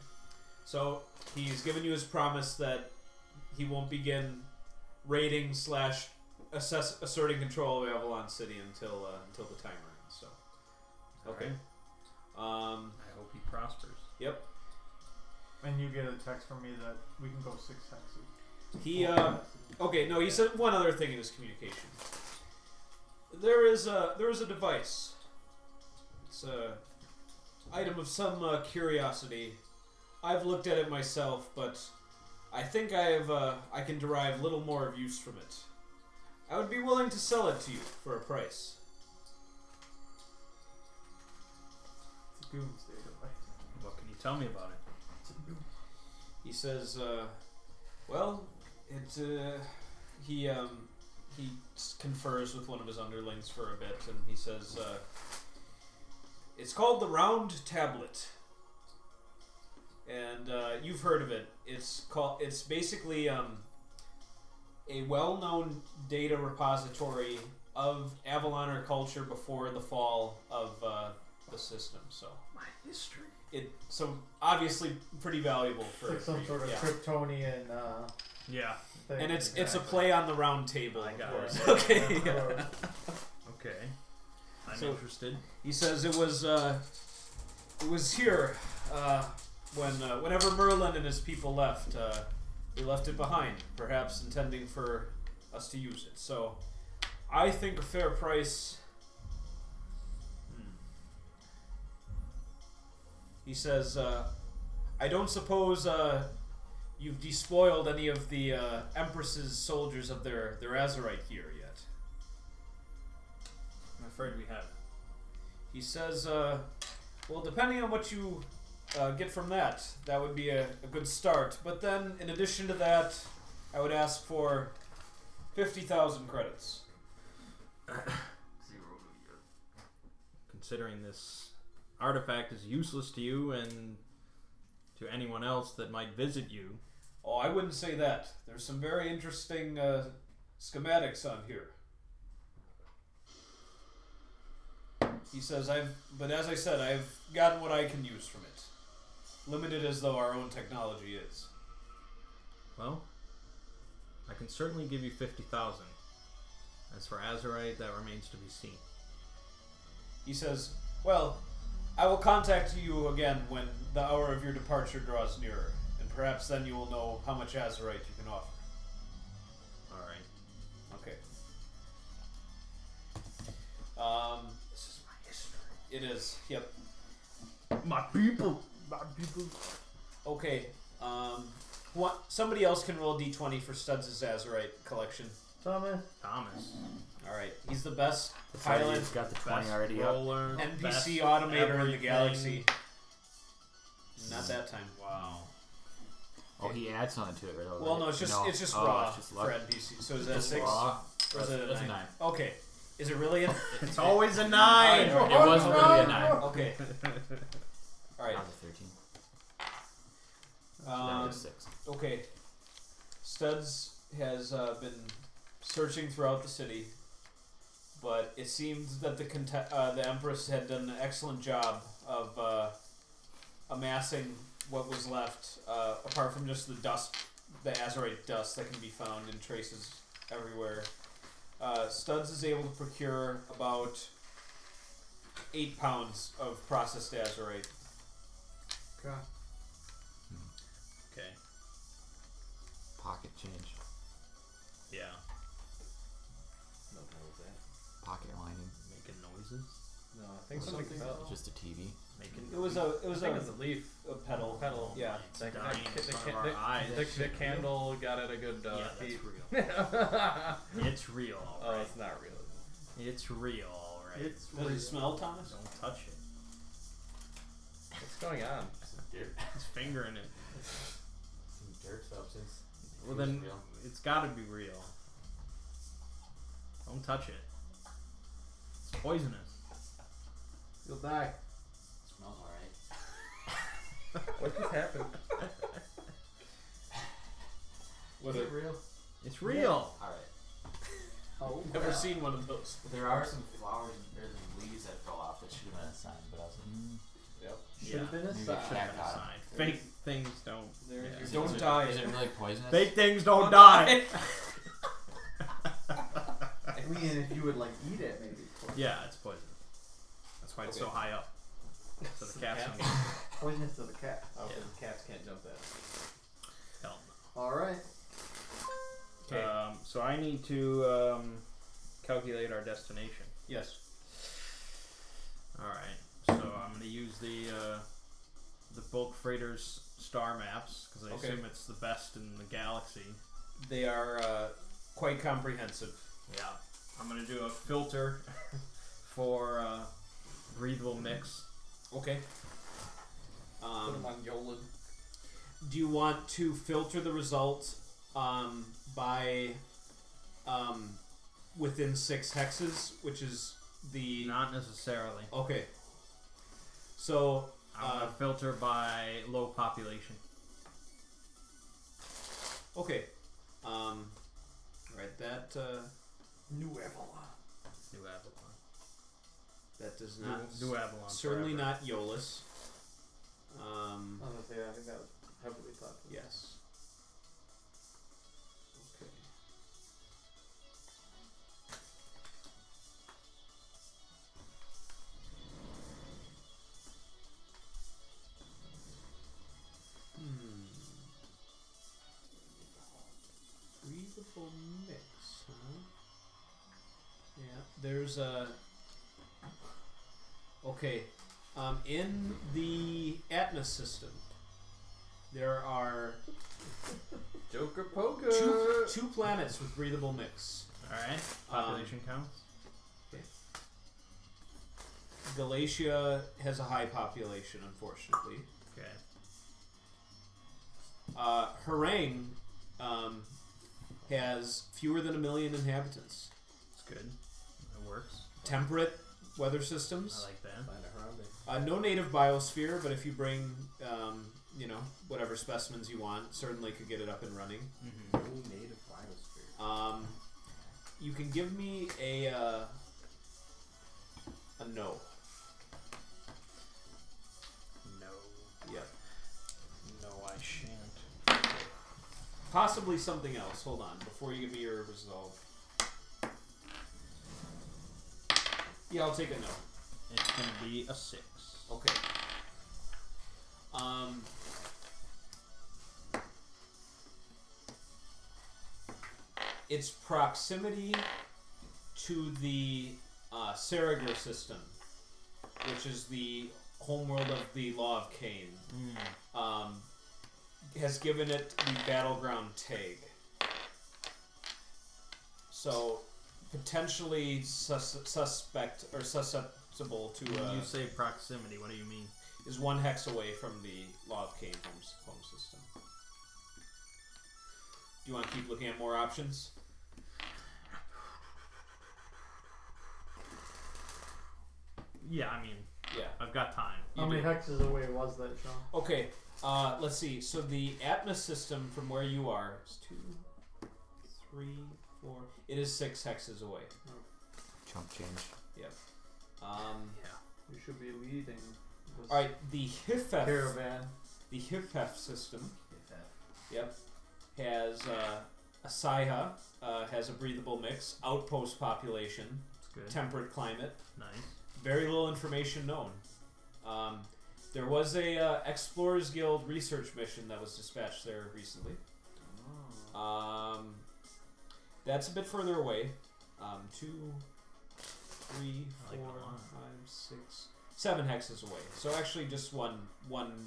Speaker 5: So he's given you his promise that he won't begin raiding / asserting control of Avalon City until the timer ends. So, okay.
Speaker 2: I hope he prospers.
Speaker 5: Yep.
Speaker 1: And you get a text from me that we can go 6 hexes.
Speaker 5: He okay. No, he said one other thing in his communication. There is a device. It's a item of some curiosity. I've looked at it myself, but I think I can derive little more of use from it. I would be willing to sell it to you for a price.
Speaker 1: It's a doomsday device.
Speaker 2: What can you tell me about it?
Speaker 5: He says, well, he confers with one of his underlings for a bit, and he says, it's called the Round Tablet. And you've heard of it. It's basically a well-known data repository of Avaloner culture before the fall of the system. So
Speaker 2: My history.
Speaker 5: so obviously pretty valuable
Speaker 1: It's
Speaker 5: for
Speaker 1: like some sort of
Speaker 5: yeah.
Speaker 1: Kryptonian
Speaker 2: Yeah.
Speaker 1: thing.
Speaker 5: And it's a play on the Round Table,
Speaker 2: I
Speaker 5: of
Speaker 2: got
Speaker 5: course.
Speaker 2: it.
Speaker 5: Okay.
Speaker 1: Of
Speaker 5: yeah.
Speaker 1: course.
Speaker 2: Okay. I'm
Speaker 5: So-
Speaker 2: interested.
Speaker 5: He says it was It was here whenever Merlin and his people left. They left it behind, perhaps intending for us to use it. So, I think a fair price. He says, I don't suppose you've despoiled any of the Empress's soldiers of their Azurite gear yet.
Speaker 2: I'm afraid we haven't.
Speaker 5: He says, well, depending on what you get from that, that would be a good start. But then, in addition to that, I would ask for 50,000 credits.
Speaker 2: Considering this artifact is useless to you and to anyone else that might visit you.
Speaker 5: Oh, I wouldn't say that. There's some very interesting schematics on here. He says, but as I said, I've gotten what I can use from it. Limited as though our own technology is.
Speaker 2: Well, I can certainly give you 50,000. As for Azurite, that remains to be seen.
Speaker 5: He says, well, I will contact you again when the hour of your departure draws nearer, and perhaps then you will know how much Azurite you can offer.
Speaker 2: Alright.
Speaker 5: Okay.
Speaker 2: This is my history.
Speaker 5: It is. Yep.
Speaker 1: My people. My people.
Speaker 5: Okay. Somebody else can roll d20 for Studs' Azurite collection.
Speaker 1: Thomas.
Speaker 2: Thomas.
Speaker 5: All right. He's the best
Speaker 3: It's
Speaker 5: pilot,
Speaker 3: got the 20
Speaker 2: Best
Speaker 3: already up.
Speaker 2: roller,
Speaker 5: NPC
Speaker 2: best
Speaker 5: automator in the
Speaker 2: everything.
Speaker 5: galaxy. Not that time.
Speaker 2: Wow.
Speaker 3: Oh, he adds something to it, right?
Speaker 5: Well, no, it's just
Speaker 3: Oh,
Speaker 5: raw
Speaker 3: it's just
Speaker 5: for
Speaker 3: luck.
Speaker 5: NPC. So is that
Speaker 3: It's
Speaker 5: 6?
Speaker 3: raw.
Speaker 5: Or is it a
Speaker 3: That's
Speaker 5: 9?
Speaker 3: a 9.
Speaker 5: Okay. Is it really a
Speaker 2: It's always a 9!
Speaker 3: It wasn't really a 9.
Speaker 5: Okay. All right.
Speaker 3: That was a 13. That
Speaker 5: Um,
Speaker 3: was 6.
Speaker 5: Okay. Studs has been searching throughout the city, but it seems that the Empress had done an excellent job of amassing what was left, apart from just the dust, the Azurite dust that can be found in traces everywhere. Studs is able to procure about 8 pounds of processed Azurite.
Speaker 1: Okay.
Speaker 2: Okay.
Speaker 3: Pocket change.
Speaker 2: Yeah.
Speaker 6: No, what was that?
Speaker 3: Pocket lining.
Speaker 2: Making noises.
Speaker 6: No, I think something
Speaker 5: Something
Speaker 6: fell.
Speaker 3: Just a TV.
Speaker 2: Making
Speaker 5: It was a
Speaker 6: I think it's a leaf.
Speaker 5: pedal.
Speaker 6: Pedal.
Speaker 5: Yeah.
Speaker 2: It's
Speaker 6: That-
Speaker 2: dying
Speaker 6: that-
Speaker 2: in
Speaker 6: the
Speaker 2: front
Speaker 6: can-
Speaker 2: of our eyes.
Speaker 6: The candle got it a good
Speaker 2: Yeah, that's
Speaker 6: heat.
Speaker 2: real.
Speaker 6: Oh,
Speaker 2: It's real, alright.
Speaker 6: it's not real.
Speaker 2: It's real, alright.
Speaker 1: It's
Speaker 5: Does it smell, Thomas?
Speaker 2: Don't touch it.
Speaker 6: What's going on?
Speaker 3: Dirt.
Speaker 2: He's fingering it.
Speaker 3: Some dirt substance.
Speaker 2: Well,
Speaker 3: Feels
Speaker 2: then
Speaker 3: real.
Speaker 2: it's gotta be real. Don't touch it. It's poisonous.
Speaker 1: You'll die.
Speaker 3: Smells alright.
Speaker 6: What just happened?
Speaker 5: Was it
Speaker 1: real?
Speaker 2: It's real.
Speaker 3: Alright.
Speaker 1: Oh,
Speaker 5: Never seen one of those.
Speaker 3: There are some flowers or some leaves that fell off that should have been a sign, but I was like,
Speaker 5: Yep.
Speaker 1: Should have been a
Speaker 3: Maybe
Speaker 1: sign.
Speaker 3: it
Speaker 2: Should have been a
Speaker 3: Got it.
Speaker 2: sign. Fake things don't.
Speaker 5: There's
Speaker 2: yeah.
Speaker 5: your
Speaker 3: Is
Speaker 5: Don't
Speaker 3: it-
Speaker 5: die.
Speaker 3: Is it really poisonous?
Speaker 2: Fake things don't die.
Speaker 1: I mean, if you would like eat it, maybe.
Speaker 2: Yeah, it's poisonous. That's why it's so
Speaker 5: Okay.
Speaker 2: high up. So the cats don't.
Speaker 1: Poisonous to the cat.
Speaker 6: Oh, because the cats can't jump that.
Speaker 2: Hell
Speaker 1: All right.
Speaker 2: no.
Speaker 5: Okay.
Speaker 2: So I need to calculate our destination.
Speaker 5: Yes.
Speaker 2: All right. So I'm going to use the bulk freighters star maps because I
Speaker 5: Okay.
Speaker 2: assume it's the best in the galaxy.
Speaker 5: They are quite comprehensive.
Speaker 2: Yeah. I'm going to do a filter for breathable mix.
Speaker 5: Okay.
Speaker 7: Put them on Yolan.
Speaker 5: Do you want to filter the results by within 6 hexes, which is the
Speaker 2: Not necessarily.
Speaker 5: okay. So
Speaker 2: I'm going to filter by low population.
Speaker 5: okay. Right. That
Speaker 1: New Avalon.
Speaker 2: New Avalon.
Speaker 5: that does not
Speaker 2: New Avalon.
Speaker 5: certainly
Speaker 2: forever.
Speaker 5: not Eolus.
Speaker 1: Honestly, I think that was heavily populated.
Speaker 5: Yes. Okay. mix, huh? Yeah, there's a... Okay. In the Atmos system, there are
Speaker 6: Joker Poker.
Speaker 5: two planets with breathable mix.
Speaker 2: Alright. Population counts.
Speaker 5: Galatia has a high population, unfortunately.
Speaker 2: Okay.
Speaker 5: Harang has fewer than 1 million inhabitants.
Speaker 2: That's good. That works.
Speaker 5: Temperate weather systems.
Speaker 2: I like that.
Speaker 6: Planet Harambe.
Speaker 5: No native biosphere, but if you bring, whatever specimens you want, certainly could get it up and running.
Speaker 2: Mm-hmm.
Speaker 6: No native biosphere.
Speaker 5: You can give me a no.
Speaker 2: No.
Speaker 5: Yep.
Speaker 2: No, I shan't.
Speaker 5: Possibly something else. Hold on, before you give me your resolve. Yeah, I'll take a no.
Speaker 2: It's gonna be a 6.
Speaker 5: Okay. Its proximity to the Saragar system, which is the homeworld of the Law of Cain, has given it the battleground tag. So, potentially susceptible to.
Speaker 2: When you say proximity, what do you mean?
Speaker 5: Is 1 hex away from the Law of Cain home system. Do you want to keep looking at more options?
Speaker 2: Yeah, I mean,
Speaker 5: Yeah.
Speaker 2: I've got time.
Speaker 1: How many hexes away was that, Sean?
Speaker 5: Okay, let's see. So the Atmos system from where you are is 2, 3, 4. It is 6 hexes away.
Speaker 3: Chump change.
Speaker 5: Yep.
Speaker 1: You should be leading this
Speaker 5: Alright, the Hifef.
Speaker 1: caravan.
Speaker 5: The Hifef system. Yep. Has a Saiha, has a breathable mix, outpost population,
Speaker 2: That's good.
Speaker 5: temperate climate.
Speaker 2: Nice.
Speaker 5: Very little information known. There was a Explorers Guild research mission that was dispatched there recently. That's a bit further away. 2, 3, 4, 5, 6, 7 hexes away. So actually just one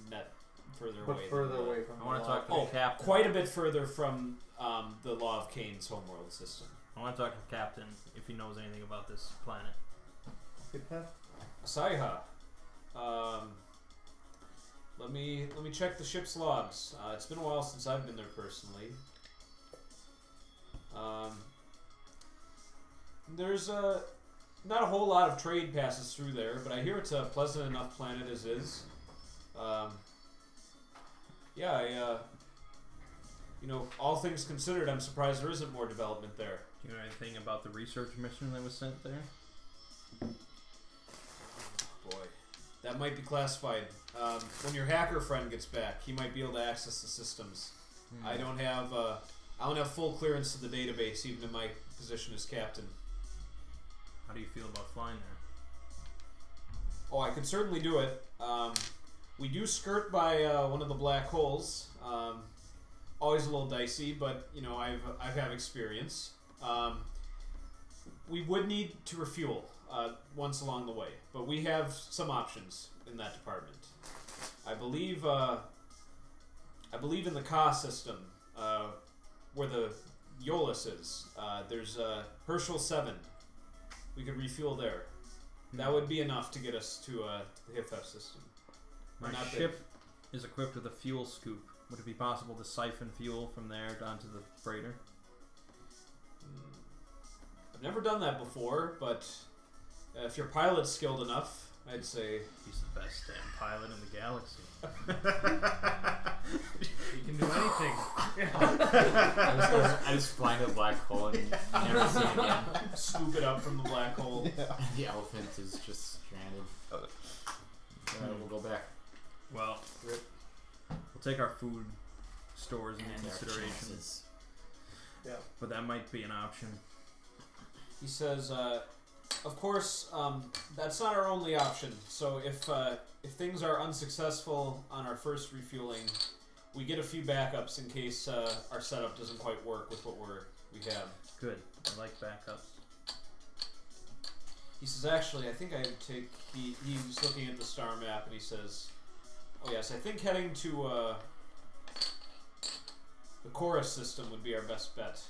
Speaker 5: net further
Speaker 1: But
Speaker 5: away.
Speaker 1: further
Speaker 5: than
Speaker 1: away from
Speaker 2: I want
Speaker 1: the
Speaker 2: to talk to
Speaker 5: Oh,
Speaker 2: the captain.
Speaker 5: quite a bit further from the Law of Cain's homeworld system.
Speaker 2: I want to talk to the captain if he knows anything about this planet.
Speaker 5: Saiha. Let me check the ship's logs. It's been a while since I've been there personally. There's not a whole lot of trade passes through there, but I hear it's a pleasant enough planet as is. All things considered, I'm surprised there isn't more development there.
Speaker 2: Do you know anything about the research mission that was sent there?
Speaker 5: Boy, that might be classified. When your hacker friend gets back, he might be able to access the systems. I don't have full clearance to the database, even in my position as captain.
Speaker 2: How do you feel about flying there?
Speaker 5: Oh, I could certainly do it. We do skirt by one of the black holes. Always a little dicey, but I've had experience. We would need to refuel once along the way, but we have some options in that department. I believe in the Ka system, where the Iolus is. There's Herschel 7. We could refuel there. That would be enough to get us to the HIFF system.
Speaker 2: My ship is equipped with a fuel scoop. Would it be possible to siphon fuel from there down to the freighter?
Speaker 5: I've never done that before, but if your pilot's skilled enough, I'd say...
Speaker 2: He's the best damn pilot in the galaxy.
Speaker 6: You can do anything.
Speaker 3: I just fly into the black hole and never see it again.
Speaker 5: Scoop it up from the black hole.
Speaker 3: The elephant is just stranded. We'll go back.
Speaker 2: Well, we'll take our food stores into consideration.
Speaker 1: Yeah.
Speaker 2: But that might be an option.
Speaker 5: He says, of course, that's not our only option. So if things are unsuccessful on our first refueling, we get a few backups in case our setup doesn't quite work with what we're we have.
Speaker 2: Good. I like backups.
Speaker 5: He says, actually, I think I would take... He was looking at the star map, and he says, oh yes, I think heading to the chorus system would be our best bet.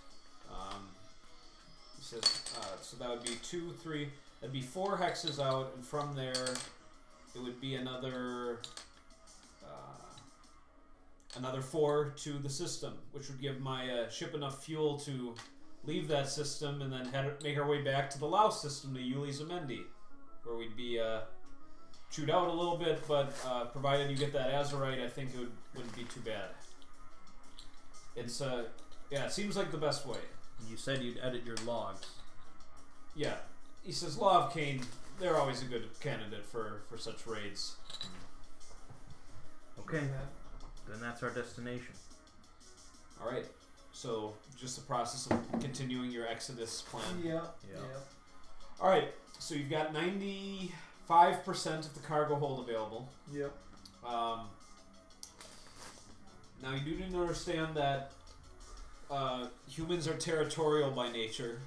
Speaker 5: He says, so that would be 2, 3... That'd be 4 hexes out, and from there, it would be another 4 to the system, which would give my ship enough fuel to leave that system and then make our way back to the Laos system to Yuli's Amendi, where we'd be chewed out a little bit, but provided you get that Azurite, I think it wouldn't be too bad. It's yeah, it seems like the best way.
Speaker 2: You said you'd edit your logs.
Speaker 5: Yeah, he says Law of Cain, they're always a good candidate for such raids.
Speaker 2: Okay, then that's our destination.
Speaker 5: All right, so just the process of continuing your Exodus plan.
Speaker 1: Yeah.
Speaker 5: All right, so you've got 95% of the cargo hold available.
Speaker 1: Yep.
Speaker 5: Now you do need to understand that humans are territorial by nature,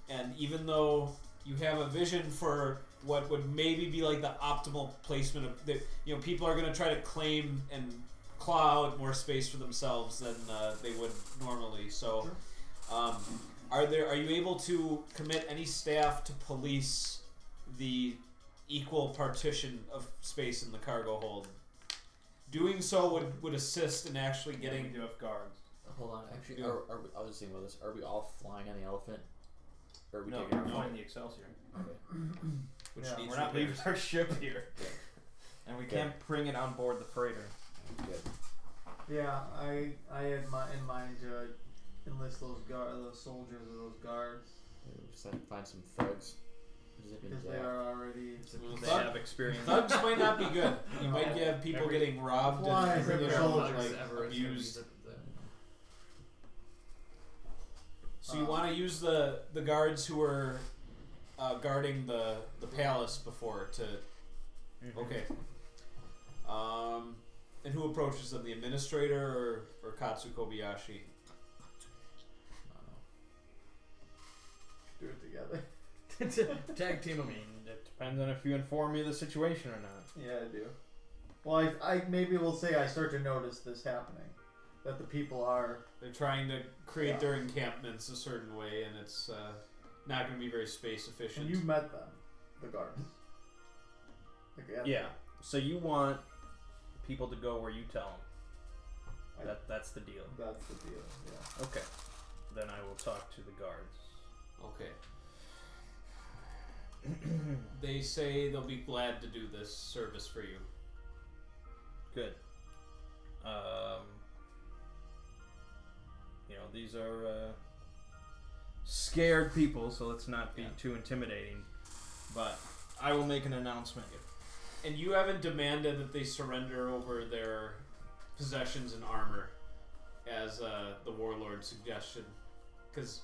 Speaker 5: and even though you have a vision for what would maybe be like the optimal placement of the, people are going to try to claim and claw out more space for themselves than they would normally. So, are you able to commit any staff to police the equal partition of space in the cargo hold? Doing so would assist in actually getting.
Speaker 6: We do have guards.
Speaker 3: Hold on, actually,
Speaker 5: Yeah.
Speaker 3: are we, I was just thinking about this. Are we all flying on the elephant? Or are we
Speaker 6: No,
Speaker 3: taking
Speaker 6: we're
Speaker 3: our
Speaker 6: flying the Excelsior.
Speaker 3: Okay.
Speaker 5: Which
Speaker 1: Yeah,
Speaker 5: needs
Speaker 6: We're not leaving our ship here.
Speaker 2: And we
Speaker 3: Okay.
Speaker 2: can't bring it on board the freighter.
Speaker 3: Good.
Speaker 1: Yeah, I had in mind to enlist those soldiers or those guards
Speaker 3: Maybe just have to find some thugs.
Speaker 1: because they are already.
Speaker 2: They have experience.
Speaker 5: Thugs might not be good. You might have people getting robbed
Speaker 1: Why?
Speaker 5: and
Speaker 1: Every
Speaker 5: like
Speaker 1: soldier
Speaker 5: abused. So you want to use the guards who were guarding the palace before to. Okay. And who approaches them? The administrator or Katsu Kobayashi?
Speaker 1: Do it together.
Speaker 2: Tag team. I mean, it depends on if you inform me of the situation or not.
Speaker 1: Yeah, I do. Well, I maybe we'll say I start to notice this happening, that the people are.
Speaker 5: They're trying to create their encampments a certain way, and it's not going to be very space efficient.
Speaker 1: And you met them, the guards.
Speaker 2: Yeah. So you want people to go where you tell them. That's the deal.
Speaker 1: That's the deal. Yeah.
Speaker 2: Okay. Then I will talk to the guards.
Speaker 5: Okay. They say they'll be glad to do this service for you.
Speaker 2: Good. These are scared people, so let's not be too intimidating. But I will make an announcement.
Speaker 5: And you haven't demanded that they surrender over their possessions and armor, as the warlord suggested, because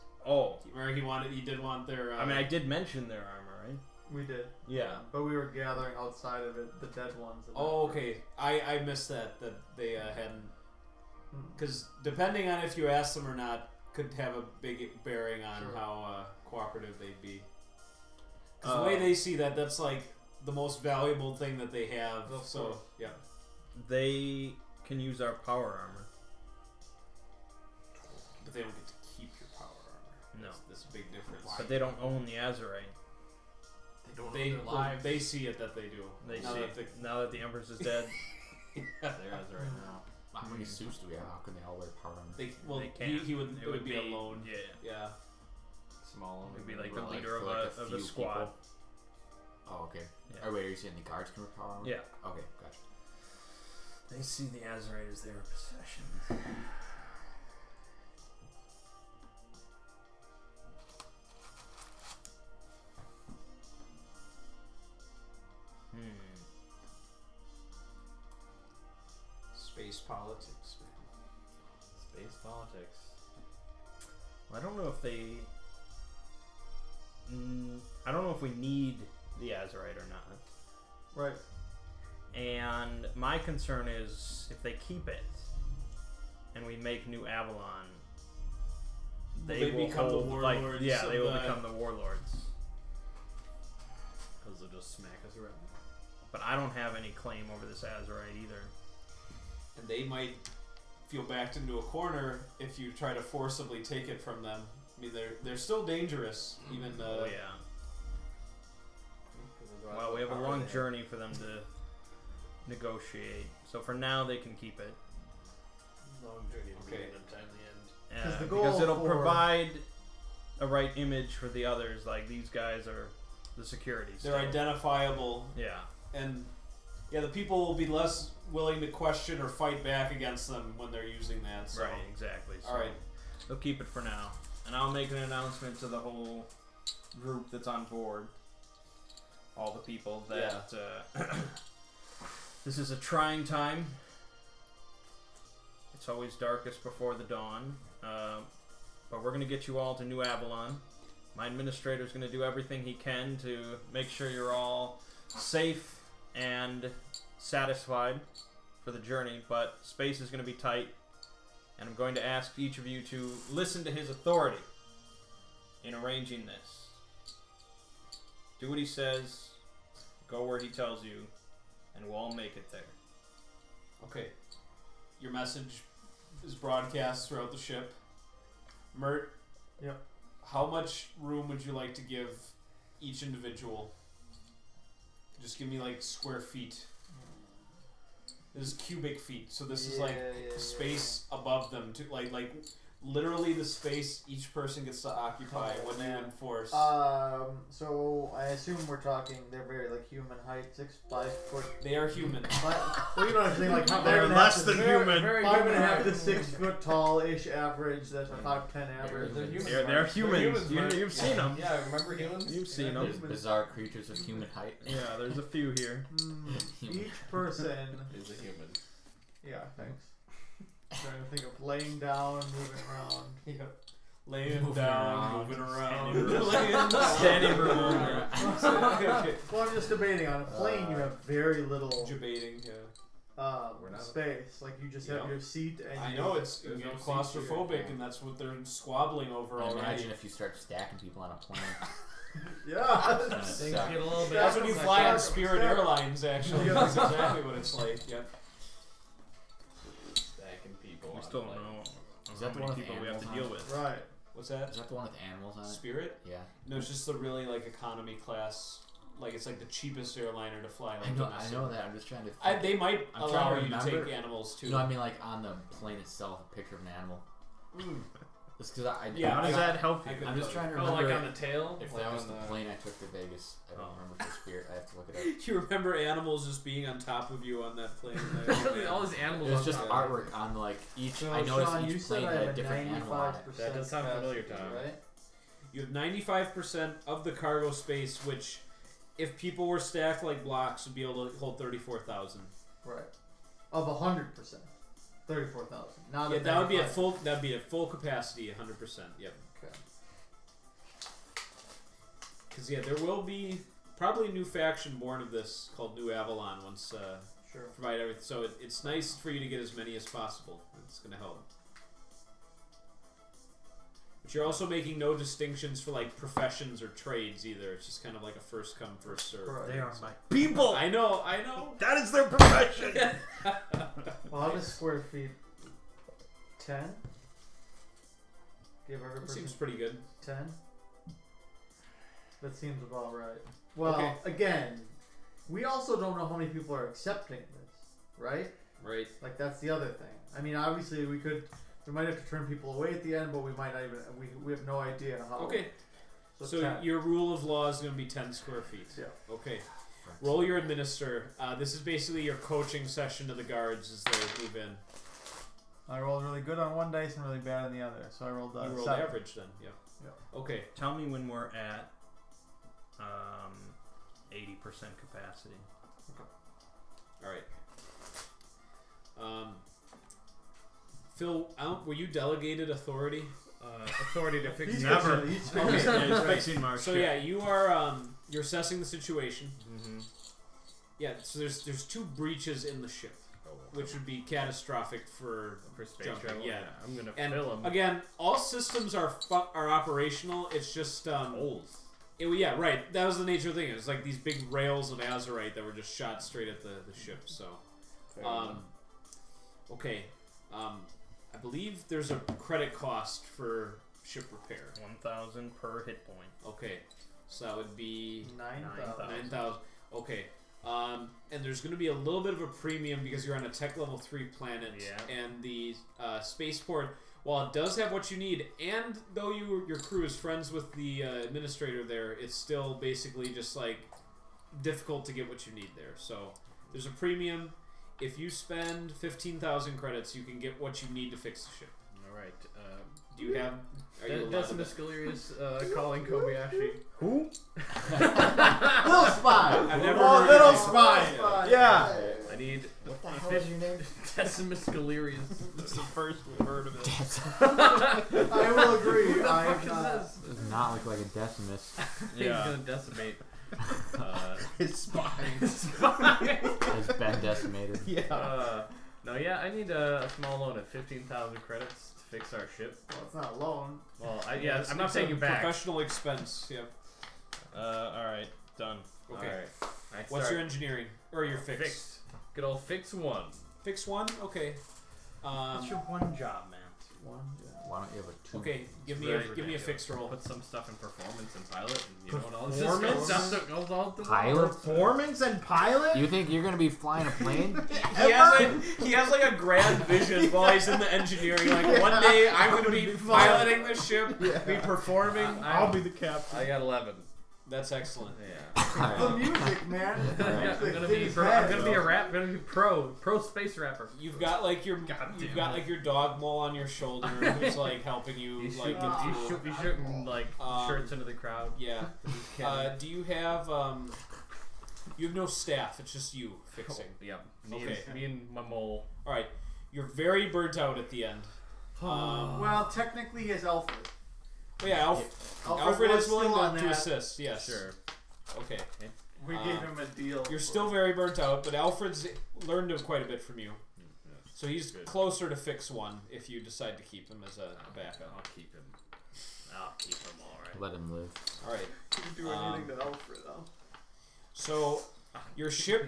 Speaker 5: remember he did want their.
Speaker 2: I mean, I did mention their armor, right?
Speaker 1: We did.
Speaker 2: Yeah.
Speaker 1: But we were gathering outside of it, the dead ones.
Speaker 5: Oh, okay. I missed that they hadn't. Because depending on if you ask them or not, could have a big bearing on how cooperative they'd be. Because the way they see that's like the most valuable thing that they have. So yeah,
Speaker 2: they can use our power armor.
Speaker 5: but they don't get to keep your power armor.
Speaker 2: No.
Speaker 5: That's a big difference.
Speaker 2: But they don't own the Azurite.
Speaker 7: They don't
Speaker 5: They
Speaker 7: know their lives.
Speaker 5: they see it that they do.
Speaker 2: They
Speaker 5: Now
Speaker 2: see
Speaker 5: that
Speaker 2: now that the Empress is dead.
Speaker 6: They're Azurite now.
Speaker 3: How many suits do we have? How can they all wear power armor?
Speaker 5: They
Speaker 2: can't.
Speaker 5: he would
Speaker 2: It
Speaker 5: would be alone.
Speaker 2: Yeah.
Speaker 5: Yeah.
Speaker 6: Small.
Speaker 2: It would be like
Speaker 3: Well,
Speaker 2: the leader
Speaker 3: for
Speaker 2: of a
Speaker 3: few
Speaker 2: squad.
Speaker 3: people. Oh, okay.
Speaker 2: Yeah.
Speaker 3: Oh, wait, are you saying the guards can wear power armor?
Speaker 2: Yeah.
Speaker 3: Okay, gotcha.
Speaker 2: They see the Azurite as their possession.
Speaker 5: Space politics, man.
Speaker 6: Space politics.
Speaker 2: I don't know if they. I don't know if we need the Azurite or not.
Speaker 1: Right.
Speaker 2: And my concern is if they keep it and we make New Avalon,
Speaker 5: They
Speaker 2: will
Speaker 5: become the
Speaker 2: hold,
Speaker 5: warlords
Speaker 2: yeah,
Speaker 5: of
Speaker 2: they will
Speaker 5: the-
Speaker 2: become the warlords.
Speaker 6: Because they'll just smack us around.
Speaker 2: But I don't have any claim over this Azurite either.
Speaker 5: And they might feel backed into a corner if you try to forcibly take it from them. I mean, they're still dangerous, even.
Speaker 2: Oh yeah. Well, we have a long journey for them to negotiate. So for now, they can keep it.
Speaker 6: Long journey to
Speaker 5: Okay.
Speaker 6: be an untimely end.
Speaker 1: the
Speaker 2: Because
Speaker 1: goal
Speaker 2: it'll
Speaker 1: for-
Speaker 2: provide a right image for the others. Like, these guys are the security.
Speaker 5: They're
Speaker 2: still.
Speaker 5: identifiable,
Speaker 2: Yeah.
Speaker 5: and yeah, the people will be less willing to question or fight back against them when they're using that. So.
Speaker 2: Right. Exactly. So
Speaker 5: All right.
Speaker 2: they'll keep it for now, and I'll make an announcement to the whole group that's on board. All the people that this is a trying time. It's always darkest before the dawn, but we're going to get you all to New Avalon. My administrator is going to do everything he can to make sure you're all safe and satisfied for the journey, but space is going to be tight, and I'm going to ask each of you to listen to his authority in arranging this. Do what he says, go where he tells you, and we'll all make it there.
Speaker 5: Okay. Your message is broadcast throughout the ship. Mert.
Speaker 1: Yep.
Speaker 5: How much room would you like to give each individual? Just give me like square feet. This is cubic feet, so this is like space above them, to like literally the space each person gets to occupy when you enforce.
Speaker 1: So I assume we're talking. They're very like human height, 5 foot.
Speaker 5: They are human.
Speaker 1: Well, you know what I'm saying. Like
Speaker 2: They're less than human.
Speaker 1: 5.5 to 6 foot tall-ish average. That's a 5'10" average.
Speaker 2: They're humans. You've seen them.
Speaker 7: Yeah, remember humans?
Speaker 2: You've seen them.
Speaker 3: Bizarre creatures of human height.
Speaker 2: Yeah, there's a few here.
Speaker 1: Each person.
Speaker 6: Is a human.
Speaker 1: Yeah, thanks. Trying to think of laying down, moving around.
Speaker 5: Yeah. Laying
Speaker 3: Moving
Speaker 5: down,
Speaker 3: around.
Speaker 5: moving around.
Speaker 2: Standing room.
Speaker 5: Okay.
Speaker 1: Well, I'm just debating. On a plane, you have very little
Speaker 5: Debating, yeah.
Speaker 6: We're not-
Speaker 1: space. Like you just have
Speaker 5: Yeah.
Speaker 1: your seat, and
Speaker 5: I
Speaker 1: you
Speaker 5: know it's
Speaker 6: There's no
Speaker 5: claustrophobic,
Speaker 6: seats here.
Speaker 5: and that's what they're squabbling over
Speaker 3: And
Speaker 5: already.
Speaker 3: imagine if you start stacking people on a plane.
Speaker 1: Yeah.
Speaker 7: Things get a little bit.
Speaker 5: That's when you fly on
Speaker 1: Stack-
Speaker 5: Spirit
Speaker 1: stack-
Speaker 5: Airlines, actually.
Speaker 1: Yeah.
Speaker 5: That's exactly what it's like. Yep.
Speaker 6: Stacking people.
Speaker 2: We
Speaker 6: on
Speaker 2: still
Speaker 6: a
Speaker 2: don't
Speaker 6: plane.
Speaker 2: know
Speaker 3: Is
Speaker 2: how
Speaker 3: that the one
Speaker 2: many
Speaker 3: with
Speaker 2: people we have to
Speaker 3: animals
Speaker 2: deal
Speaker 3: on
Speaker 2: with.
Speaker 1: Right.
Speaker 5: What's that?
Speaker 3: Is that the one with animals on it?
Speaker 5: Spirit?
Speaker 3: Yeah.
Speaker 5: No, it's just the really like economy class. Like it's like the cheapest airliner to fly. Like
Speaker 3: I
Speaker 5: domestic.
Speaker 3: know that. I'm just trying to.
Speaker 5: They might
Speaker 3: I'm
Speaker 5: allow
Speaker 3: trying to
Speaker 5: you to
Speaker 3: remember.
Speaker 5: take animals too.
Speaker 3: No, I mean like on the plane itself, a picture of an animal. It's because I.
Speaker 5: Yeah,
Speaker 2: How does that help you?
Speaker 5: I
Speaker 3: I'm just trying to
Speaker 7: Oh,
Speaker 3: remember.
Speaker 7: like on the tail?
Speaker 3: if
Speaker 7: Like
Speaker 3: that was
Speaker 7: on
Speaker 3: the plane I took to Vegas, I don't remember for Spirit. I have to look it up.
Speaker 5: You remember animals just being on top of you on that plane?
Speaker 7: All these animals.
Speaker 3: It was
Speaker 7: on
Speaker 3: just
Speaker 7: top.
Speaker 3: artwork on like each.
Speaker 1: So,
Speaker 3: I noticed
Speaker 1: Sean, you
Speaker 3: each
Speaker 1: said
Speaker 3: plane
Speaker 1: I
Speaker 3: had a
Speaker 1: have a
Speaker 3: different animal on it.
Speaker 1: 95%.
Speaker 6: That does sound familiar,
Speaker 1: capacity,
Speaker 6: Tom.
Speaker 1: Right?
Speaker 5: You have 95% of the cargo space, which, if people were stacked like blocks, would be able to hold 34,000.
Speaker 1: Right. Of 100%. 34,000. Not
Speaker 5: Yeah,
Speaker 1: of
Speaker 5: that would be at
Speaker 1: 95.
Speaker 5: full. That'd be at full capacity, 100%. Yep.
Speaker 1: Okay.
Speaker 5: Because yeah, there will be probably a new faction born of this called New Avalon once
Speaker 1: Sure.
Speaker 5: provide everything. So it's nice for you to get as many as possible. It's going to help. But you're also making no distinctions for like professions or trades either. It's just kind of like a first come first serve.
Speaker 1: Right.
Speaker 2: They are my people.
Speaker 5: I know.
Speaker 2: That is their profession.
Speaker 1: Well, how does square feet? 10? Give every
Speaker 5: That
Speaker 1: person
Speaker 5: seems pretty good.
Speaker 1: 10? That seems about right. Well,
Speaker 5: Okay.
Speaker 1: again, we also don't know how many people are accepting this, right?
Speaker 5: Right.
Speaker 1: Like, that's the other thing. I mean, obviously, we might have to turn people away at the end, but we might not even, we have no idea how.
Speaker 5: Okay. So
Speaker 1: 10.
Speaker 5: your rule of law is going to be 10 square feet.
Speaker 1: Yeah.
Speaker 5: Okay. Roll your administer. This is basically your coaching session to the guards as they move in.
Speaker 1: I rolled really good on one dice and really bad on the other, so I rolled
Speaker 5: You rolled
Speaker 1: 7.
Speaker 5: average then. Yeah. Okay.
Speaker 2: Tell me when we're at 80% capacity.
Speaker 5: All right. Phil, were you delegated authority?
Speaker 6: Authority to fix
Speaker 1: He's
Speaker 2: Never.
Speaker 1: fixing- he's
Speaker 5: Okay.
Speaker 1: fixing-
Speaker 2: Yeah, he's
Speaker 5: Right.
Speaker 2: fixing my
Speaker 5: So
Speaker 2: shit.
Speaker 5: yeah, you are you're assessing the situation.
Speaker 2: Mm-hmm.
Speaker 5: Yeah. So there's 2 breaches in the ship.
Speaker 6: Oh well.
Speaker 5: which would be catastrophic for
Speaker 6: space
Speaker 5: jumping.
Speaker 6: travel.
Speaker 5: Yeah.
Speaker 6: I'm gonna
Speaker 5: And
Speaker 6: fill them.
Speaker 5: again, all systems are operational. It's just
Speaker 6: Holes.
Speaker 5: yeah, right. That was the nature of the thing. It was like these big rails of azurite that were just shot straight at the ship. So, okay. I believe there's a credit cost for ship repair.
Speaker 6: 1,000 per hit point.
Speaker 5: Okay, so that would be
Speaker 1: 9,000.
Speaker 5: 9,000. Okay. And there's going to be a little bit of a premium because you're on a tech level 3 planet, and the spaceport, while it does have what you need, and though your crew is friends with the administrator there, it's still basically just like difficult to get what you need there. So there's a premium. If you spend 15,000 credits, you can get what you need to fix the ship.
Speaker 6: All right.
Speaker 5: Do you have? Are you allowed
Speaker 6: Decimus Galerius calling Kobayashi.
Speaker 3: Who?
Speaker 1: Little spy.
Speaker 5: I've never
Speaker 1: Oh,
Speaker 5: heard
Speaker 1: little
Speaker 5: of it.
Speaker 1: spy.
Speaker 3: Yeah.
Speaker 6: I need
Speaker 3: What the hell is your name?
Speaker 6: Decimus Galerius. That's the first we've heard of it.
Speaker 1: I will agree. I am not.
Speaker 3: Does not look like a decimus.
Speaker 6: He's gonna decimate.
Speaker 2: His spine.
Speaker 3: It's been decimated.
Speaker 6: No, yeah, I need a small loan of 15,000 credits to fix our ship.
Speaker 1: Well, it's not a loan.
Speaker 6: Well,
Speaker 5: It's
Speaker 6: I'm not
Speaker 5: a
Speaker 6: paying you back.
Speaker 5: Professional expense. Yep.
Speaker 6: All right, done.
Speaker 5: Okay.
Speaker 6: All right.
Speaker 5: What's your engineering or your fix?
Speaker 6: Fixed? Good old fix one.
Speaker 5: Fix one. Okay.
Speaker 2: What's your one job, man?
Speaker 1: One.
Speaker 3: Why don't you have a 2?
Speaker 5: Okay. Give me a fixed roll.
Speaker 6: Put some stuff in performance and pilot, and you know what all this
Speaker 2: Performance?
Speaker 6: goes all the
Speaker 3: Pilot?
Speaker 2: Performance and pilot?
Speaker 3: You think you're gonna be flying a plane?
Speaker 5: He has like a grand vision while he's in the engineering. Like one day I'm going to be piloting the ship, be performing.
Speaker 2: I'll be the captain.
Speaker 6: I got 11.
Speaker 5: That's excellent.
Speaker 6: Yeah.
Speaker 1: The music, man. The
Speaker 6: I'm
Speaker 1: music
Speaker 6: gonna
Speaker 1: did
Speaker 6: be
Speaker 1: his
Speaker 6: I'm
Speaker 1: head.
Speaker 6: gonna be a rap. I'm gonna be pro space rapper.
Speaker 5: You've got like your
Speaker 6: damn it.
Speaker 5: your dog mole on your shoulder who's like helping you
Speaker 6: He's
Speaker 5: like
Speaker 6: shooting,
Speaker 5: get through.
Speaker 6: he's shooting like shirts into the crowd.
Speaker 5: Yeah.
Speaker 6: Cannon.
Speaker 5: Do you have you have no staff? It's just you fixing.
Speaker 6: Yep.
Speaker 5: Okay.
Speaker 6: Me and my mole.
Speaker 5: All right. You're very burnt out at the end.
Speaker 1: Well, technically, he has Alfred.
Speaker 5: Well, yeah, Alfred
Speaker 1: was
Speaker 5: is willing
Speaker 1: still on
Speaker 5: to
Speaker 1: that.
Speaker 5: assist. Yes.
Speaker 6: Sure.
Speaker 5: Okay.
Speaker 1: We gave him a deal.
Speaker 5: You're still very burnt out, but Alfred's learned quite a bit from you. So he's
Speaker 6: Good.
Speaker 5: closer to fix one if you decide to keep him as a backup.
Speaker 6: I'll keep him. I'll keep him all right.
Speaker 3: Let him live.
Speaker 5: All right.
Speaker 1: Didn't do anything to Alfred, though.
Speaker 5: So your ship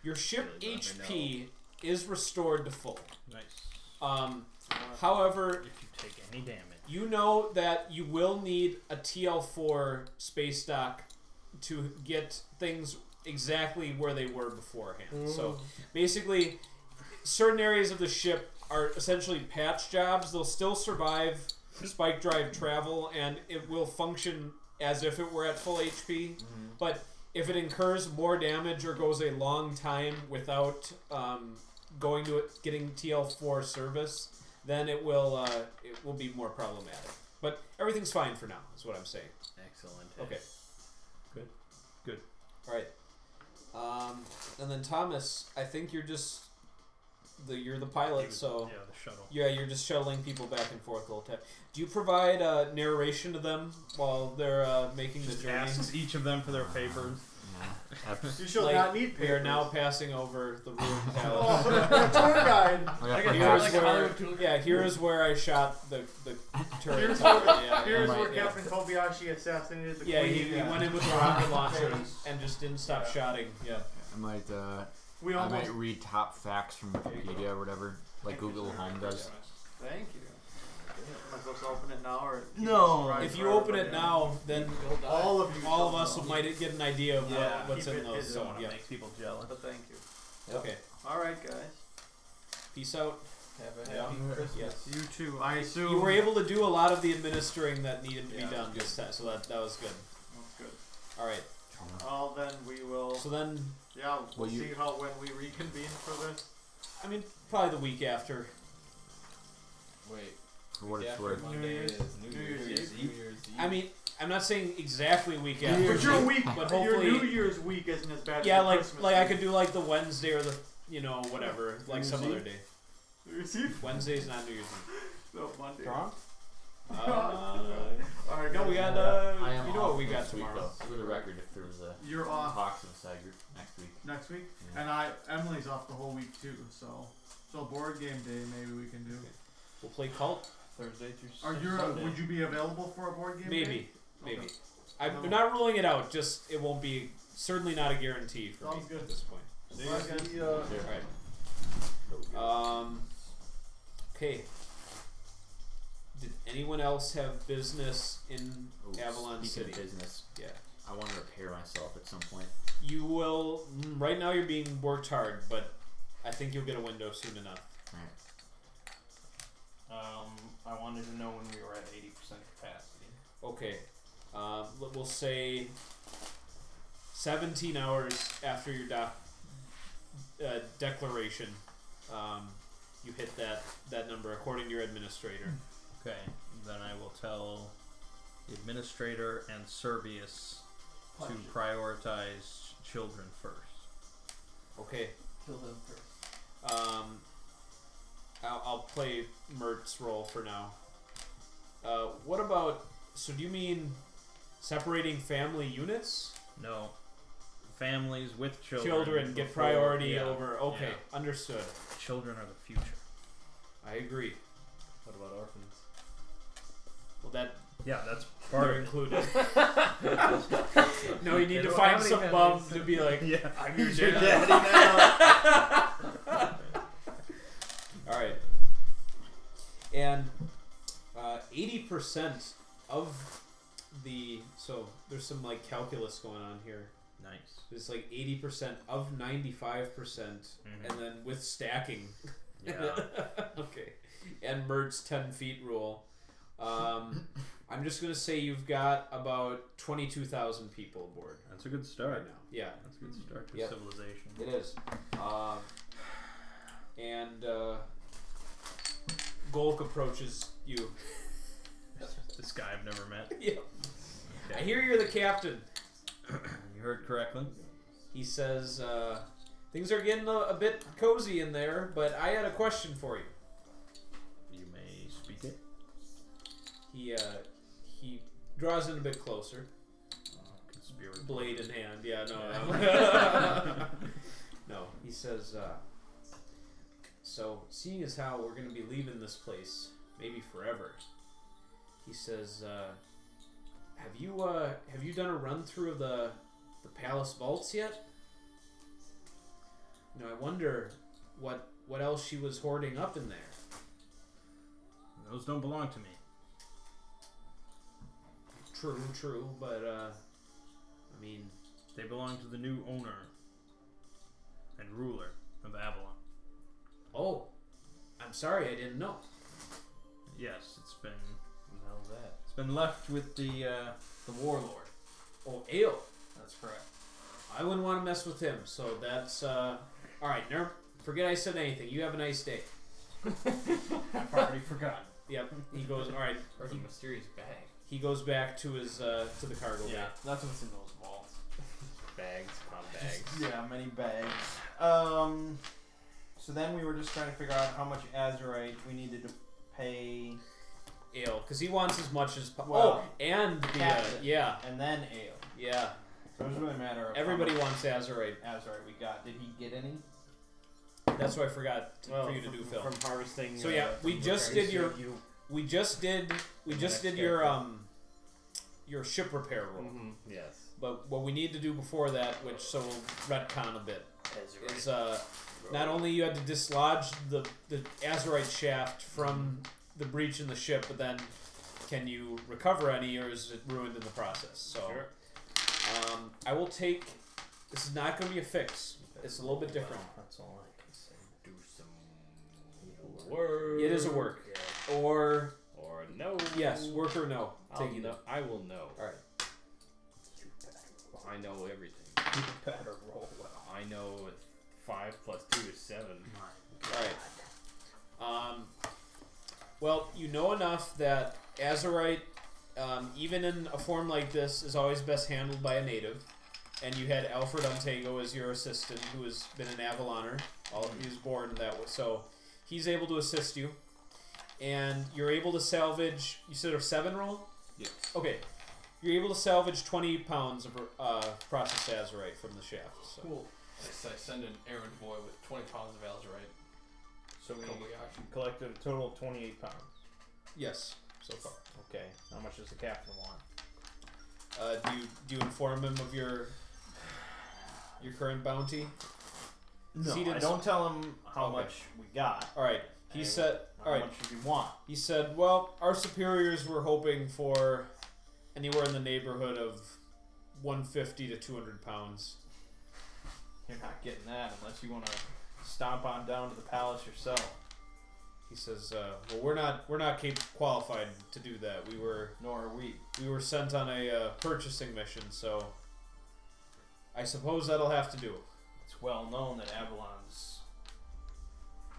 Speaker 6: Really
Speaker 5: HP is restored to full.
Speaker 2: Nice.
Speaker 5: However,
Speaker 2: If you take any damage.
Speaker 5: you know that you will need a TL4 space dock to get things exactly where they were beforehand. So basically, certain areas of the ship are essentially patch jobs. They'll still survive spike drive travel, and it will function as if it were at full HP. But if it incurs more damage or goes a long time without going to it, getting TL4 service, then it will be more problematic. But everything's fine for now, is what I'm saying.
Speaker 6: Excellent.
Speaker 5: Okay.
Speaker 2: Good.
Speaker 5: All right. And then Thomas, I think you're just you're the pilot, so
Speaker 2: Yeah, the shuttle.
Speaker 5: yeah, you're just shuttling people back and forth all the time. Do you provide narration to them while they're making the journey?
Speaker 2: Asks each of them for their papers.
Speaker 1: You shall
Speaker 5: Like,
Speaker 1: not need
Speaker 5: we are
Speaker 1: papers.
Speaker 5: now passing over the ruined
Speaker 1: Oh,
Speaker 5: palace.
Speaker 1: the tour guide.
Speaker 6: I got
Speaker 5: Here's
Speaker 6: like a
Speaker 5: where,
Speaker 6: Hollywood tour.
Speaker 5: yeah, here is where I shot the turret.
Speaker 1: Here's
Speaker 5: Yeah,
Speaker 1: Here's
Speaker 5: yeah,
Speaker 1: where
Speaker 5: yeah.
Speaker 1: Captain Kobayashi assassinated the
Speaker 5: Yeah,
Speaker 1: queen.
Speaker 5: he went in with the rocket launcher and just didn't stop shotting. Yeah.
Speaker 3: I might
Speaker 1: We
Speaker 3: I
Speaker 1: almost.
Speaker 3: might read top facts from Wikipedia or whatever, like Google Home does.
Speaker 1: Thank you. Am I supposed to open it now or?
Speaker 2: No.
Speaker 5: If you open it now, then
Speaker 1: all of you,
Speaker 5: all of
Speaker 1: don't
Speaker 5: us
Speaker 1: know.
Speaker 5: might get an idea of
Speaker 2: Yeah.
Speaker 5: what's
Speaker 1: Keep
Speaker 5: in
Speaker 1: it
Speaker 5: those.
Speaker 1: hidden.
Speaker 5: So,
Speaker 2: Don't
Speaker 5: yeah.
Speaker 2: make people jealous.
Speaker 1: But thank you.
Speaker 5: Okay.
Speaker 1: All right, guys.
Speaker 5: Peace out.
Speaker 7: Have a
Speaker 5: Yeah.
Speaker 7: happy Christmas.
Speaker 5: Yes.
Speaker 1: You too. I assume
Speaker 5: You were able to do a lot of the administering that needed to be
Speaker 1: Yeah,
Speaker 5: done this time, so that was good.
Speaker 1: That's good.
Speaker 5: All right.
Speaker 1: Well, then we will.
Speaker 5: So then,
Speaker 1: Yeah, we'll
Speaker 3: Well, you-
Speaker 1: see how when we reconvene for this.
Speaker 5: I mean, probably the week after.
Speaker 7: Wait.
Speaker 3: For what it's
Speaker 7: After
Speaker 3: worth.
Speaker 7: Monday
Speaker 1: Year's-
Speaker 7: is
Speaker 1: New Year's Eve.
Speaker 7: New Year's Eve.
Speaker 5: I mean, I'm not saying exactly week after.
Speaker 1: But your week,
Speaker 5: but
Speaker 1: your
Speaker 5: hopefully,
Speaker 1: New Year's week isn't as bad.
Speaker 5: yeah,
Speaker 1: as
Speaker 5: like
Speaker 1: Christmas
Speaker 5: I
Speaker 1: week.
Speaker 5: could do like the Wednesday or the whatever, like
Speaker 1: New
Speaker 5: some
Speaker 1: Year's
Speaker 5: other
Speaker 1: Eve?
Speaker 5: day.
Speaker 1: New Year's Eve?
Speaker 5: Wednesday's not New Year's Eve.
Speaker 1: No, Monday.
Speaker 5: Wrong?
Speaker 1: All right,
Speaker 5: No, we
Speaker 1: guys.
Speaker 5: got
Speaker 3: I am
Speaker 5: you know what we got
Speaker 3: next week,
Speaker 5: tomorrow.
Speaker 3: though, for the record, if there was a
Speaker 1: You're off
Speaker 3: Hawks in the side group next week.
Speaker 1: next week,
Speaker 3: Yeah.
Speaker 1: and Emily's off the whole week too. So board game day maybe we can do.
Speaker 5: We'll play Cult.
Speaker 2: Thursday through
Speaker 1: Are you?
Speaker 2: Sunday.
Speaker 1: Would you be available for a board game?
Speaker 5: Maybe.
Speaker 1: Day?
Speaker 5: Maybe.
Speaker 1: Okay.
Speaker 5: I'm not ruling it out. Just it won't be. Certainly not a guarantee for
Speaker 1: Sounds
Speaker 5: me
Speaker 1: good.
Speaker 5: at this point.
Speaker 2: See you
Speaker 1: Bye,
Speaker 2: guys.
Speaker 1: guys.
Speaker 5: All right. Okay. Did anyone else have business in
Speaker 3: Ooh,
Speaker 5: Avalon
Speaker 3: speaking
Speaker 5: City?
Speaker 3: of business,
Speaker 5: Yeah.
Speaker 3: I want to repair myself at some point.
Speaker 5: You will. Right now, you're being worked hard, but I think you'll get a window soon enough.
Speaker 2: I wanted to know when we were at 80% capacity.
Speaker 5: Okay. We'll say 17 hours after your declaration, you hit that number according to your administrator.
Speaker 2: Okay, then I will tell the administrator and Servius to prioritize children first.
Speaker 5: Okay.
Speaker 7: Kill them first.
Speaker 5: I'll play Mert's role for now. What about? So do you mean separating family units?
Speaker 2: No. Families with children.
Speaker 5: Children get
Speaker 2: before-
Speaker 5: priority
Speaker 2: yeah,
Speaker 5: over. Okay,
Speaker 2: yeah.
Speaker 5: understood.
Speaker 2: Children are the future.
Speaker 5: I agree.
Speaker 6: What about orphans?
Speaker 5: Well, that
Speaker 2: Yeah, that's part
Speaker 5: they're
Speaker 2: of it.
Speaker 5: included. No, you need
Speaker 6: They
Speaker 5: to
Speaker 6: don't
Speaker 5: find
Speaker 6: have any
Speaker 5: some bum
Speaker 6: families.
Speaker 5: to be like,
Speaker 2: Yeah.
Speaker 5: I'm your
Speaker 2: Your
Speaker 5: dad.
Speaker 2: daddy now.
Speaker 5: All right. And 80% of so there's some like calculus going on here.
Speaker 2: Nice.
Speaker 5: It's like 80% of 95%, and then with stacking.
Speaker 2: Yeah.
Speaker 5: Okay. And Mert's 10 feet rule. I'm just gonna say you've got about 22,000 people aboard
Speaker 2: That's a good
Speaker 5: right
Speaker 2: start.
Speaker 5: now. Yeah.
Speaker 2: That's a good start to
Speaker 5: Yep.
Speaker 2: civilization.
Speaker 5: It is. And Golk approaches you.
Speaker 2: This guy I've never met.
Speaker 5: Yep.
Speaker 2: Okay.
Speaker 5: I hear you're the captain.
Speaker 2: You heard correctly.
Speaker 5: He says, things are getting a bit cozy in there, but I had a question for you.
Speaker 2: You may speak it.
Speaker 5: He draws in a bit closer.
Speaker 2: Conspiracy.
Speaker 5: Blade in hand. Yeah, no. No, he says, so seeing as how we're going to be leaving this place, maybe forever, he says, have you done a run through of the palace vaults yet? You know, I wonder what else she was hoarding up in there.
Speaker 2: Those don't belong to me.
Speaker 5: True, but I mean,
Speaker 2: They belong to the new owner and ruler of Avalon.
Speaker 5: oh, I'm sorry, I didn't know.
Speaker 2: Yes, it's been
Speaker 6: How's that?
Speaker 2: it's been left with the warlord.
Speaker 5: Oh, Ale.
Speaker 2: That's correct.
Speaker 5: I wouldn't want to mess with him, so that's all right. Never forget I said anything. You have a nice day.
Speaker 2: I've already forgotten.
Speaker 5: Yep. He goes. All right.
Speaker 6: Heard a mysterious bag.
Speaker 5: He goes back to his to the cargo bay.
Speaker 2: Yeah, that's what's in those vaults.
Speaker 6: Bags upon bags.
Speaker 2: Yeah, many bags. So then we were just trying to figure out how much azurite we needed to pay,
Speaker 5: Ale, because he wants as much as
Speaker 2: Well,
Speaker 5: and the
Speaker 2: captain.
Speaker 5: yeah,
Speaker 2: and then ale.
Speaker 5: yeah.
Speaker 2: So it was really a matter of
Speaker 5: Everybody
Speaker 2: how much
Speaker 5: wants Azurite.
Speaker 2: azurite we got. Did he get any?
Speaker 5: That's what I forgot for you to do, Phil.
Speaker 6: From harvesting.
Speaker 5: So yeah, we
Speaker 6: from
Speaker 5: just
Speaker 6: repairs.
Speaker 5: did your
Speaker 6: You,
Speaker 5: we just did
Speaker 6: next
Speaker 5: your ship repair roll.
Speaker 6: yes.
Speaker 5: But what we need to do before that, which so we'll retcon a bit, is not only you had to dislodge the Azurite shaft from the breach in the ship, but then can you recover any, or is it ruined in the process? So
Speaker 6: Sure.
Speaker 5: I will take. This is not going to be a fix. It's a little bit different.
Speaker 2: That's all I can say.
Speaker 6: Do some work.
Speaker 5: It is a work, or
Speaker 6: Or no.
Speaker 5: yes, work or no.
Speaker 6: I'll
Speaker 5: Take either.
Speaker 6: know. I will know.
Speaker 5: All right.
Speaker 6: Well, I know everything.
Speaker 2: You better roll well.
Speaker 6: I know 5 + 2 is 7.
Speaker 5: All right. Well, you know enough that Azurite, even in a form like this, is always best handled by a native. And you had Alfred Untego as your assistant, who has been an Avaloner. He was born that way, so he's able to assist you. And you're able to salvage. You said a 7 roll.
Speaker 3: Yes.
Speaker 5: Okay. You're able to salvage 20 pounds of processed azurite from the shaft. So.
Speaker 7: Cool. Yes, I send an errand boy with 20 pounds of azurite.
Speaker 2: So we
Speaker 7: Kobayashi.
Speaker 2: collected a total of 28 pounds.
Speaker 5: Yes, so far.
Speaker 2: Okay. How much does the captain want?
Speaker 5: Do you inform him of your current bounty?
Speaker 2: No,
Speaker 5: He
Speaker 2: I
Speaker 5: didn't
Speaker 2: don't tell him how
Speaker 5: Okay.
Speaker 2: much we got.
Speaker 5: All right. He said.
Speaker 2: How
Speaker 5: All right.
Speaker 2: much do we want?
Speaker 5: He said, "Well, our superiors were hoping for anywhere in the neighborhood of 150 to 200 pounds."
Speaker 2: You're not getting that unless you want to stomp on down to the palace yourself.
Speaker 5: He says, "Well, we're not qualified to do that.
Speaker 2: Nor are we.
Speaker 5: We were sent on a purchasing mission, so I suppose that'll have to do."
Speaker 2: It's well known that Avalon's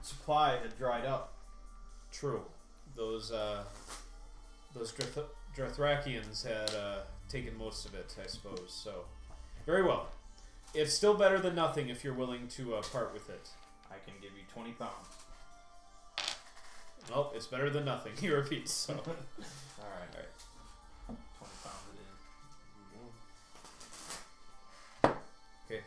Speaker 2: supply had dried up.
Speaker 5: True. Those Drethrakians had taken most of it, I suppose. So, very well. It's still better than nothing if you're willing to part with it.
Speaker 2: I can give you 20 pounds.
Speaker 5: Well, it's better than nothing. He repeats. So,
Speaker 2: Alright.
Speaker 5: Alright.
Speaker 2: 20 pounds it is.
Speaker 5: Okay.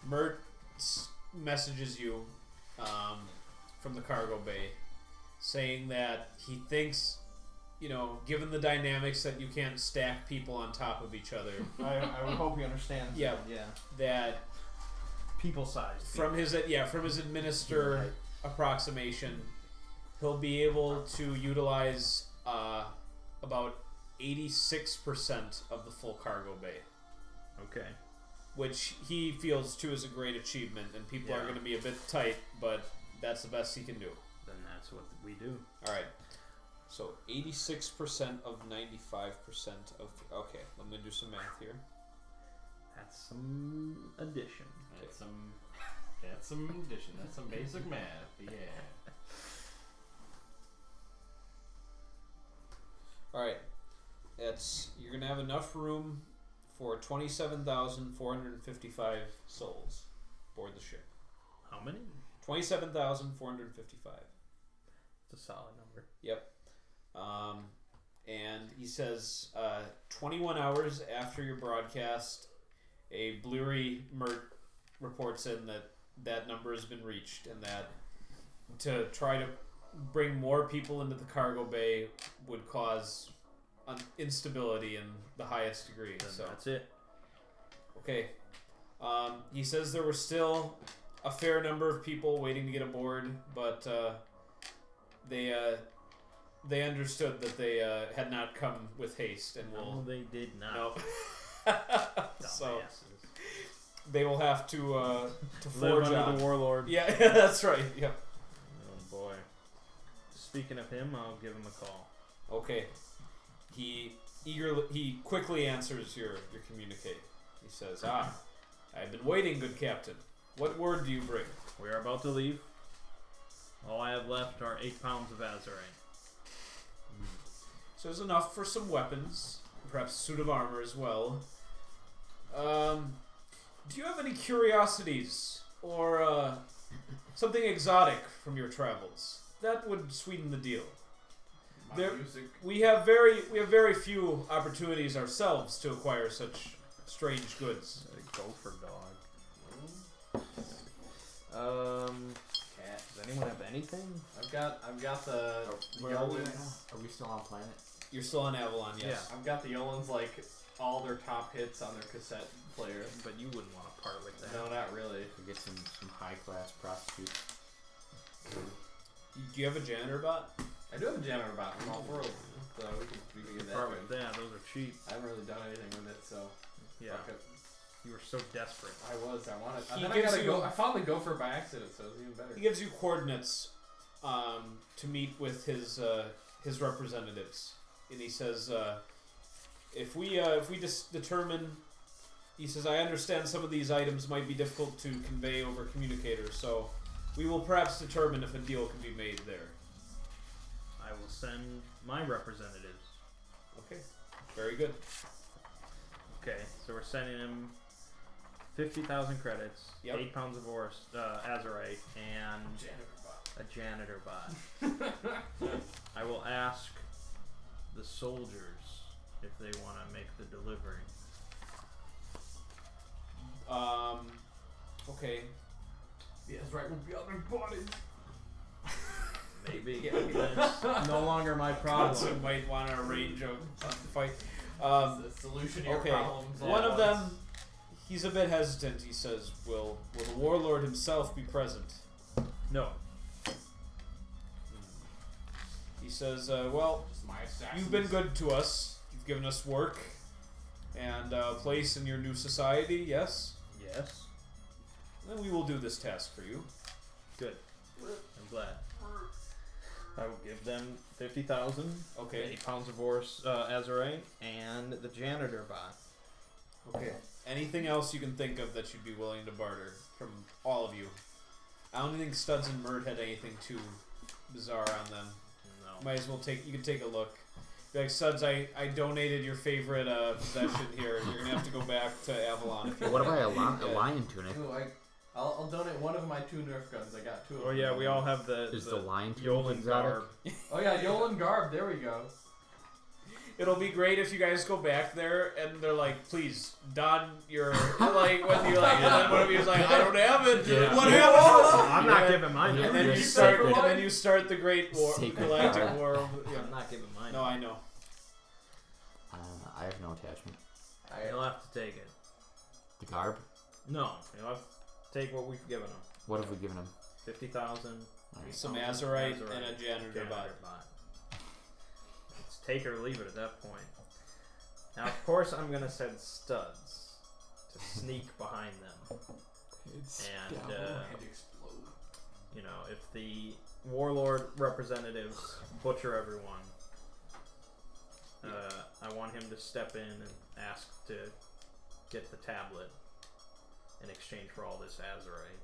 Speaker 5: Mert messages you from the cargo bay saying that he thinks, given the dynamics that you can't stack people on top of each other,
Speaker 2: I would hope he understands.
Speaker 5: Yeah.
Speaker 2: Yeah.
Speaker 5: that
Speaker 2: People size.
Speaker 5: from his administer approximation, he'll be able to utilize about 86% of the full cargo bay,
Speaker 2: Okay.
Speaker 5: which he feels too is a great achievement, and people are
Speaker 2: Yeah.
Speaker 5: going to be a bit tight, but that's the best he can do.
Speaker 2: Then that's what we do.
Speaker 5: All right. So 86% of 95% of. Okay, I'm gonna do some math here.
Speaker 2: That's some addition.
Speaker 6: That's some addition. That's some basic math. Yeah.
Speaker 5: All right, you're gonna have enough room for 27,455 souls aboard the ship.
Speaker 2: How many?
Speaker 5: 27,455.
Speaker 2: It's a solid number.
Speaker 5: Yep. And he says 21 hours after your broadcast, a Blurry Mert reports in that number has been reached, and that to try to bring more people into the cargo bay would cause instability in the highest degree.
Speaker 2: Then
Speaker 5: So
Speaker 2: that's it.
Speaker 5: okay. He says there were still a fair number of people waiting to get aboard, but they understood that they had not come with haste and will.
Speaker 2: No, they did not.
Speaker 5: Nope. So
Speaker 2: Dumbasses.
Speaker 5: they will have to
Speaker 2: Live
Speaker 5: forge
Speaker 2: under
Speaker 5: on.
Speaker 2: the warlord.
Speaker 5: Yeah, that's right. Yeah.
Speaker 2: Oh boy. Speaking of him, I'll give him a call.
Speaker 5: Okay. He quickly answers your communique. He says, I've been waiting, good captain. What word do you bring?
Speaker 2: We are about to leave. All I have left are 8 pounds of azurite.
Speaker 5: So there's enough for some weapons, perhaps a suit of armor as well. Do you have any curiosities or something exotic from your travels? That would sweeten the deal. There-
Speaker 7: Music.
Speaker 5: We have very few opportunities ourselves to acquire such strange goods.
Speaker 2: Gopher dog.
Speaker 6: Cat.
Speaker 2: Does anyone have anything?
Speaker 6: I've got the
Speaker 3: Where are we right
Speaker 6: Yolans.
Speaker 3: now? Are we still on planet?
Speaker 5: You're still on Avalon, yes.
Speaker 6: I've got the Yolans like all their top hits on their cassette player.
Speaker 2: But you wouldn't want to part with that.
Speaker 6: No, not really.
Speaker 3: We get some high class prostitutes.
Speaker 5: Do you have a janitor bot?
Speaker 6: I do have a janitor bot from all world, so we can get that.
Speaker 2: Part
Speaker 6: going.
Speaker 2: with that. Those are cheap.
Speaker 6: I haven't really done anything with it, so
Speaker 2: Yeah.
Speaker 6: fuck it.
Speaker 2: You were so desperate.
Speaker 6: I wanted.
Speaker 5: He
Speaker 6: And then I
Speaker 5: gives
Speaker 6: gotta
Speaker 5: you-
Speaker 6: go. I found the gopher by accident, so it's even better.
Speaker 5: He gives you coordinates to meet with his representatives, and he says, if we determine, he says, I understand some of these items might be difficult to convey over communicators, so we will perhaps determine if a deal can be made there.
Speaker 2: I will send my representatives.
Speaker 5: Okay, very good.
Speaker 2: Okay, so we're sending him 50,000 credits,
Speaker 5: Yep.
Speaker 2: 8 pounds of ore, azurite, and a janitor bot. I will ask the soldiers if they want to make the delivery.
Speaker 5: Okay.
Speaker 7: Yes, right. We'll be other bodies.
Speaker 2: Maybe. That's no longer my problem.
Speaker 5: So might want to arrange a fight.
Speaker 7: The solution to your
Speaker 5: Okay.
Speaker 7: problems.
Speaker 5: One of them, he's a bit hesitant. He says, "Will the warlord himself be present?"
Speaker 2: No.
Speaker 5: He says, "Well,
Speaker 7: Just my assassins.
Speaker 5: you've been good to us. You've given us work and a place in your new society. Yes.
Speaker 2: Yes.
Speaker 5: Then we will do this task for you."
Speaker 2: Good. I'm glad. I will give them 50,000,
Speaker 5: Okay.
Speaker 2: 8 pounds of ore, azurite, and the janitor bot.
Speaker 5: Okay. Anything else you can think of that you'd be willing to barter from all of you? I don't think Studs and Murd had anything too bizarre on them.
Speaker 2: No.
Speaker 5: Might as well take. You can take a look. Be like, Studs, I donated your favorite possession here. You're gonna have to go back to Avalon. If you
Speaker 3: What
Speaker 5: want.
Speaker 3: about a lion tunic?
Speaker 7: Ooh, I'll donate one of my 2 Nerf guns. I got 2 of
Speaker 2: Oh
Speaker 7: them.
Speaker 2: yeah, we all have
Speaker 3: Is the lion tunic
Speaker 2: Yolan
Speaker 3: exotic?
Speaker 2: garb.
Speaker 7: Oh yeah, Yolan Garb. There we go.
Speaker 5: It'll be great if you guys go back there and they're like, please, don your like when you like, and then one of you is like, I don't have it.
Speaker 3: Yeah.
Speaker 5: What happened?
Speaker 2: I'm not giving mine.
Speaker 3: Yeah.
Speaker 5: And then
Speaker 3: You're
Speaker 5: you
Speaker 3: safe
Speaker 5: start.
Speaker 3: for
Speaker 5: And
Speaker 7: life.
Speaker 5: then you start the Great War,
Speaker 3: Sacred
Speaker 5: Galactic
Speaker 3: power.
Speaker 5: War. Yeah.
Speaker 2: I'm not giving mine.
Speaker 5: No, I know.
Speaker 3: I have no attachment.
Speaker 2: You'll have to take it.
Speaker 3: The garb?
Speaker 2: No, you'll have to take what we've given them.
Speaker 3: What have we given him?
Speaker 2: 50,000.
Speaker 3: Nice.
Speaker 5: Some Azurite and a janitor bot.
Speaker 2: It's take or leave it at that point. Now, of course, I'm gonna send Studs to sneak behind them, and
Speaker 7: explode.
Speaker 2: you know, if the warlord representatives butcher everyone, I want him to step in and ask to get the tablet in exchange for all this azurite.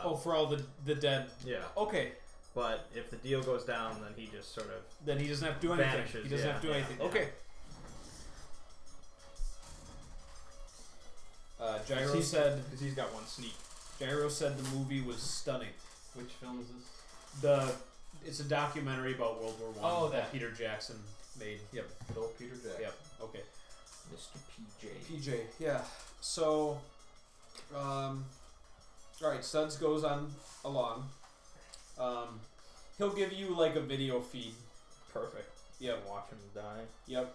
Speaker 5: Oh, for all the dead.
Speaker 2: Yeah.
Speaker 5: Okay.
Speaker 2: But if the deal goes down, then he just sort of
Speaker 5: Then he doesn't have to do anything.
Speaker 2: vanishes.
Speaker 5: He doesn't have to do anything.
Speaker 2: yeah.
Speaker 5: Okay. Gyro
Speaker 2: He's-
Speaker 5: said.
Speaker 2: because he's got one sneak.
Speaker 5: Gyro said the movie was stunning.
Speaker 7: Which film is this?
Speaker 5: It's a documentary about World War One.
Speaker 7: Oh,
Speaker 5: that
Speaker 7: that.
Speaker 5: Peter Jackson made. Yep.
Speaker 7: Good old Peter Jackson.
Speaker 5: Yep. Okay.
Speaker 2: Mr. PJ.
Speaker 5: PJ. Yeah. So, all right. Studs goes on along. He'll give you like a video feed.
Speaker 2: Perfect.
Speaker 5: Yep.
Speaker 2: Watch him die.
Speaker 5: Yep.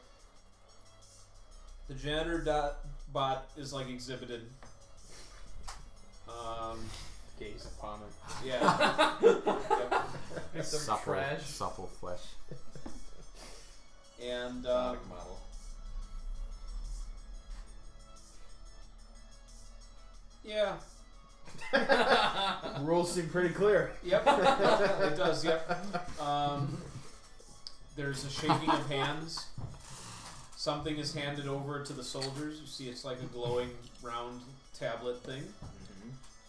Speaker 5: The janitor bot is like exhibited.
Speaker 2: Gaze upon it.
Speaker 5: Yeah. Yep.
Speaker 7: It's some
Speaker 3: supple,
Speaker 7: trash.
Speaker 3: supple flesh.
Speaker 5: And
Speaker 7: Sonic model.
Speaker 5: yeah.
Speaker 1: Rules seem pretty clear.
Speaker 5: Yep. It does. Yep. There's a shaking of hands. Something is handed over to the soldiers. You see, it's like a glowing round tablet thing,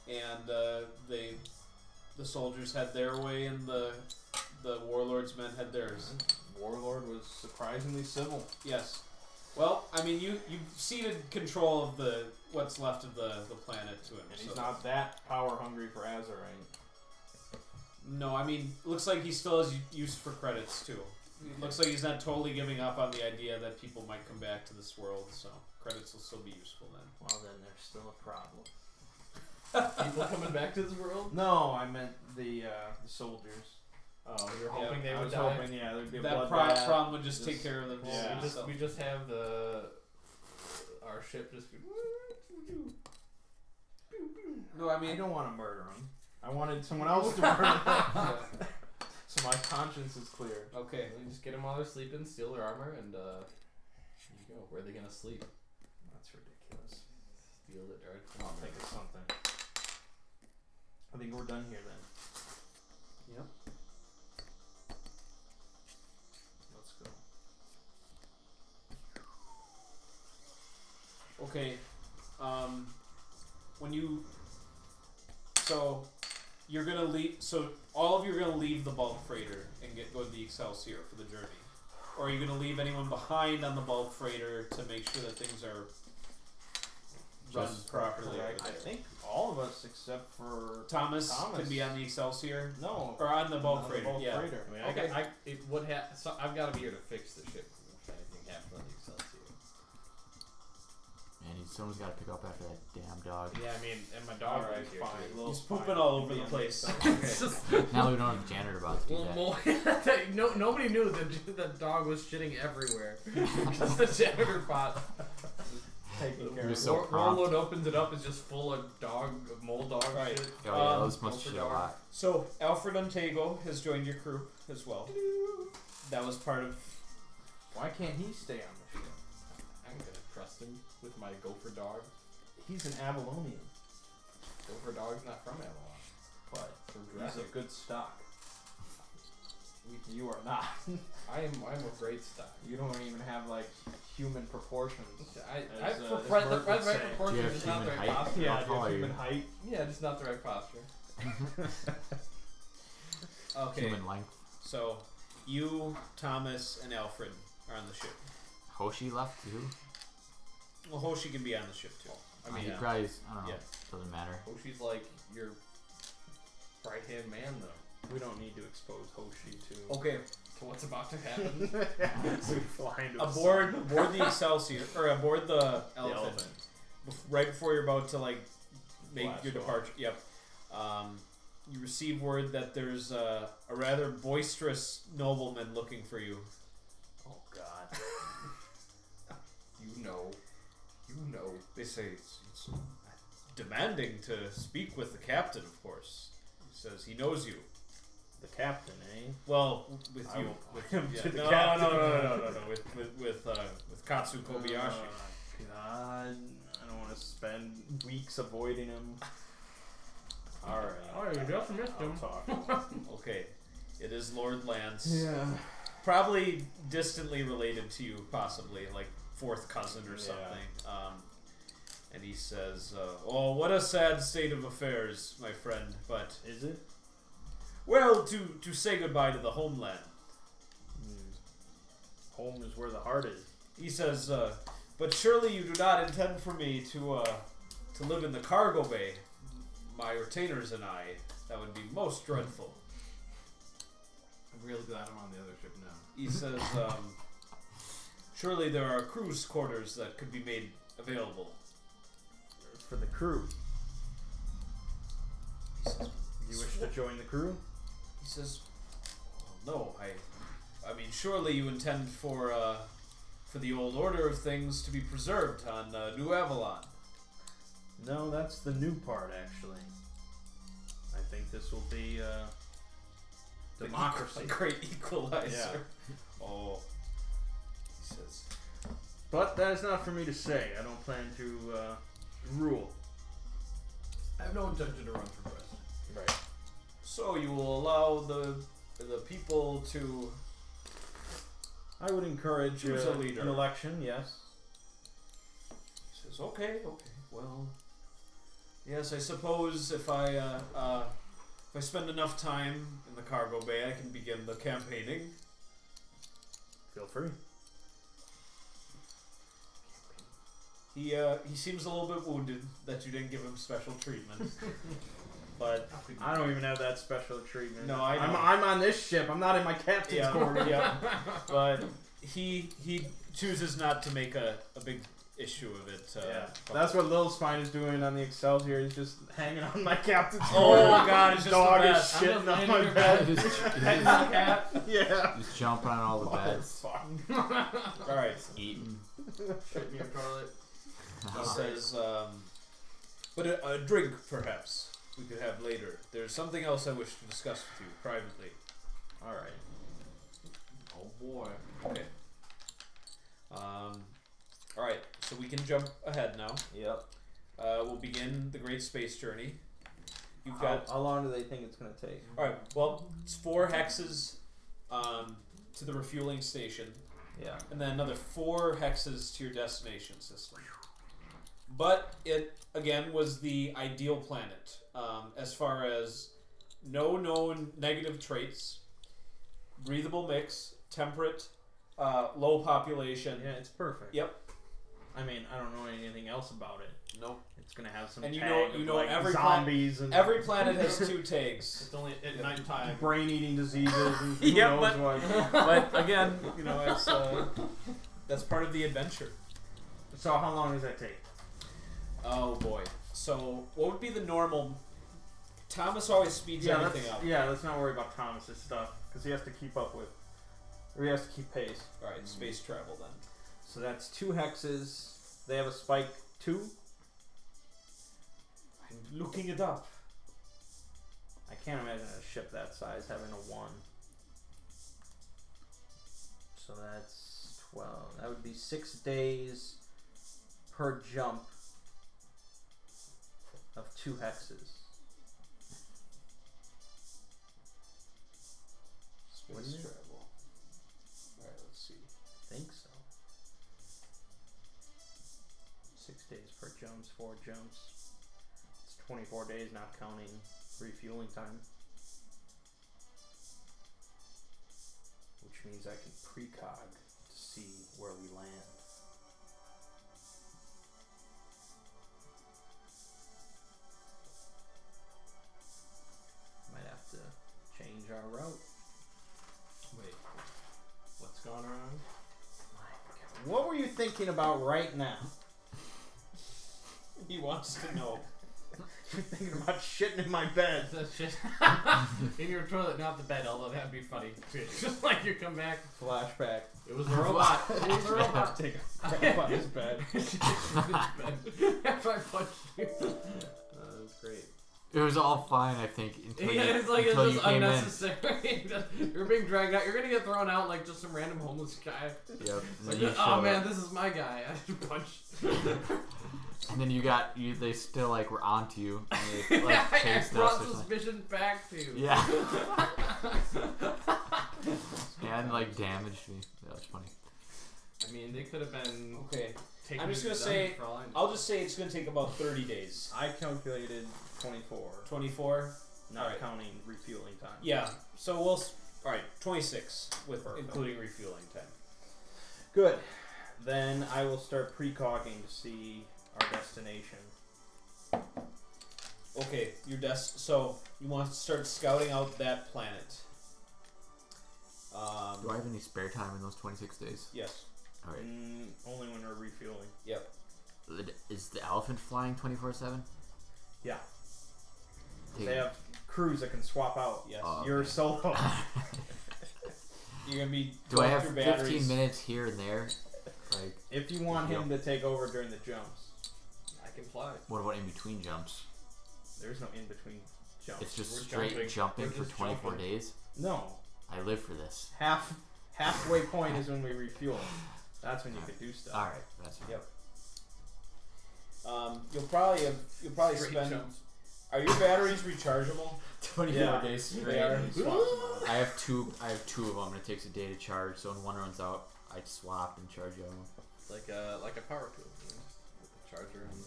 Speaker 5: and the soldiers had their way, and the warlords' men had theirs.
Speaker 2: Warlord was surprisingly civil.
Speaker 5: Yes. Well, I mean, you ceded control of what's left of the planet to him.
Speaker 2: And
Speaker 5: so.
Speaker 2: he's not that power hungry for azurite.
Speaker 5: No, I mean, looks like he still has use for credits too. Looks like he's not totally giving up on the idea that people might come back to this world, so credits will still be useful then.
Speaker 2: Well, then there's still a problem.
Speaker 7: People coming back to this world?
Speaker 2: No, I meant the soldiers.
Speaker 7: Oh, you're
Speaker 5: Yeah,
Speaker 7: hoping they
Speaker 2: I
Speaker 7: would
Speaker 2: was
Speaker 7: die?
Speaker 2: hoping, yeah, there'd be a
Speaker 5: That
Speaker 2: bloodbath.
Speaker 5: problem would just
Speaker 2: Just-
Speaker 5: take care of them.
Speaker 2: yeah.
Speaker 7: We just have our ship just be.
Speaker 5: No, I
Speaker 2: I
Speaker 5: mean,
Speaker 2: don't want to murder him. I wanted someone else to murder him. So my conscience is clear.
Speaker 5: okay.
Speaker 7: You just get them while they're sleeping, steal their armor, and here you go. Where are they gonna sleep?
Speaker 2: That's ridiculous.
Speaker 7: Steal it, Dart.
Speaker 2: I'll think of something. I think we're done here then.
Speaker 5: Yep.
Speaker 2: Let's go.
Speaker 5: Okay. When you, so you're gonna leave. So all of you are gonna leave the bulk freighter and go to the Excelsior for the journey, or are you gonna leave anyone behind on the bulk freighter to make sure that things are
Speaker 6: run
Speaker 3: Just-
Speaker 6: properly.
Speaker 2: I think all of us except for
Speaker 5: Thomas
Speaker 2: Thomas.
Speaker 5: could be on the Excelsior
Speaker 2: no.
Speaker 5: or on the bulk
Speaker 2: on the
Speaker 5: freighter.
Speaker 2: bulk
Speaker 5: Yeah.
Speaker 2: freighter.
Speaker 6: I mean,
Speaker 5: Okay.
Speaker 6: it would have. So I've got to be here to fix the ship if anything happens on the Excelsior.
Speaker 3: Man, someone's got to pick up after that damn dog.
Speaker 6: Yeah, I mean, and my dog
Speaker 2: Alright,
Speaker 6: is here.
Speaker 2: fine.
Speaker 6: too.
Speaker 2: Little
Speaker 5: He's
Speaker 2: spine
Speaker 5: pooping all
Speaker 2: could
Speaker 5: over
Speaker 2: be
Speaker 5: the
Speaker 2: on
Speaker 5: place.
Speaker 6: It's just,
Speaker 3: Now we don't have the janitor about to do that.
Speaker 6: nobody knew that the dog was shitting everywhere. Just the janitor pot.
Speaker 2: Taking care
Speaker 3: You're
Speaker 2: of
Speaker 3: so
Speaker 6: War-
Speaker 3: prompt.
Speaker 6: Warlord opens it up, it's just full of mole dog
Speaker 5: Right.
Speaker 6: shit.
Speaker 3: Oh yeah,
Speaker 5: Um,
Speaker 3: those must
Speaker 6: go for
Speaker 3: shit a
Speaker 6: dog.
Speaker 3: lot.
Speaker 5: So Alfred Untego has joined your crew as well. That was part of.
Speaker 2: Why can't he stay on the ship?
Speaker 6: I'm gonna trust him with my gopher dog.
Speaker 2: He's an Avalonian,
Speaker 6: Gopher dog's not from Avalon.
Speaker 2: but
Speaker 6: From
Speaker 2: he's a
Speaker 6: Drethyk.
Speaker 2: good stock. You are not.
Speaker 6: I'm a great stock.
Speaker 2: You don't even have like human proportions.
Speaker 6: As
Speaker 2: As
Speaker 6: right
Speaker 2: Bert would
Speaker 6: right
Speaker 2: say.
Speaker 3: Do you
Speaker 6: proportions
Speaker 3: have
Speaker 6: is not the
Speaker 3: human
Speaker 6: right
Speaker 3: height?
Speaker 6: posture.
Speaker 3: How
Speaker 2: Yeah,
Speaker 3: tall are
Speaker 2: your
Speaker 3: you?
Speaker 2: human height.
Speaker 6: Yeah, just not the right posture.
Speaker 5: Okay.
Speaker 3: Human length.
Speaker 5: So you, Thomas, and Alfred are on the ship.
Speaker 3: Hoshi left too.
Speaker 5: Well, Hoshi can be on the ship too.
Speaker 6: I mean,
Speaker 3: he probably, I don't know.
Speaker 5: Yeah.
Speaker 3: Doesn't matter.
Speaker 6: Hoshi's like your right hand man though.
Speaker 2: We don't need to expose Hoshi to.
Speaker 5: Okay.
Speaker 6: To what's about to happen.
Speaker 2: So we fly into a
Speaker 5: Aboard the Excelsior or aboard the Elephant.
Speaker 2: elephant.
Speaker 5: Right before you're about to like make
Speaker 2: Blast
Speaker 5: your
Speaker 2: off.
Speaker 5: departure. Yep. You receive word that there's a rather boisterous nobleman looking for you.
Speaker 2: Oh God.
Speaker 6: You know.
Speaker 5: They say it's demanding to speak with the captain, of course. He says he knows you.
Speaker 2: The captain, eh?
Speaker 5: Well, with
Speaker 2: I
Speaker 5: you.
Speaker 2: will
Speaker 5: With,
Speaker 2: him
Speaker 5: yeah,
Speaker 2: to the
Speaker 5: no,
Speaker 2: captain.
Speaker 5: no. With Katsu Kobayashi.
Speaker 2: God, I don't want to spend weeks avoiding him. All right.
Speaker 6: Oh, you just missed
Speaker 2: I'll
Speaker 6: him.
Speaker 2: talk.
Speaker 5: Okay, it is Lord Lance.
Speaker 2: Yeah.
Speaker 5: Probably distantly related to you, possibly like fourth cousin or
Speaker 2: Yeah.
Speaker 5: something. And he says, "Oh, what a sad state of affairs, my friend. But
Speaker 2: Is it?
Speaker 5: well, to say goodbye to the homeland."
Speaker 2: Home is where the heart is.
Speaker 5: He says, "But surely you do not intend for me to live in the cargo bay, my retainers and I. That would be most dreadful."
Speaker 6: I'm really glad I'm on the other ship now.
Speaker 5: He says, "Surely there are crew's quarters that could be made available."
Speaker 2: For the crew.
Speaker 5: He says,
Speaker 2: You wish to join the crew?
Speaker 5: He says, "Well, no, I mean, surely you intend for the old order of things to be preserved on New Avalon."
Speaker 2: No, that's the new part, actually. I think this will be
Speaker 5: The
Speaker 2: democracy.
Speaker 5: great equalizer.
Speaker 2: Yeah.
Speaker 5: Oh, he says,
Speaker 2: But that is not for me to say. I don't plan to rule.
Speaker 6: I have no intention to run for president.
Speaker 2: Right.
Speaker 5: "So you will allow the people to..."
Speaker 2: I would encourage
Speaker 5: Choose a leader.
Speaker 2: an election, yes.
Speaker 5: He says, "Okay, well, yes, I suppose if I spend enough time in the cargo bay, I can begin the campaigning."
Speaker 2: Feel free.
Speaker 5: He seems a little bit wounded that you didn't give him special treatment, but
Speaker 2: I don't even have that special treatment.
Speaker 5: No, I know.
Speaker 2: I'm on this ship. I'm not in my captain's
Speaker 5: yeah,
Speaker 2: quarters.
Speaker 5: yeah. But he chooses not to make a big issue of it.
Speaker 2: Yeah, that's what Lil Spine is doing on the Excelsior. He's just hanging on my captain's
Speaker 5: Oh
Speaker 2: quarters.
Speaker 5: God, it's just
Speaker 2: Dog
Speaker 5: the
Speaker 2: is
Speaker 5: best.
Speaker 2: shitting
Speaker 6: I'm just
Speaker 2: on
Speaker 6: laying
Speaker 2: my
Speaker 6: in your
Speaker 2: bed.
Speaker 3: Just,
Speaker 6: Cat.
Speaker 2: Yeah.
Speaker 3: just jumping on all the beds.
Speaker 2: Fuck.
Speaker 5: All right.
Speaker 3: Eating.
Speaker 6: Shit in your toilet.
Speaker 5: He says, but a drink perhaps we could have later. There's something else I wish to discuss with you privately.
Speaker 2: All right.
Speaker 6: Oh boy.
Speaker 5: Okay. All right. So we can jump ahead now.
Speaker 2: Yep.
Speaker 5: We'll begin the great space journey. You've got
Speaker 2: How long do they think it's gonna take?
Speaker 5: all right. Well, it's 4 hexes to the refueling station,
Speaker 2: Yeah.
Speaker 5: and then another 4 hexes to your destination system. But it again was the ideal planet as far as no known negative traits, breathable mix, temperate, low population.
Speaker 2: Yeah, it's perfect.
Speaker 5: Yep.
Speaker 2: I mean, I don't know anything else about it.
Speaker 5: Nope.
Speaker 2: It's gonna have some.
Speaker 5: And you
Speaker 2: tag
Speaker 5: know,
Speaker 2: of,
Speaker 5: like
Speaker 2: every
Speaker 1: Zombies and
Speaker 5: every planet has 2 tags.
Speaker 7: It's only at nighttime.
Speaker 1: brain-eating diseases and who
Speaker 5: Yeah,
Speaker 1: knows
Speaker 5: but-
Speaker 1: what.
Speaker 5: But again, you know, it's that's part of the adventure.
Speaker 1: So how long does that take?
Speaker 5: Oh boy. So what would be the normal? Thomas always speeds everything up.
Speaker 1: Yeah, let's not worry about Thomas's stuff because he has to keep up with, or he has to keep pace.
Speaker 5: All right, space travel then.
Speaker 2: So that's 2 hexes. They have a spike 2.
Speaker 5: I'm looking it up.
Speaker 2: I can't imagine a ship that size having a 1. So that's 12. That would be 6 days per jump of 2 hexes.
Speaker 5: Space
Speaker 2: Wouldn't it?
Speaker 5: travel. All right, let's see.
Speaker 2: I think so. 6 days per jumps, 4 jumps. It's 24 days, not counting refueling time. Which means I can precog to see where we land. Might have to change our route.
Speaker 7: Wait, what's going on?
Speaker 2: What were you thinking about right now?
Speaker 5: He wants to know.
Speaker 2: You're thinking about shitting in my bed.
Speaker 7: That's just in your toilet, not the bed. Although that'd be funny. Just like you come back.
Speaker 2: Flashback.
Speaker 7: It was a robot. It was a robot.
Speaker 2: Take a crap on his bed.
Speaker 7: After I punched you.
Speaker 2: That was great.
Speaker 3: It was all fine, I think, until
Speaker 7: Yeah,
Speaker 3: you,
Speaker 7: it's like it's
Speaker 3: until you
Speaker 7: just
Speaker 3: came
Speaker 7: unnecessary. You're being dragged out. You're gonna get thrown out like just some random homeless guy.
Speaker 3: in. Yep.
Speaker 7: It's
Speaker 3: And
Speaker 7: like,
Speaker 3: then you
Speaker 7: oh
Speaker 3: showed
Speaker 7: man,
Speaker 3: up.
Speaker 7: this is my guy. I just punched.
Speaker 3: And then they still like were onto you. And they like
Speaker 7: Yeah, I
Speaker 3: chased us
Speaker 7: brought
Speaker 3: or something.
Speaker 7: suspicion back to you.
Speaker 3: Yeah. And like damaged me. That was funny.
Speaker 7: I mean, they could have been.
Speaker 5: Okay.
Speaker 7: Taking
Speaker 5: I'm just
Speaker 7: me
Speaker 5: gonna
Speaker 7: to
Speaker 5: say-
Speaker 7: them for all I know.
Speaker 5: I'll just say it's going to take about 30 days.
Speaker 2: I calculated 24,
Speaker 5: 24.
Speaker 2: not
Speaker 5: Alright.
Speaker 2: counting refueling time.
Speaker 5: Yeah. So we'll. All right, 26 with
Speaker 2: Perfect.
Speaker 5: including refueling time.
Speaker 2: Good. Then I will start precogging to see our destination.
Speaker 5: Okay, your desk. So you want to start scouting out that planet.
Speaker 3: Do I have any spare time in those 26 days?
Speaker 5: Yes.
Speaker 3: Alright.
Speaker 2: Only when we're refueling.
Speaker 5: Yep.
Speaker 3: Is the elephant flying 24/7?
Speaker 2: Yeah.
Speaker 3: Take-
Speaker 2: They have crews that can swap out.
Speaker 5: Yes.
Speaker 3: Oh,
Speaker 2: You're
Speaker 3: okay.
Speaker 2: solo.
Speaker 5: You're gonna be.
Speaker 3: Do I
Speaker 5: going
Speaker 3: have
Speaker 5: through
Speaker 3: 15
Speaker 5: batteries.
Speaker 3: minutes here and there? Like,
Speaker 2: If you want him to take over during the jumps,
Speaker 7: I can fly.
Speaker 3: what about in between jumps?
Speaker 2: there's no in between jumps.
Speaker 3: It's just
Speaker 7: We're
Speaker 3: straight jumping
Speaker 7: We're
Speaker 3: for
Speaker 7: just
Speaker 3: 24
Speaker 7: jumping.
Speaker 3: days?
Speaker 2: No.
Speaker 3: I live for this.
Speaker 2: Halfway point is when we refuel. That's when you could do stuff.
Speaker 3: Alright, that's fine.
Speaker 5: Yep. You'll probably
Speaker 7: Straight
Speaker 5: spend.
Speaker 7: jumps.
Speaker 5: Are your batteries rechargeable?
Speaker 3: 24
Speaker 2: Yeah.
Speaker 3: days straight.
Speaker 5: They are.
Speaker 3: I have two of them and it takes a day to charge, so when one runs out, I swap and charge the other one.
Speaker 7: Like a power tool. You know, with the charger and.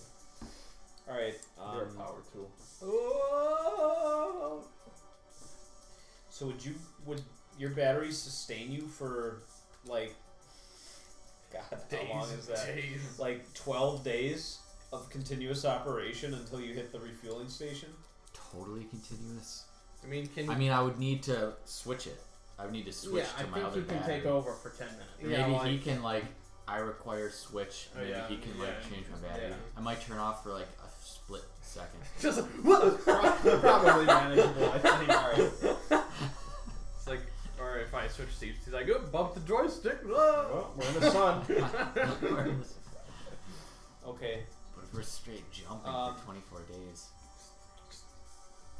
Speaker 5: All right.
Speaker 2: They're a power tool.
Speaker 5: So would your batteries sustain you for like? God, how long is that?
Speaker 7: Days.
Speaker 5: Like 12 days of continuous operation until you hit the refueling station.
Speaker 3: Totally continuous.
Speaker 7: I mean, can you?
Speaker 3: I mean, I would need to switch it. I would need to switch
Speaker 2: Yeah, I
Speaker 3: to my
Speaker 2: think
Speaker 3: other
Speaker 2: you can
Speaker 3: battery.
Speaker 2: take over for 10 minutes.
Speaker 3: Or
Speaker 7: Yeah,
Speaker 3: maybe
Speaker 7: like-
Speaker 3: he can like. I require switch.
Speaker 7: Oh,
Speaker 3: Maybe
Speaker 7: yeah,
Speaker 3: he can like
Speaker 7: yeah,
Speaker 3: change my battery.
Speaker 7: yeah.
Speaker 3: I might turn off for like a split second.
Speaker 7: Just
Speaker 2: Probably manageable, I think.
Speaker 5: Alright.
Speaker 7: it's like, or if I switch seats, he's like, oh, bump the joystick. Whoa.
Speaker 2: Oh, we're in the sun.
Speaker 5: Okay.
Speaker 3: But if we're straight jumping for 24 days.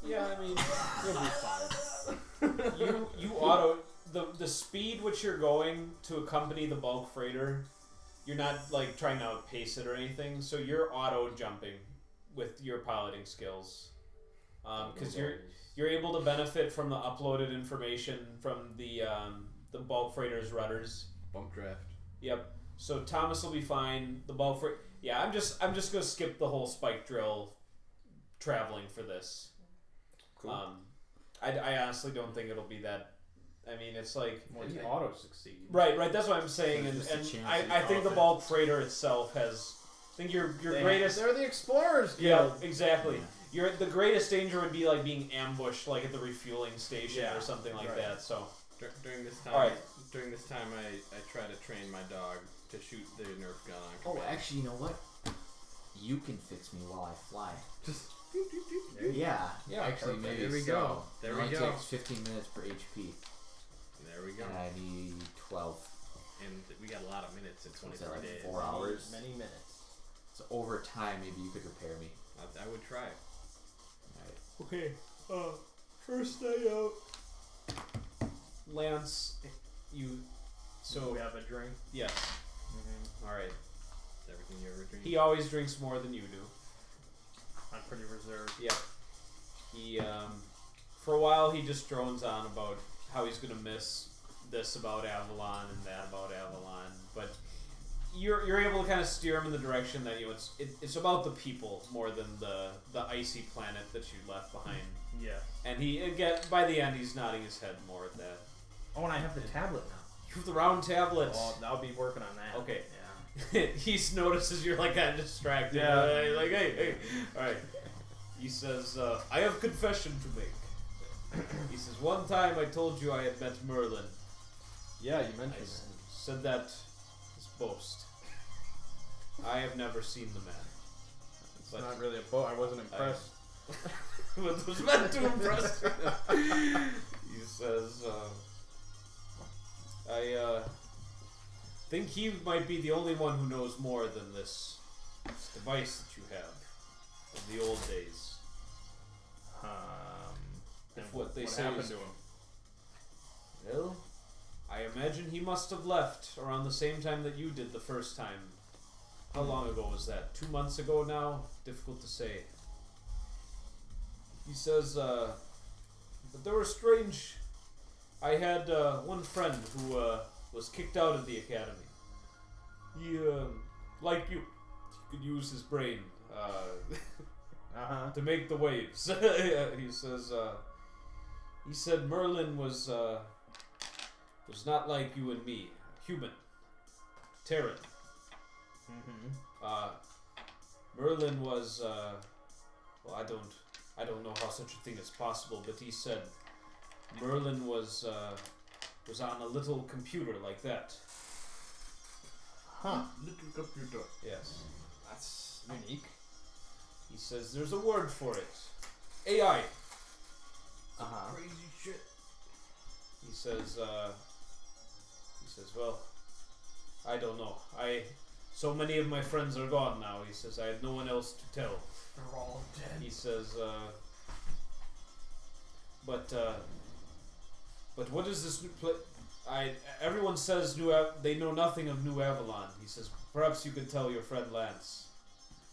Speaker 5: Yeah, I mean, you'll be fine. You auto the speed which you're going to accompany the bulk freighter. You're not like trying to outpace it or anything, so you're auto jumping with your piloting skills, because you're able to benefit from the uploaded information from the bulk freighter's rudders.
Speaker 7: Bump draft.
Speaker 5: Yep. So Thomas will be fine. The bulk freighter. Yeah, I'm just gonna skip the whole spike drill traveling for this.
Speaker 7: Cool.
Speaker 5: I honestly don't think it'll be that. I mean, it's like
Speaker 2: Well, you auto succeed.
Speaker 5: right. That's what I'm saying,
Speaker 3: So
Speaker 5: and,
Speaker 3: it's just a
Speaker 5: and
Speaker 3: chance
Speaker 5: I
Speaker 3: that
Speaker 5: think the
Speaker 3: you
Speaker 5: bulk freighter itself has think your
Speaker 2: They're
Speaker 5: greatest.
Speaker 2: the explorers.
Speaker 5: Yeah,
Speaker 2: Guild.
Speaker 5: exactly. The greatest danger would be like being ambushed, like at the refueling station
Speaker 6: Yeah,
Speaker 5: or something like
Speaker 6: right.
Speaker 5: that. So
Speaker 6: During this time,
Speaker 5: Alright.
Speaker 6: I try to train my dog to shoot the Nerf gun on
Speaker 3: Oh,
Speaker 6: command.
Speaker 3: actually, you know what? You can fix me while I fly.
Speaker 6: Just
Speaker 3: Yeah.
Speaker 5: Yeah,
Speaker 3: actually,
Speaker 6: perfect.
Speaker 3: maybe
Speaker 6: There we
Speaker 3: so.
Speaker 6: go. There
Speaker 3: it
Speaker 6: we
Speaker 3: only
Speaker 6: go.
Speaker 3: takes 15 minutes per HP,
Speaker 6: there we go.
Speaker 3: and I need 12.
Speaker 6: And we got a lot of minutes in
Speaker 3: So is
Speaker 6: 24
Speaker 3: that like
Speaker 6: days.
Speaker 3: 4 hours?
Speaker 2: Many minutes.
Speaker 3: So over time, maybe you could repair me.
Speaker 6: I would try.
Speaker 3: Alright.
Speaker 5: okay. First night out. Lance, you. So
Speaker 2: we have a drink.
Speaker 5: yes. All right.
Speaker 6: Is everything you ever dreamed?
Speaker 5: He always drinks more than you do.
Speaker 2: I'm pretty reserved.
Speaker 5: Yeah. He for a while he just drones on about how he's gonna miss this about Avalon and that about Avalon, but you're able to kind of steer him in the direction that it's about the people more than the icy planet that you left behind.
Speaker 2: Yeah.
Speaker 5: And he again by the end he's nodding his head more at that.
Speaker 2: Oh, and I have the tablet now.
Speaker 5: You have the round tablet.
Speaker 2: Well, I'll be working on that.
Speaker 5: Okay.
Speaker 2: Yeah.
Speaker 5: He notices you're like kind of distracted.
Speaker 2: Yeah.
Speaker 5: He's like, hey. All right. He says, I have confession to make. He says, one time I told you I had met Merlin.
Speaker 2: Yeah, you
Speaker 5: I
Speaker 2: mentioned
Speaker 5: said that as boast. I have never seen the man.
Speaker 2: It's
Speaker 5: But
Speaker 2: not really a boat. I wasn't impressed.
Speaker 5: It was meant to impress you. He says, I think he might be the only one who knows more than this device that you have from the old days.
Speaker 2: And
Speaker 5: If what they say
Speaker 2: happened
Speaker 5: is-
Speaker 2: to him?
Speaker 5: Well, I imagine he must have left around the same time that you did the first time. How long ago was that? 2 months ago now? Difficult to say. He says, but there were strange. I had one friend who was kicked out of the academy. He, like you, he could use his brain
Speaker 2: Uh-huh.
Speaker 5: to make the waves. He said Merlin was not like you and me, human, Terran.
Speaker 2: Mm-hmm.
Speaker 5: Merlin was well, I don't know how such a thing is possible, but he said Merlin was on a little computer like that.
Speaker 2: Huh.
Speaker 7: Little computer.
Speaker 5: Yes.
Speaker 2: That's unique.
Speaker 5: He says there's a word for it. AI.
Speaker 2: Uh-huh.
Speaker 7: Crazy shit.
Speaker 5: He says, well, I don't know. So many of my friends are gone now. He says, I have no one else to tell.
Speaker 7: They're all dead.
Speaker 5: He says, but what is this new everyone says they know nothing of New Avalon. He says, perhaps you could tell your friend Lance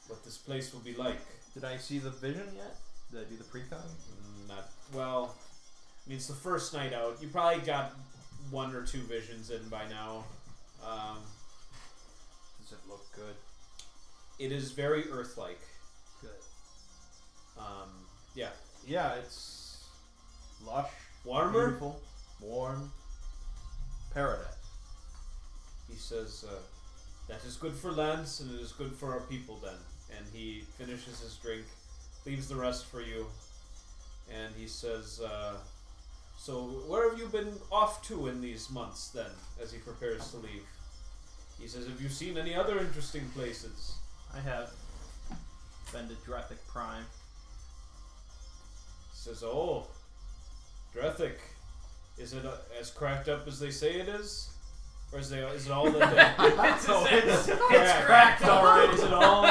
Speaker 5: what this place will be like.
Speaker 2: Did I see the vision yet? Did I do the precon?
Speaker 5: Not well. I mean, it's the first night out. You probably got 1 or 2 visions in by now.
Speaker 2: Does it look good?
Speaker 5: It is very Earth-like.
Speaker 2: Good.
Speaker 5: Yeah.
Speaker 2: Yeah, it's lush,
Speaker 5: Warmer.
Speaker 2: beautiful, warm, paradise.
Speaker 5: He says, that is good for Lance, and it is good for our people then. And he finishes his drink, leaves the rest for you, and he says, so where have you been off to in these months then, as he prepares to leave? He says, have you seen any other interesting places?
Speaker 2: I have been to Drethyk Prime.
Speaker 5: He says, oh, Drethyk, is it as cracked up as they say it is? Or is it all that
Speaker 7: It's
Speaker 5: cracked
Speaker 2: already.
Speaker 5: Is it all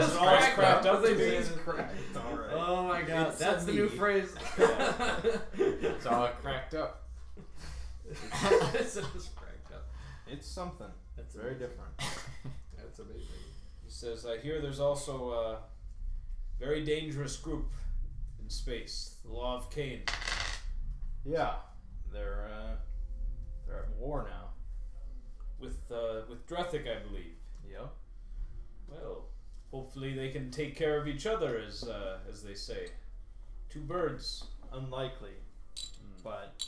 Speaker 5: as cracked up to be?
Speaker 7: It's cracked.
Speaker 2: Alright.
Speaker 7: Oh my god,
Speaker 3: It's
Speaker 7: that's
Speaker 3: a
Speaker 7: the new
Speaker 3: me.
Speaker 7: phrase.
Speaker 3: It's all cracked up.
Speaker 7: It's just cracked up.
Speaker 2: It's something.
Speaker 7: That's
Speaker 2: Very
Speaker 7: amazing.
Speaker 2: different.
Speaker 7: That's amazing.
Speaker 5: He says, I hear there's also a very dangerous group in space, the Law of Cain.
Speaker 2: Yeah, they're at war now.
Speaker 5: With Drethyk, I believe.
Speaker 2: Yep.
Speaker 5: Well, hopefully they can take care of each other, as they say. 2 birds.
Speaker 2: Unlikely, but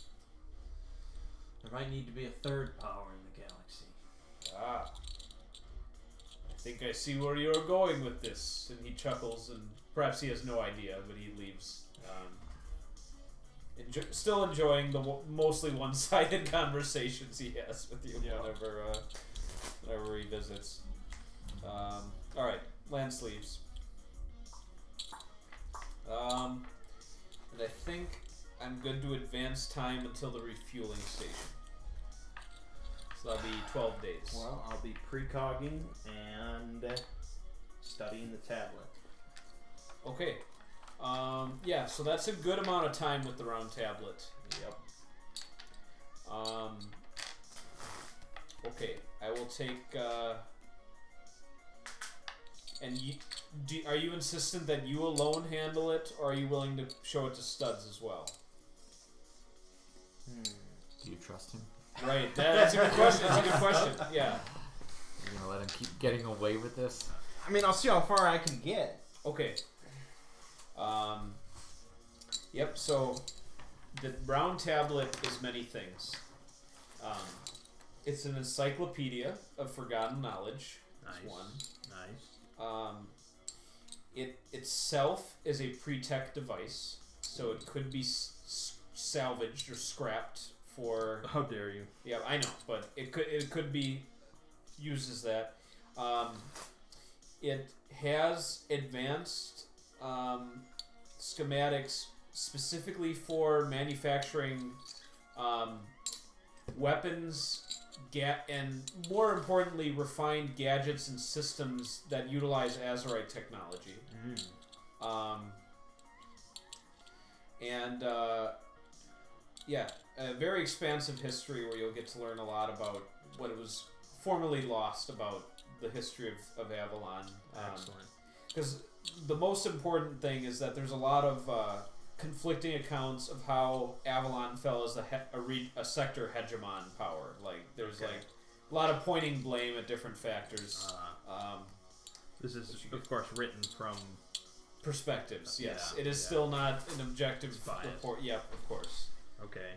Speaker 2: there might need to be a third power in the galaxy.
Speaker 5: Ah. think I see where you're going with this. And he chuckles, and perhaps he has no idea, but he leaves. Still enjoying the mostly one-sided conversations he has with you whenever he visits. All right, Lance leaves. And I think I'm good to advance time until the refueling station. So that'll be 12 days.
Speaker 2: Well, I'll be precogging and studying the tablet.
Speaker 5: Okay. Yeah, so that's a good amount of time with the round tablet.
Speaker 2: Yep.
Speaker 5: Okay, I will take. And are you insistent that you alone handle it, or are you willing to show it to Studs as well?
Speaker 3: Do you trust him?
Speaker 5: Right, that's a good question. That's a good question. Yeah.
Speaker 3: You're gonna let him keep getting away with this?
Speaker 2: I mean, I'll see how far I can get.
Speaker 5: Okay. Yep. So the round tablet is many things. It's an encyclopedia of forgotten knowledge.
Speaker 2: Nice.
Speaker 5: That's one.
Speaker 2: Nice.
Speaker 5: It itself is a pre-tech device, so it could be salvaged or scrapped for.
Speaker 2: How dare you?
Speaker 5: Yeah, I know, but it could be used as that. It has advanced schematics specifically for manufacturing weapons, and more importantly, refined gadgets and systems that utilize Azerite technology. Yeah, a very expansive history where you'll get to learn a lot about what it was formerly lost about the history of Avalon.
Speaker 2: Excellent.
Speaker 5: Because the most important thing is that there's a lot of conflicting accounts of how Avalon fell as a sector hegemon power. Like there's like a lot of pointing blame at different factors.
Speaker 2: This is, of course, written from
Speaker 5: perspectives. Yes,
Speaker 2: Yeah,
Speaker 5: it is
Speaker 2: yeah.
Speaker 5: still not an objective
Speaker 2: biased.
Speaker 5: report. Yep, of course.
Speaker 2: Okay.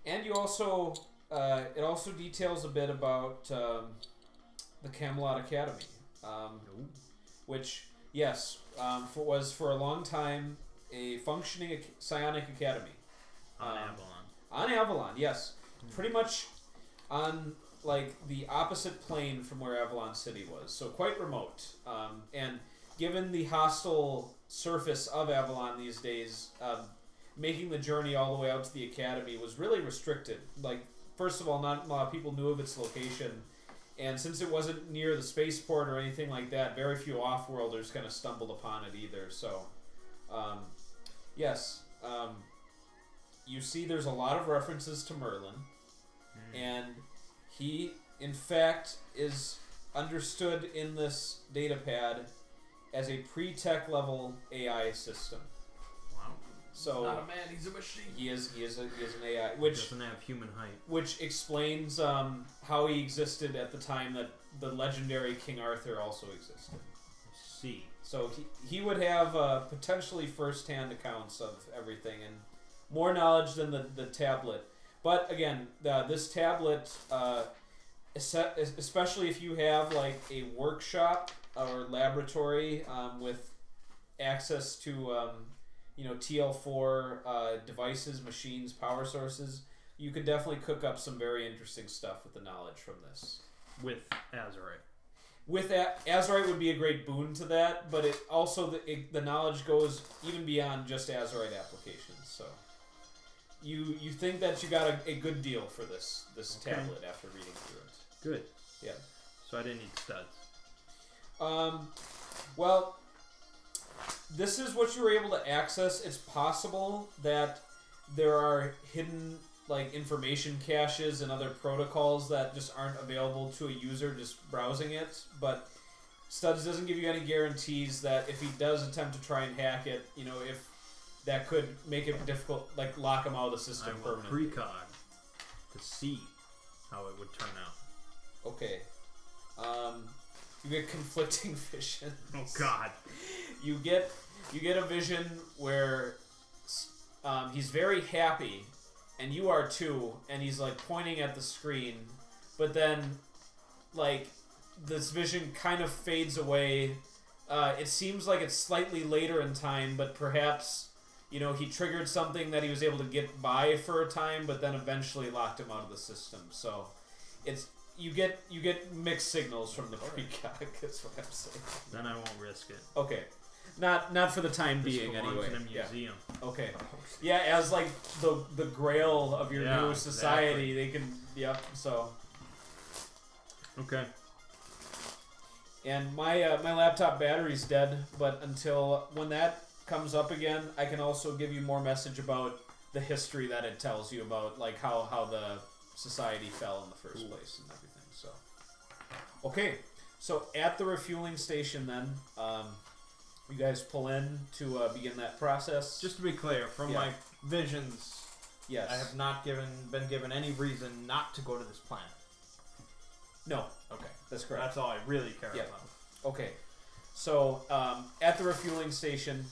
Speaker 5: And you also it also details a bit about the Camelot Academy, which was for a long time a functioning psionic academy
Speaker 2: On Avalon.
Speaker 5: on Avalon. Yes, pretty much on like the opposite plane from where Avalon City was, so quite remote. And given the hostile surface of Avalon these days, making the journey all the way out to the academy was really restricted. Like, first of all, not a lot of people knew of its location, and since it wasn't near the spaceport or anything like that, very few off-worlders kind of stumbled upon it either. So, you see there's a lot of references to Merlin, and he, in fact, is understood in this datapad as a pre-tech level AI system.
Speaker 2: Wow.
Speaker 5: So
Speaker 7: Not a man, he's a machine.
Speaker 5: he is an AI, which
Speaker 2: Doesn't have human height.
Speaker 5: explains how he existed at the time that the legendary King Arthur also existed.
Speaker 2: See.
Speaker 5: So he would have potentially first-hand accounts of everything and more knowledge than the tablet. But again, this tablet, especially if you have like a workshop or laboratory with access to TL4 devices, machines, power sources, you could definitely cook up some very interesting stuff with the knowledge from this.
Speaker 2: With Azerite.
Speaker 5: With that, Azerite would be a great boon to that, but it also the knowledge goes even beyond just Azerite applications. So you think that you got a good deal for this
Speaker 2: Okay.
Speaker 5: tablet after reading through it.
Speaker 2: Good.
Speaker 5: Yeah.
Speaker 2: So I didn't need studs.
Speaker 5: Well, this is what you were able to access. It's possible that there are hidden like information caches and other protocols that just aren't available to a user just browsing it, but Studs doesn't give you any guarantees that if he does attempt to try and hack it, if that could make it difficult, like lock him out of the system
Speaker 2: I will
Speaker 5: permanently.
Speaker 2: precog to see how it would turn out.
Speaker 5: Okay. You get conflicting visions.
Speaker 2: Oh God.
Speaker 5: You get a vision where he's very happy, and you are too, and he's like pointing at the screen, but then like this vision kind of fades away. It seems like it's slightly later in time, but perhaps, he triggered something that he was able to get by for a time, but then eventually locked him out of the system. So you get mixed signals from the precog, is what I'm saying.
Speaker 2: Then I won't risk it.
Speaker 5: Okay. Not for the time
Speaker 2: This
Speaker 5: being,
Speaker 2: belongs
Speaker 5: anyway.
Speaker 2: in a museum.
Speaker 5: Yeah. Okay. Yeah, as like the grail of your
Speaker 2: Yeah,
Speaker 5: new society,
Speaker 2: exactly.
Speaker 5: they can. Yep. So.
Speaker 2: Okay.
Speaker 5: And my laptop battery's dead, but until when that comes up again, I can also give you more message about the history that it tells you about, like how the society fell in the first place and everything. So. Okay. So at the refueling station, then. You guys pull in to begin that process.
Speaker 2: Just to be clear, from my visions,
Speaker 5: yes,
Speaker 2: I have not been given any reason not to go to this planet.
Speaker 5: No.
Speaker 2: Okay.
Speaker 5: That's correct.
Speaker 2: That's all I really care
Speaker 5: Yep.
Speaker 2: about.
Speaker 5: Okay. So at the refueling station,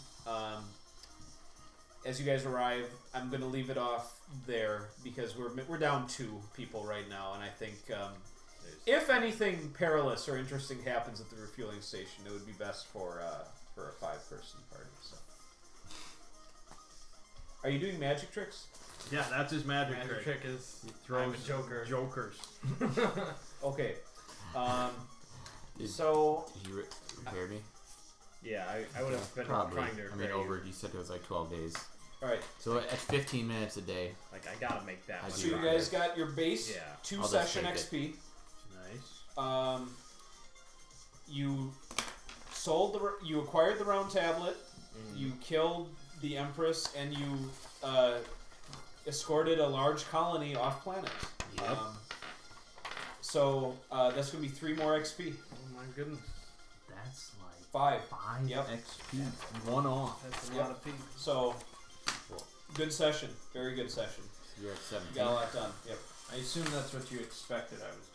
Speaker 5: as you guys arrive, I'm going to leave it off there because we're down 2 people right now, and I think if anything perilous or interesting happens at the refueling station, it would be best for a 5-person party. So, are you doing magic tricks?
Speaker 2: Yeah, that's his magic
Speaker 7: Magic
Speaker 2: trick.
Speaker 7: trick is
Speaker 2: He throws
Speaker 7: I'm a joker.
Speaker 2: jokers.
Speaker 5: Okay.
Speaker 3: Did
Speaker 5: So
Speaker 3: he repair me?
Speaker 6: Yeah, I would have been
Speaker 3: Probably.
Speaker 6: trying to
Speaker 3: I
Speaker 6: repair
Speaker 3: mean,
Speaker 6: you.
Speaker 3: over. You said it was like 12 days.
Speaker 5: all right.
Speaker 3: So at 15 minutes a day.
Speaker 6: Like, I gotta make that
Speaker 3: I
Speaker 6: much.
Speaker 5: So you
Speaker 3: do.
Speaker 5: guys got your base
Speaker 6: Yeah.
Speaker 5: 2
Speaker 3: I'll just
Speaker 5: session
Speaker 3: take
Speaker 5: XP.
Speaker 2: Nice.
Speaker 5: You you acquired the round tablet. You killed the Empress, and you escorted a large colony off planet.
Speaker 2: Yep.
Speaker 5: So that's gonna be 3 more XP.
Speaker 7: Oh my goodness.
Speaker 2: That's like
Speaker 5: 5.
Speaker 2: 5
Speaker 5: Yep.
Speaker 2: XP. One off.
Speaker 7: That's a
Speaker 5: Yep.
Speaker 7: lot of people.
Speaker 5: So good session. Very good session.
Speaker 3: So you're at 17.
Speaker 5: You got a lot done. Yep.
Speaker 2: I assume that's what you expected I was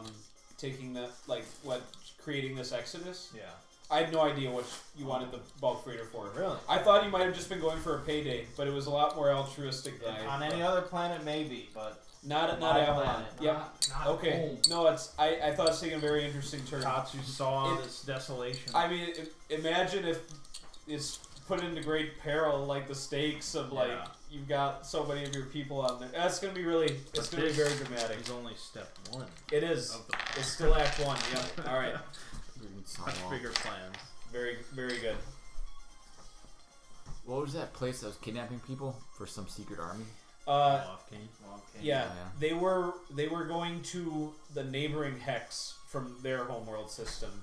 Speaker 2: doing.
Speaker 5: Taking that, creating this exodus.
Speaker 2: Yeah.
Speaker 5: I had no idea what you wanted the bulk freighter for.
Speaker 2: Really?
Speaker 5: I thought you might have just been going for a payday, but it was a lot more altruistic than I.
Speaker 2: On any other planet, maybe, but
Speaker 5: Not
Speaker 2: my
Speaker 5: Avalon.
Speaker 2: planet.
Speaker 5: Yep.
Speaker 7: Not
Speaker 5: Okay.
Speaker 7: home.
Speaker 5: No, I thought it was taking a very interesting turn.
Speaker 2: Tatsu saw
Speaker 5: It-
Speaker 2: this desolation.
Speaker 5: I mean, imagine if it's put into great peril, like the stakes of
Speaker 2: Yeah.
Speaker 5: you've got so many of your people on there. That's gonna be really. It's
Speaker 2: But
Speaker 5: gonna be
Speaker 2: this
Speaker 5: very dramatic.
Speaker 2: It's only step 1
Speaker 5: It is.
Speaker 2: of the
Speaker 5: It's still Act 1. Yep. All right.
Speaker 2: much bigger plans.
Speaker 5: Very, very good.
Speaker 3: What was that place that was kidnapping people for some secret army?
Speaker 5: Uh,
Speaker 2: Law of Cain.
Speaker 5: Yeah,
Speaker 3: Yeah.
Speaker 5: they were going to the neighboring Hex from their homeworld system.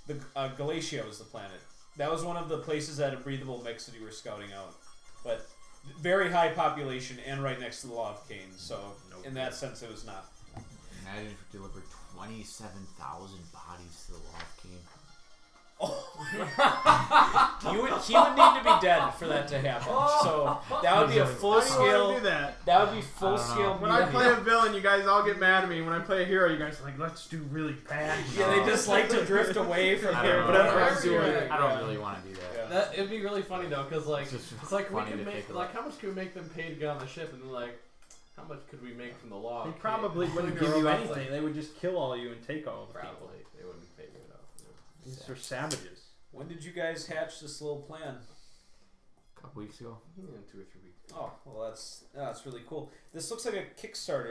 Speaker 5: The Galatia was the planet. That was one of the places that had a breathable mix that you were scouting out. But very high population and right next to the Law of Cain. So
Speaker 2: Nope.
Speaker 5: in that sense, it was not.
Speaker 3: Imagine if we delivered 27,000 bodies to the Law of Cain.
Speaker 5: He would need to be dead for that to happen. So that would be a full
Speaker 8: How do you want to
Speaker 5: scale.
Speaker 8: do that?
Speaker 5: That would be full scale.
Speaker 8: When I play a villain, you guys all get mad at me. When I play a hero, you guys are like, let's do really bad.
Speaker 5: Yeah, they just like to drift away from
Speaker 3: I
Speaker 5: here.
Speaker 3: don't know.
Speaker 5: Whatever I'm
Speaker 7: Right,
Speaker 5: doing.
Speaker 7: right.
Speaker 3: I don't really want to do that.
Speaker 5: Yeah.
Speaker 7: That it'd be really funny though, cause like
Speaker 3: It's just
Speaker 7: it's like we
Speaker 3: funny
Speaker 7: could
Speaker 3: to
Speaker 7: make
Speaker 3: think
Speaker 7: like
Speaker 3: about.
Speaker 7: how much could we make them pay to get on the ship, and then like how much could we make from the law?
Speaker 2: They
Speaker 7: of Cain?
Speaker 2: probably wouldn't
Speaker 7: Like,
Speaker 2: give you
Speaker 7: robots,
Speaker 2: anything.
Speaker 7: like,
Speaker 2: They would just kill all you and take all the people.
Speaker 7: probably they wouldn't figure it out.
Speaker 2: These are savages.
Speaker 5: When did you guys hatch this little plan?
Speaker 3: A couple weeks ago.
Speaker 7: Yeah, 2 or 3 weeks.
Speaker 5: Oh, well, that's really cool. This looks like a Kickstarter.